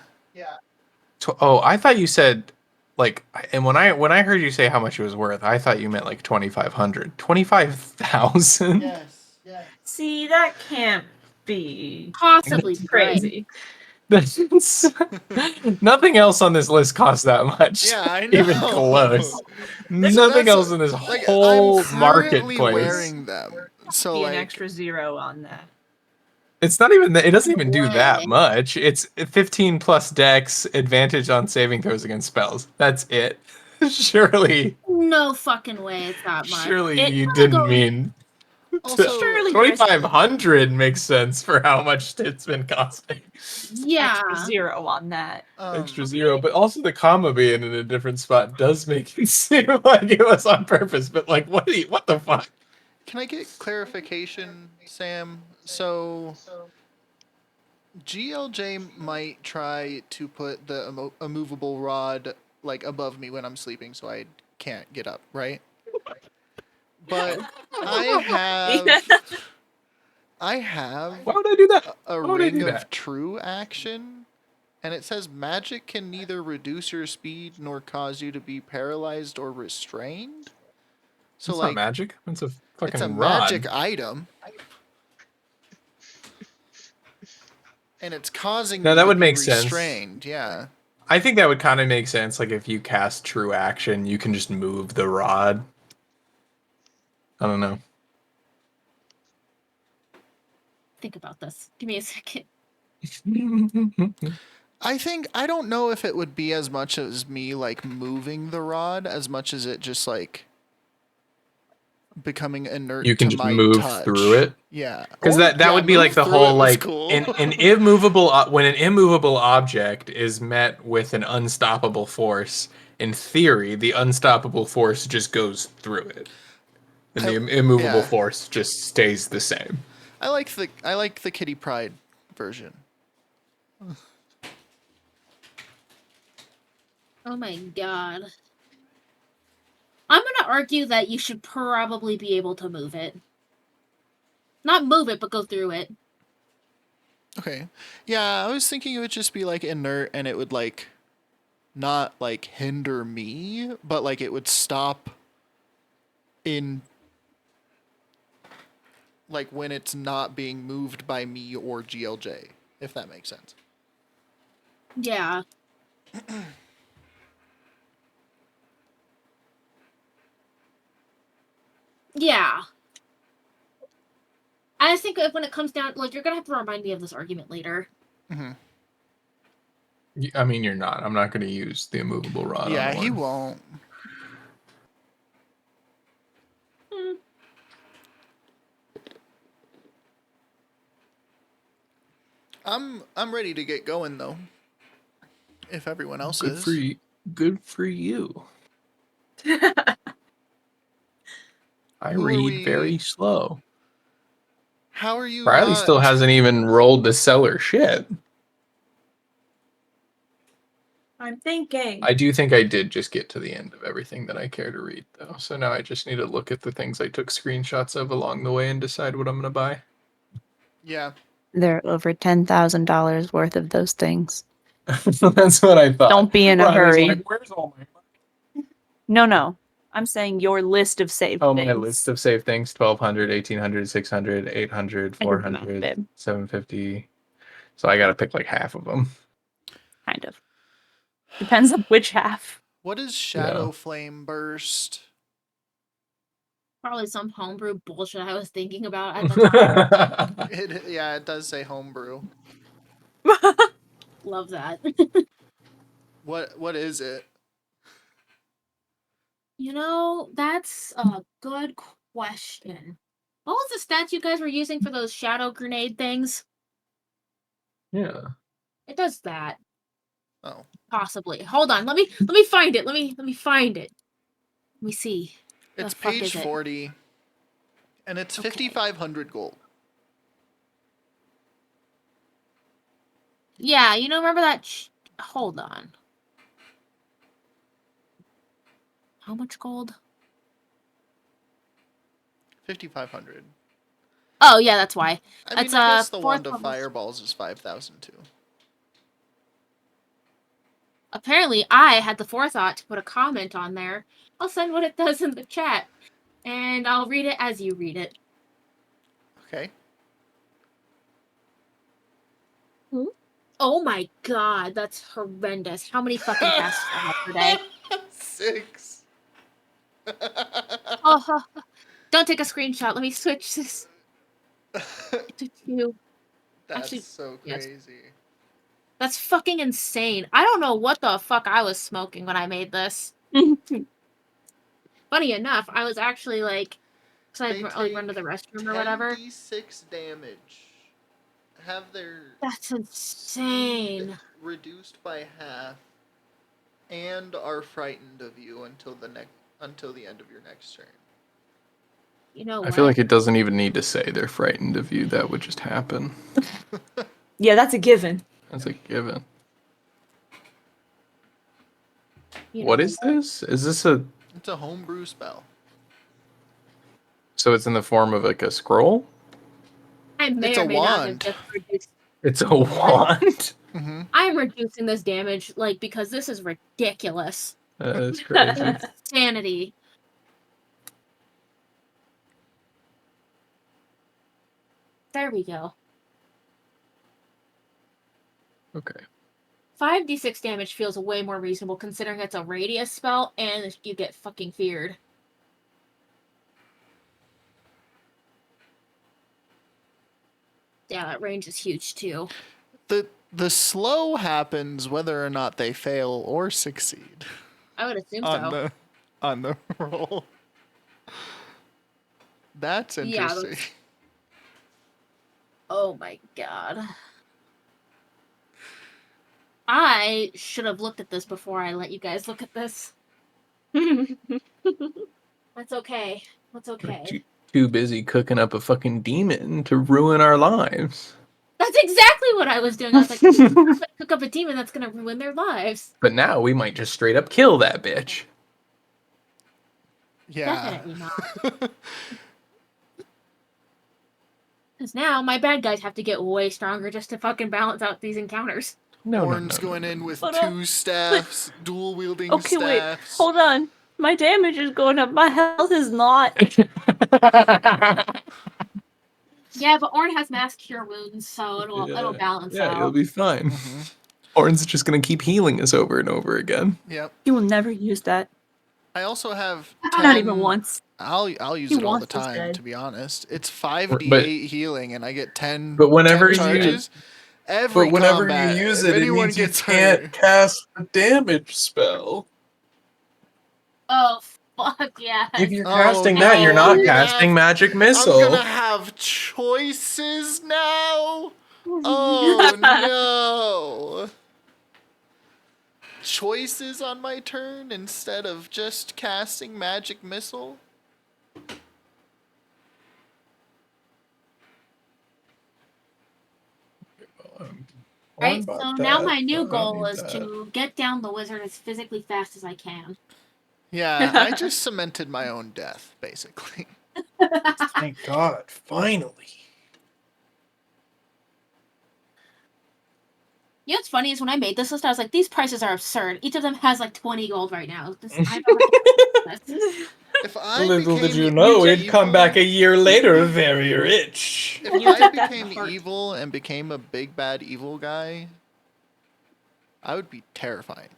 Oh, I thought you said like, and when I heard you say how much it was worth, I thought you meant like 2,500, 25,000. Yes. See, that can't be. Possibly That's crazy. That's nothing else on this list costs that much. Yeah, I know. Even close. So Nothing that's else in this like, whole I'm currently marketplace. wearing them. So Be like an extra 0 on that. It's not even that. It doesn't even do that Way. much. It's 15 plus dex, advantage on saving throws against spells. That's it. Surely, No fucking way it's that much. surely It- you I'm didn't gonna go- mean. also Surely 2,500 makes sense for how much it's been costing. Yeah. Extra 0 on that. Extra 0, but also the comma being in a different spot does make it seem like it was on purpose. But like, what the fuck? can I get clarification, Sam? So GLJ might try to put the immovable rod like above me when I'm sleeping so I can't get up, right? But I have Why would I do that? a Why would I do ring of that? true action, and it says magic can neither reduce your speed nor cause you to be paralyzed or restrained. So It's like not magic. It's a fucking it's a rod. magic item. And it's causing No, you that to would be make sense. restrained, yeah. I think that would kind of make sense. Like if you cast true action, you can just move the rod. I don't know. Think about this. Give me a second. I don't know if it would be as much as me like moving the rod as much as it just like becoming inert You can to just my move touch. through it? Yeah. Because Or, that would be move like the through whole it was like cool. an immovable when an immovable object is met with an unstoppable force. In theory, the unstoppable force just goes through it, and the immovable yeah. force just stays the same. I like the Kitty Pryde version. Oh my god. I'm gonna argue that you should probably be able to move it. Not move it, but go through it. Okay. Yeah, I was thinking it would just be like inert and it would like not like hinder me, but like it would stop in like when it's not being moved by me or GLJ, if that makes sense. Yeah. Yeah. I just think if when it comes down, like, you're gonna have to remind me of this argument later. Mm-hmm. I mean, you're not. I'm not going to use the immovable rod. Yeah, on he one. won't. I'm ready to get going though. If everyone else Good is. for you. Good for you. I Who are read we- very slow. How are you? Riley not- still hasn't even rolled the seller shit. I'm thinking. I do think I did just get to the end of everything that I care to read, though. So now I just need to look at the things I took screenshots of along the way and decide what I'm going to buy. Yeah. There are over $10,000 worth of those things. That's what I thought. Don't be in a Riley's hurry. like, where's all my money? No. I'm saying your list of saved Oh, things. my list of saved things: 1,200, 1,800, 600, 800, I did the math, 400, babe. 750. So I got to pick like half of them. Kind of. Depends on which half. What is Shadow Flame Burst? Probably some homebrew bullshit I was thinking about at the time. It does say homebrew. Love that. What is it? You know, that's a good question. What was the stat you guys were using for those shadow grenade things? Yeah. It does that. Oh. Possibly. Hold on. Let me find it. Let me find it. Let me see. It's The fuck page is it? 40. And it's Okay. 5,500 gold. Yeah, you know, remember that? Hold on. How much gold? 5,500. Oh, yeah, that's why. I mean, It's, I guess the fourth wand of level. fireballs is 5,000 too. Apparently, I had the forethought to put a comment on there. I'll send what it does in the chat, and I'll read it as you read it. Okay. Oh my god, that's horrendous. How many fucking casts do I have per day? 6. Oh, don't take a screenshot. Let me switch this to 2. That's Actually, so yes. crazy. That's fucking insane. I don't know what the fuck I was smoking when I made this. Funny enough, I was actually like, so I'd like run to the restroom or whatever. 10d6 damage. Have their That's insane. speed reduced by half, and are frightened of you until the end of your next turn. You know I what? feel like it doesn't even need to say they're frightened of you. That would just happen. Yeah, that's a given. That's a given. You What know is this? Is this a... It's a homebrew spell. So it's in the form of like a scroll? I may It's or a may not have wand. just reduced. It's a wand? Mm-hmm. I'm reducing this damage, like, because this is ridiculous. That's crazy. Sanity. There we go. Okay. 5d6 damage feels way more reasonable considering it's a radius spell and you get fucking feared. Yeah, that range is huge too. The slow happens whether or not they fail or succeed I would assume on so. the roll. That's Yeah, interesting. Oh my god. I should have looked at this before I let you guys look at this. That's okay. That's We're okay. too busy cooking up a fucking demon to ruin our lives. That's exactly what I was doing. I was like, I'm gonna cook up a demon that's gonna ruin their lives. But now we might just straight up kill that bitch. Yeah. Definitely not. Because now my bad guys have to get way stronger just to fucking balance out these encounters. No, Horns no, going in with Hold on. 2 staffs, dual wielding Okay, wait. staffs. Hold on. My damage is going up. My health is not. Yeah, but Orn has mass cure wounds, so it'll balance Yeah, out. you'll be fine. Mhm. Orin's just gonna keep healing us over and over again. Yep. He will never use that. I also have 10... Not even once. I'll use He it all the wants us time, dead. to be honest. It's 5d8 healing, and I get 10, But whenever 10 you- charges. Every But whenever combat, you use if it, it anyone means you gets can't hurt, cast a damage spell. Oh fuck yeah! If you're Oh, casting no, that, you're I'm not gonna casting have- magic I'm missile. gonna have choices now. Oh no! Choices on my turn instead of just casting magic missile. Right. So now my new goal is to get down the wizard as physically fast as I can. Yeah, I just cemented my own death, basically. Thank God, finally. You know what's funny is when I made this list, I was like, these prices are absurd. Each of them has like 20 gold right now. I don't know. If I Little did became you know, evil- he'd come back a year later very rich. If You I took that to became heart. evil and became a big bad evil guy, I would be terrifying.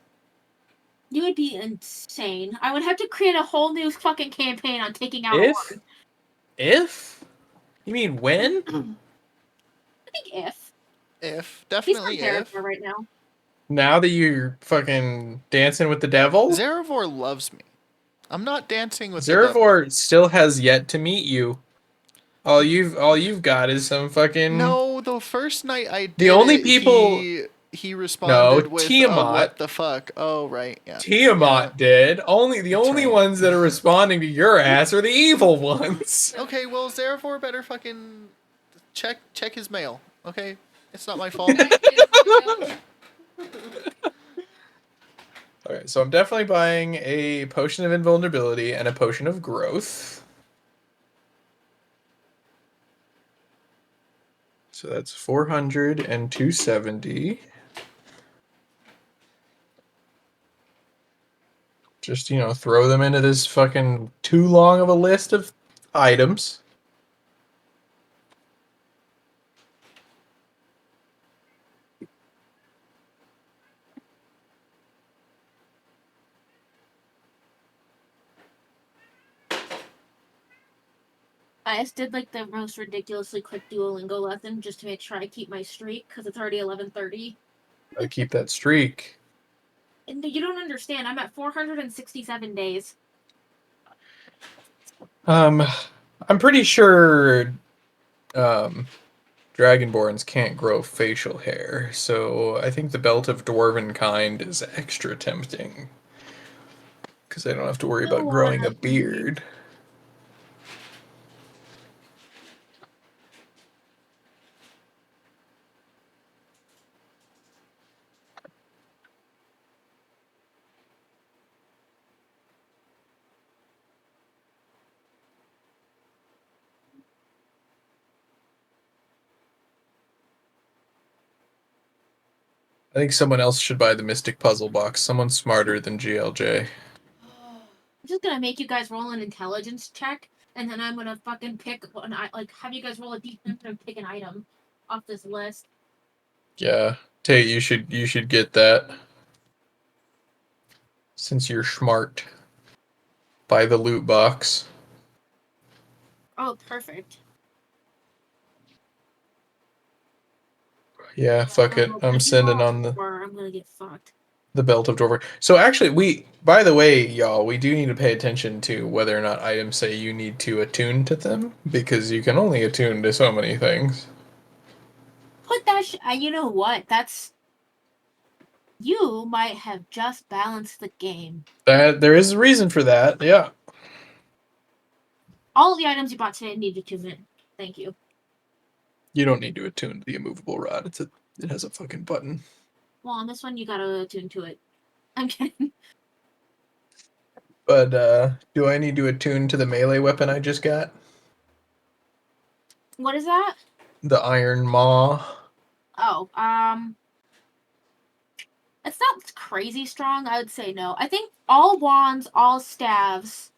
You would be insane. I would have to create a whole new fucking campaign on taking out If? Orn. If? You mean when? I think if. If He's definitely from if. Zarethor right now. Now that you're fucking dancing with the devil? Zarevor loves me. I'm not dancing with the devil. Zarevor still has yet to meet you. All you've got is some fucking No, the first night I did The only it, people- he responded with Tiamat. what the fuck. Oh right, yeah. Tiamat did. The That's only right. ones that are responding to your ass are the evil ones. Okay, well Zarevor better fucking check his mail. Okay, it's not my fault. Okay, so I'm definitely buying a potion of invulnerability and a potion of growth. So that's 400 and 270. Just, throw them into this fucking too long of a list of items. I just did like the most ridiculously quick Duolingo lesson just to make sure I keep my streak because it's already 11:30. I keep that streak. And you don't understand. I'm at 467 days. I'm pretty sure Dragonborns can't grow facial hair, so I think the Belt of Dwarven Kind is extra tempting. Because I don't have to worry about growing a beard. I think someone else should buy the Mystic Puzzle Box. Someone smarter than GLJ. I'm just gonna make you guys roll an intelligence check, and then I'm gonna fucking pick one. Have you guys roll a d10 and pick an item off this list. Yeah, Tate, you should get that. Since you're smart. Buy the loot box. Oh, perfect. Yeah, fuck it. I'm sending on Or I'm gonna get fucked. the Belt of Dwarven. So actually, by the way, y'all, we do need to pay attention to whether or not items say you need to attune to them, because you can only attune to so many things. Put that. You know what? You might have just balanced the game. There is a reason for that. Yeah. All the items you bought today need to tune in. Thank you. You don't need to attune to the immovable rod. It has a fucking button. Well, on this one, you gotta attune to it. I'm kidding. But do I need to attune to the melee weapon I just got? What is that? The Iron Maw. Oh, it's not crazy strong. I would say no. I think all wands, all staves,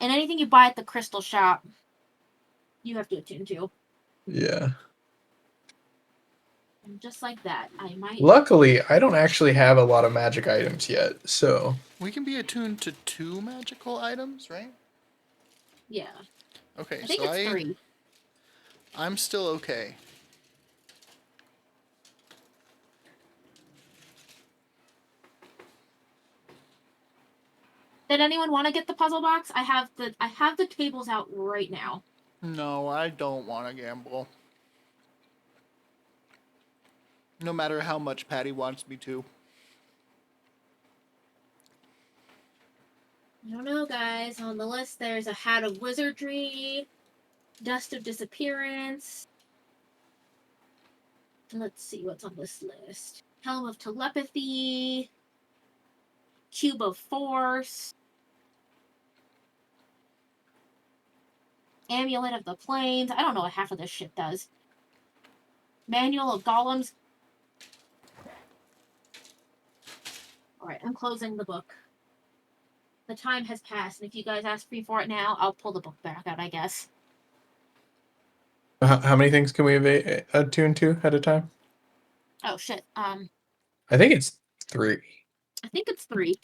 and anything you buy at the crystal shop You have to attune to. Yeah. And just like that, I might. Luckily, I don't actually have a lot of magic items yet, so We can be attuned to 2 magical items, right? Yeah. Okay, I think so it's 3. I'm still okay. Did anyone want to get the puzzle box? I have the tables out right now. No, I don't want to gamble. No matter how much Patty wants me to. I don't know, guys. On the list, there's a Hat of Wizardry, Dust of Disappearance. Let's see what's on this list. Helm of Telepathy, Cube of Force, Amulet of the Plains. I don't know what half of this shit does. Manual of Golems. Alright, I'm closing the book. The time has passed, and if you guys ask me for it now, I'll pull the book back out, I guess. how many things can we attune to at a time? Oh shit. I think it's 3. I think it's 3.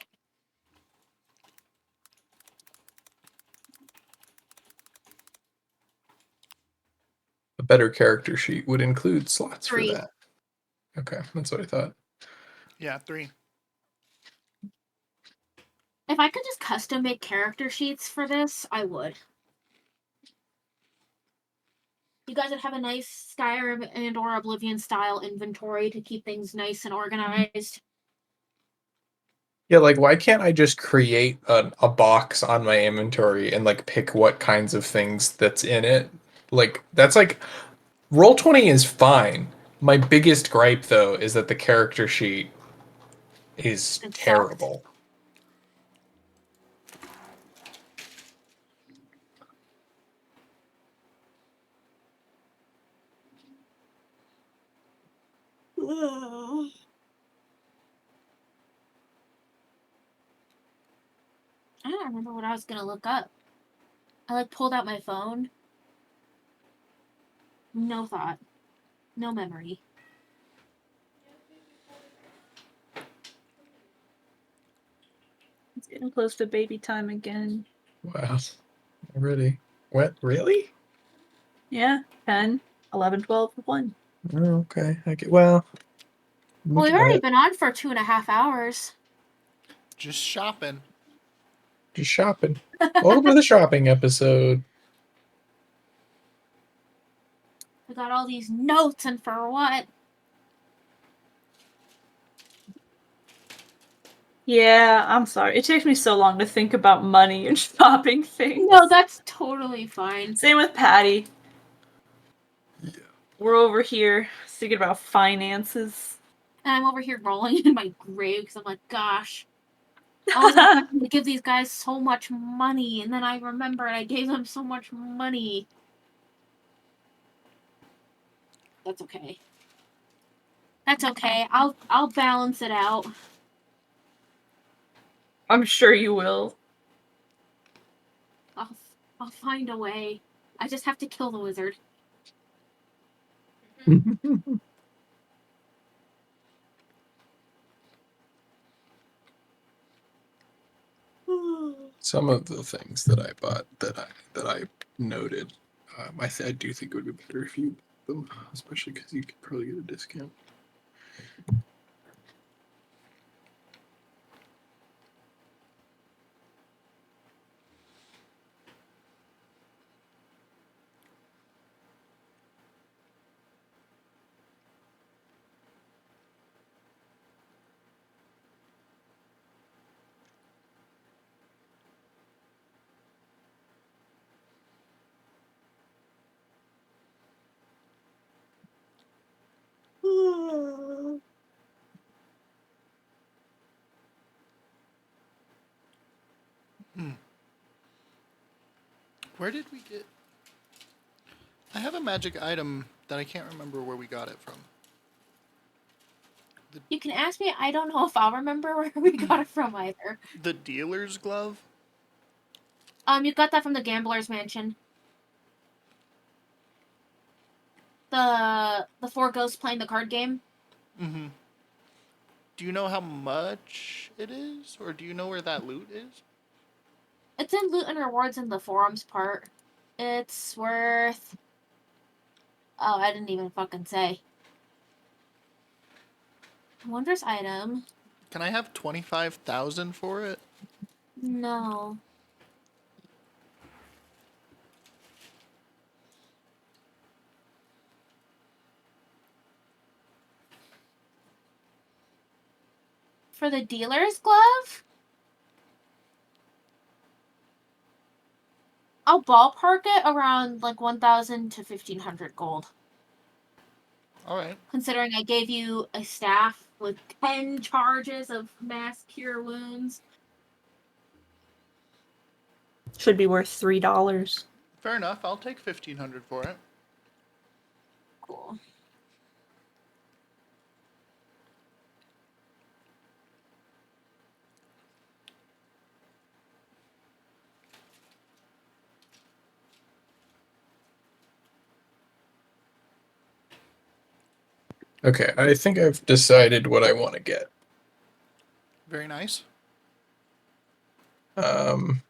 A better character sheet would include slots 3. for that. Okay, that's what I thought. Yeah, 3. If I could just custom make character sheets for this, I would. You guys would have a nice Skyrim and or Oblivion style inventory to keep things nice and organized. Yeah, like why can't I just create a box on my inventory and like pick what kinds of things that's in it? Like that's like Roll20 is fine. My biggest gripe though is that the character sheet is It sucks. terrible. I don't remember what I was gonna look up. I like pulled out my phone. No thought. No memory. It's getting close to baby time again. Wow. Already. What? Really? Yeah, 10, 11, 12, 1. Oh, okay. I get, well. Well, we've already been on for 2.5 hours. Just shopping. Just shopping. Welcome to the shopping episode. We got all these notes, and for what? Yeah, I'm sorry. It takes me so long to think about money and shopping things. No, that's totally fine. Same with Patty. Yeah. We're over here thinking about finances. And I'm over here rolling in my grave because I'm like, gosh, I was expecting to give these guys so much money, and then I remembered I gave them so much money. That's okay. That's okay. I'll balance it out. I'm sure you will. I'll find a way. I just have to kill the wizard. Some of the things that I bought that I noted, I do think it would be better if you bought them, especially because you could probably get a discount. Where did we get... I have a magic item that I can't remember where we got it from. You can ask me. I don't know if I'll remember where we got it from either. The dealer's glove? You got that from the Gambler's Mansion. the four ghosts playing the card game. Mm-hmm. Do you know how much it is, or do you know where that loot is? It's in loot and rewards in the forums part. It's worth. Oh, I didn't even fucking say. Wondrous item. Can I have 25,000 for it? No. For the dealer's glove? I'll ballpark it around like 1,000 to 1,500 gold. All right. Considering I gave you a staff with 10 charges of mass cure wounds. Should be worth $3. Fair enough. I'll take 1,500 for it. Cool. Okay, I think I've decided what I want to get. Very nice. Can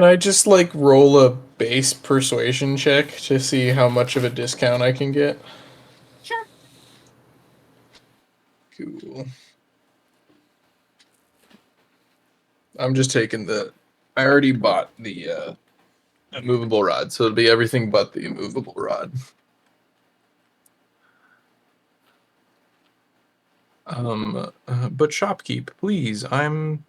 I just like roll a base persuasion check to see how much of a discount I can get? Sure. Cool. I'm just taking the. I already bought the immovable rod, so it'll be everything but the immovable rod. But shopkeep, please. I'm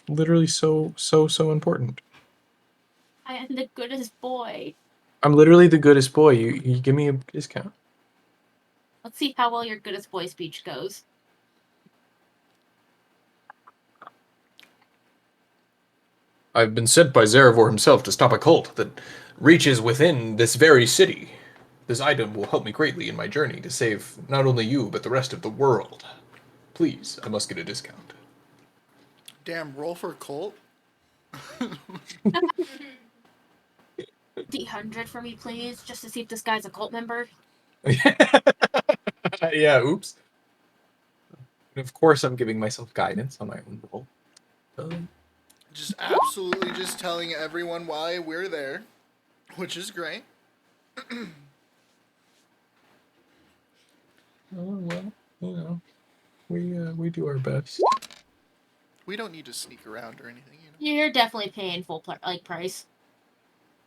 literally so important. I am the goodest boy. I'm literally the goodest boy. You give me a discount. Let's see how well your goodest boy speech goes. I've been sent by Zarevor himself to stop a cult that reaches within this very city. This item will help me greatly in my journey to save not only you, but the rest of the world. Please, I must get a discount. Damn, roll for Colt. D100 for me, please, just to see if this guy's a cult member. Yeah, oops. And of course, I'm giving myself guidance on my own roll. Just absolutely just telling everyone why we're there, which is great. Oh, well, you know, we do our best. We don't need to sneak around or anything, you know. You're definitely paying full price.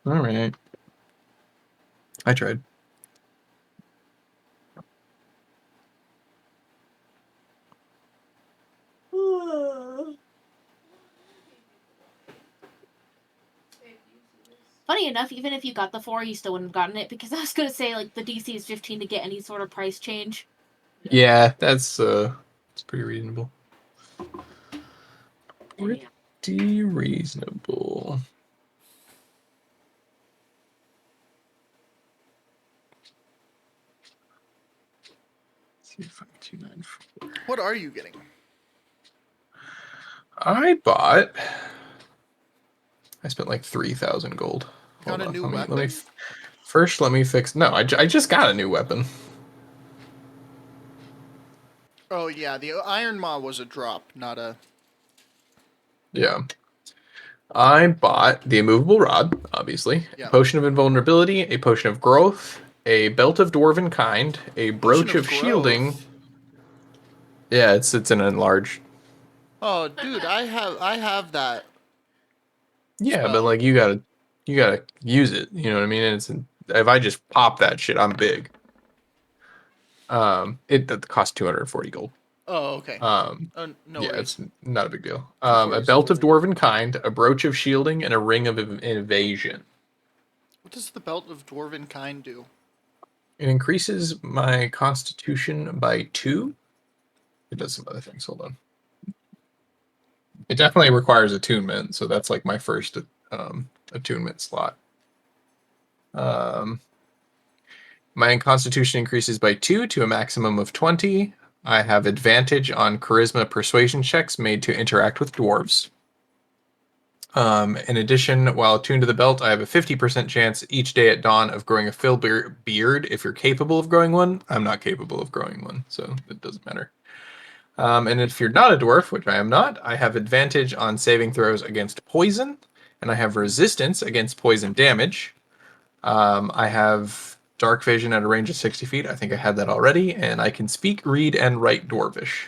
All right. I tried. Funny enough, even if you got the 4, you still wouldn't have gotten it, because I was going to say, like, the DC is 15 to get any sort of price change. Yeah, that's pretty reasonable. Pretty reasonable. Let's see if I'm 294. What are you getting? I spent like 3,000 gold. Got a new weapon? Let me fix. No, I just got a new weapon. Oh yeah, the Iron Maw was a drop, not a. Yeah. I bought the immovable rod, obviously. Yeah. A potion of invulnerability, a potion of growth, a belt of dwarven kind, a brooch Potion of shielding. growth? Yeah, it's an enlarged. Oh, dude, I have that. Yeah, spell. but like you gotta use it. You know what I mean? And if I just pop that shit, I'm big. It costs 240 gold. Oh, okay. No No yeah, worries. it's not a big deal. A belt of dwarven kind, a brooch of shielding, and a ring of evasion. What does the belt of dwarven kind do? It increases my constitution by 2. It does some other things. Hold on. It definitely requires attunement, so that's like my first attunement slot. My constitution increases by 2 to a maximum of 20. I have advantage on charisma persuasion checks made to interact with dwarves. In addition, while attuned to the belt, I have a 50% chance each day at dawn of growing a full beard if you're capable of growing one. I'm not capable of growing one, so it doesn't matter. And if you're not a dwarf, which I am not, I have advantage on saving throws against poison, and I have resistance against poison damage. I have dark vision at a range of 60 feet. I think I had that already, and I can speak, read, and write Dwarvish.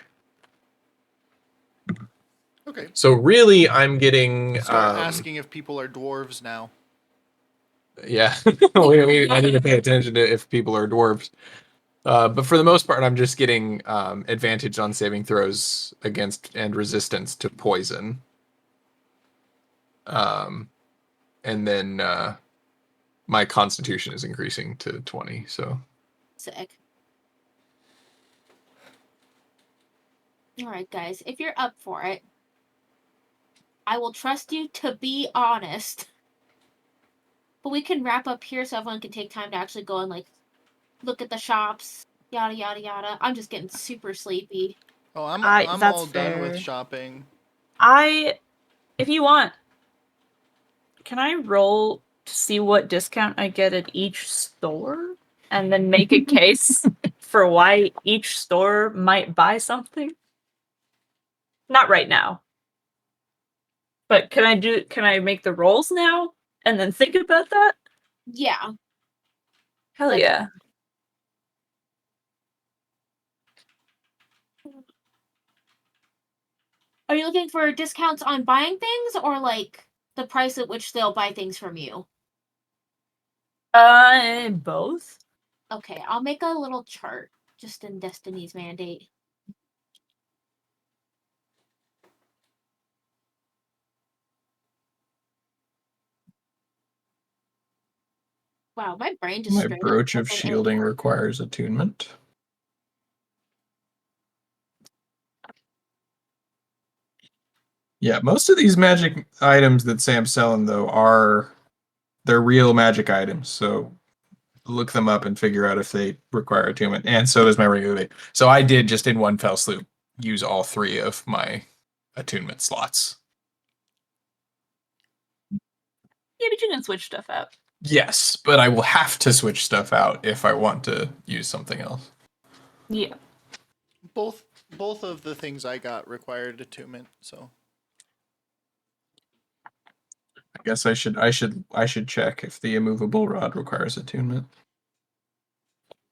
Okay. So really, I'm getting Start asking if people are dwarves now. Yeah, I need to pay attention to if people are dwarves. But for the most part, I'm just getting advantage on saving throws against and resistance to poison. And then my constitution is increasing to 20. So Sick. All right, guys, if you're up for it, I will trust you to be honest. But we can wrap up here so everyone can take time to actually go and like look at the shops, yada yada yada. I'm just getting super sleepy. Oh, I'm That's all done with fair. shopping. If you want, can I roll to see what discount I get at each store? And then make a case for why each store might buy something? Not right now. But can I make the rolls now? And then think about that? Yeah. Hell That's yeah. Are you looking for discounts on buying things or like the price at which they'll buy things from you? Both. Okay, I'll make a little chart just in Destiny's Mandate. Wow, my brain just my straight up brooch of doesn't shielding anymore. requires attunement. Yeah, most of these magic items that Sam's selling though they're real magic items. So look them up and figure out if they require attunement. And so does my regular day. So I did just in one fell swoop use all 3 of my attunement slots. Yeah, but you can switch stuff out. Yes, but I will have to switch stuff out if I want to use something else. Yeah. Both of the things I got required attunement, so I guess I should check if the immovable rod requires attunement.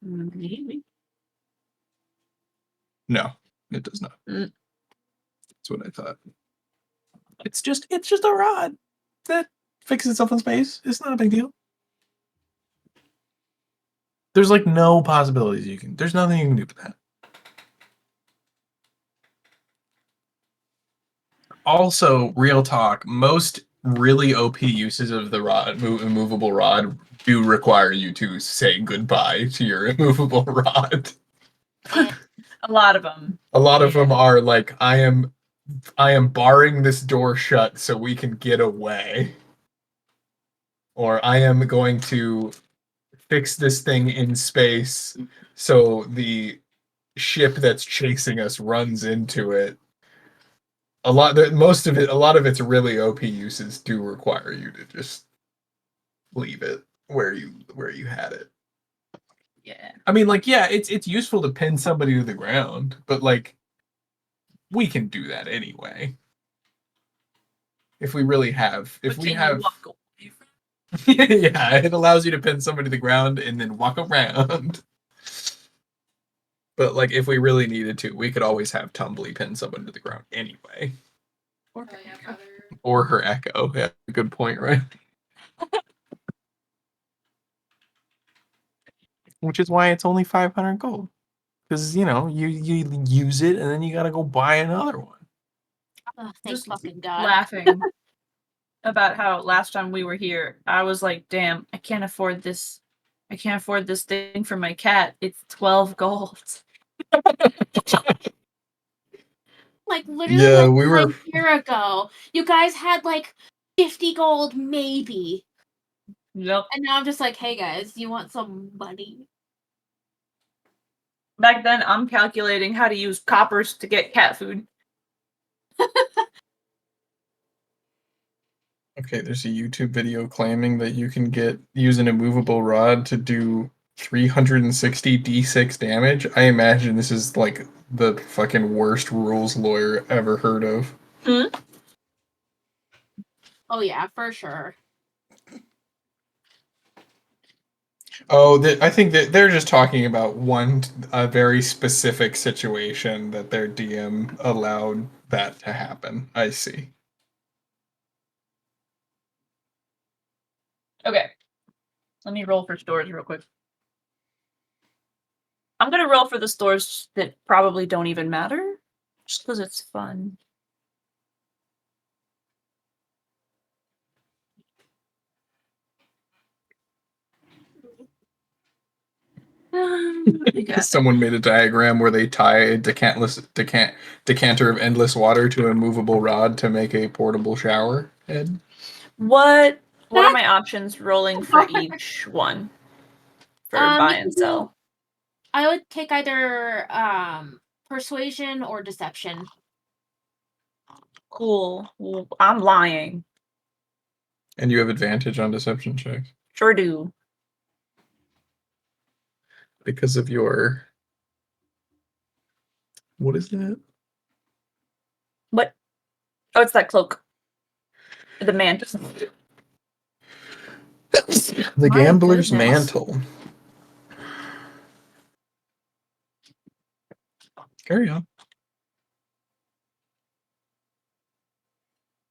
Maybe. No, it does not. Mm. That's what I thought. It's just a rod that fixes itself in space. It's not a big deal. There's like no possibilities there's nothing you can do with that. Also, real talk, most really OP uses of the rod, immovable rod, do require you to say goodbye to your immovable rod. A lot of them. A lot of them are like, I am barring this door shut so we can get away. Or I am going to fix this thing in space so the ship that's chasing us runs into it. A lot of its really OP uses do require you to just leave it where you had it. Yeah. I mean, like, yeah, it's useful to pin somebody to the ground, but like, we can do that anyway. If we really have, if But we can have, you walk away from yeah, it allows you to pin somebody to the ground and then walk around. But like, if we really needed to, we could always have Tumbly pin someone to the ground anyway. Or her echo. Yeah, good point, right? Which is why it's only 500 gold. Because, you use it and then you gotta go buy another one. Oh, thank Just fucking God. laughing about how last time we were here, I was like, damn, I can't afford this thing for my cat. It's 12 gold. Like literally Yeah, like we were. a year ago, you guys had like 50 gold maybe. Nope. And now I'm just like, hey guys, you want some money? Back then, I'm calculating how to use coppers to get cat food. Okay, there's a YouTube video claiming that you can use an immovable rod to do 360 d6 damage. I imagine this is like the fucking worst rules lawyer ever heard of. Oh yeah, for sure. Oh, I think that they're just talking about a very specific situation that their DM allowed that to happen. I see. Okay. Let me roll for stores real quick. I'm gonna roll for the stores that probably don't even matter, just because it's fun. You got it. Someone made a diagram where they tie a decanter of endless water to a movable rod to make a portable shower head. What are That's my options rolling for hard. each one? For You buy can and do- sell. I would take either persuasion or deception. Cool. Well, I'm lying. And you have advantage on deception checks Sure do. because of your. What is that? What? Oh, it's that cloak. The mantle. The My gambler's goodness. mantle. Carry on.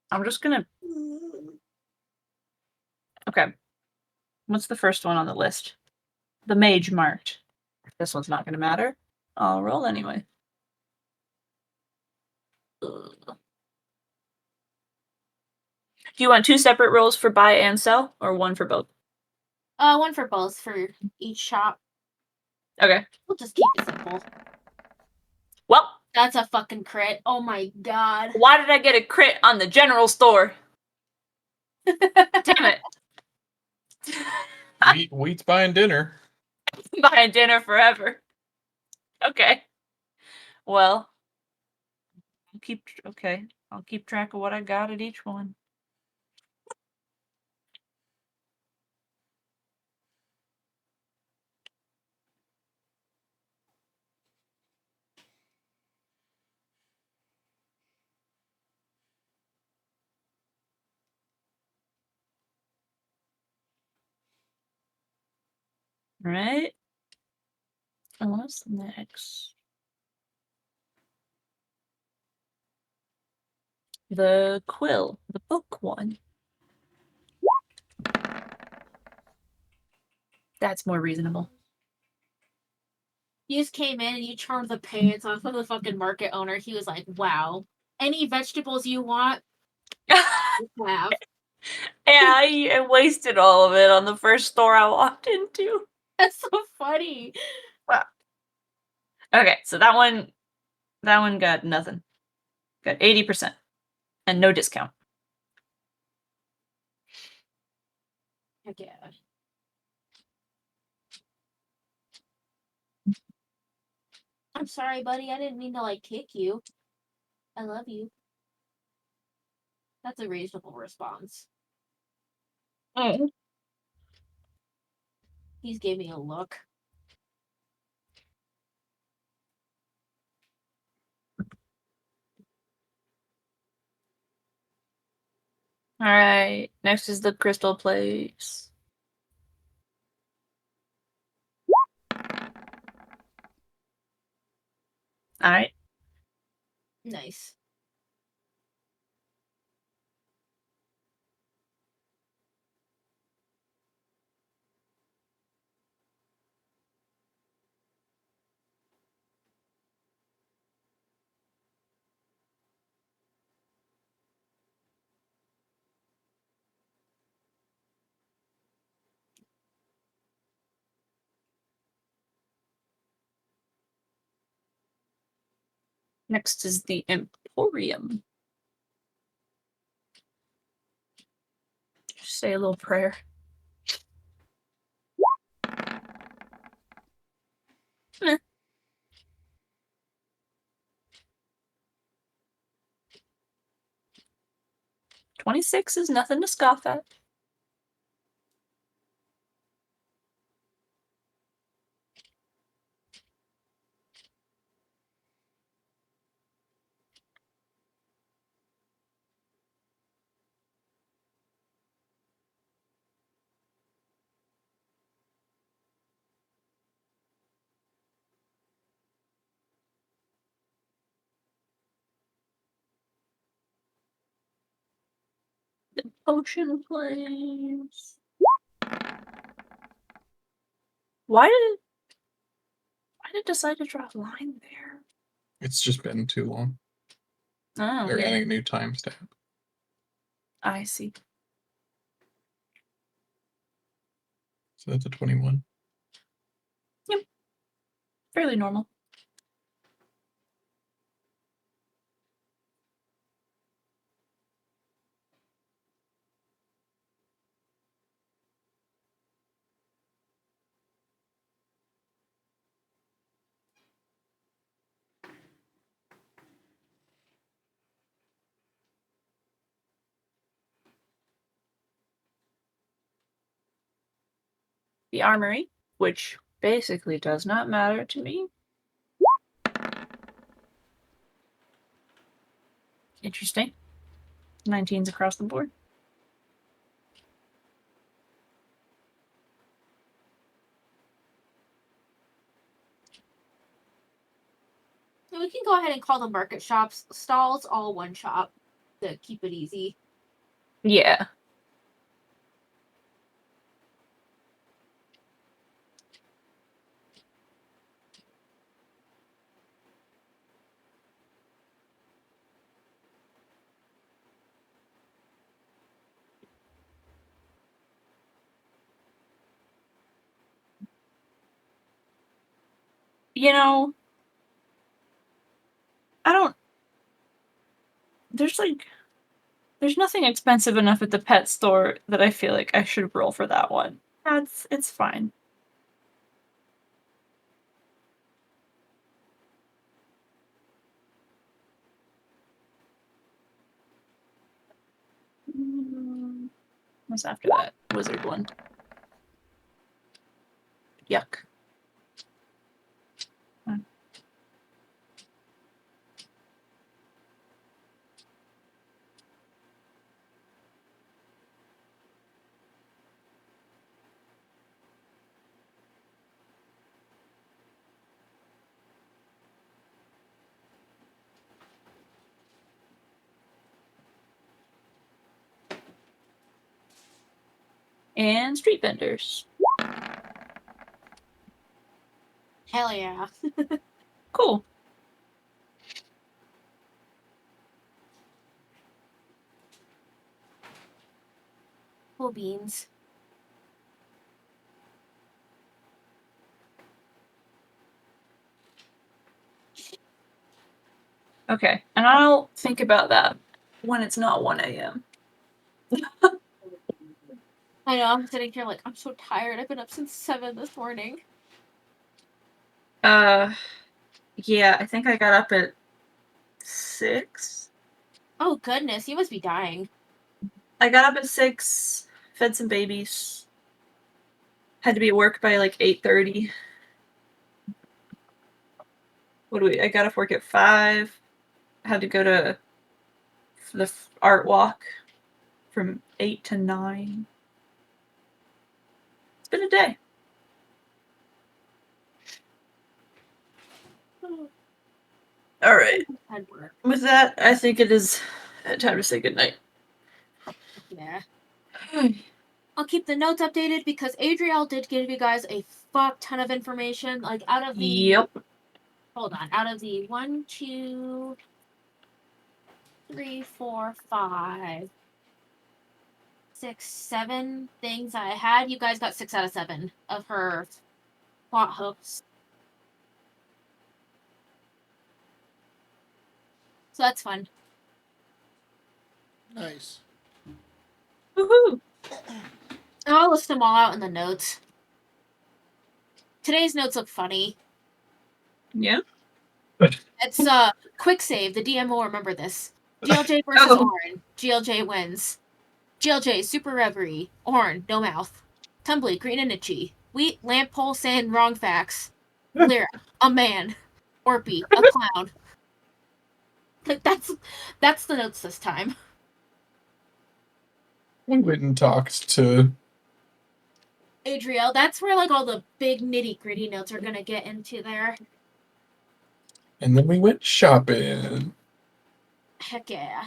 I'm just gonna. Okay. What's the first one on the list? The mage marked. This one's not gonna matter. I'll roll anyway. Ugh. Do you want 2 separate rolls for buy and sell, or one for both? One for both for each shop. Okay. We'll just keep it simple. Well, That's a fucking crit. Oh my god. why did I get a crit on the general store? Damn it. Wheat's buying dinner. Buying dinner forever. Okay. Well, I'll keep track of what I got at each one. Right? And what's next? The quill, the book one. That's more reasonable. You just came in and you charmed the pants off of the fucking market owner. He was like, wow. Any vegetables you want, you have. Yeah, I wasted all of it on the first store I walked into. That's so funny. Okay, so that one got nothing. Got 80% and no discount. Heck yeah. I'm sorry, buddy. I didn't mean to like kick you. I love you. That's a reasonable response. Mm. He's gave me a look. All right, next is the crystal place. All right. Nice. Next is the Emporium. Just say a little prayer. Eh. 26 is nothing to scoff at. The Ocean Plains. Why did it decide to draw a line there? It's just been too long. Oh, They're adding a new timestamp. I see. So that's a 21. Fairly normal. The armory, which basically does not matter to me. Interesting. 19s across the board. So we can go ahead and call the market shops stalls all one shop to keep it easy. Yeah. You know, there's nothing expensive enough at the pet store that I feel like I should roll for that one. It's fine. What's after that? Wizard one. Yuck. And street vendors. Hell yeah. Cool. Cool beans. Okay, and I'll think about that when it's not 1 a.m. I know, I'm sitting here like, I'm so tired. I've been up since 7 this morning. Yeah, I think I got up at 6. Oh goodness, you must be dying. I got up at 6, fed some babies. Had to be at work by like 8:30. I got off work at 5. Had to go to the art walk from 8 to 9. It's been a day. All right. Had work. With that, I think it is time to say goodnight. Yeah. I'll keep the notes updated because Adriel did give you guys a fuck ton of information. Like out of the Yep. Hold on. Out of the 1, 2, 3, 4, 5, 6, 7 things I had, you guys got 6 out of 7 of her plot hooks. So that's fun. Nice. Woohoo! I'll list them all out in the notes. Today's notes look funny. Yeah. It's quick save. The DM will remember this. GLJ versus Oh. Orin. GLJ wins. GLJ, Super Reverie. Orin, no mouth. Tumbly, green and itchy. Wheat, lamp pole, sand, wrong facts. Lyra, a man. Orpy, a clown. That's the notes this time. We went and talked to. Adriel, that's where like all the big nitty gritty notes are gonna get into there. And then we went shopping. Heck yeah.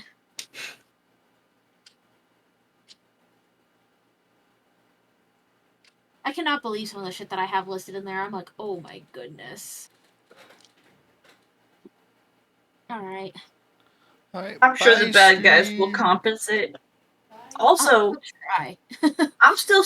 I cannot believe some of the shit that I have listed in there. I'm like, oh my goodness. Alright. All right. I'm sure the bye, bad guys will Sri. compensate. Also, Try. I'm still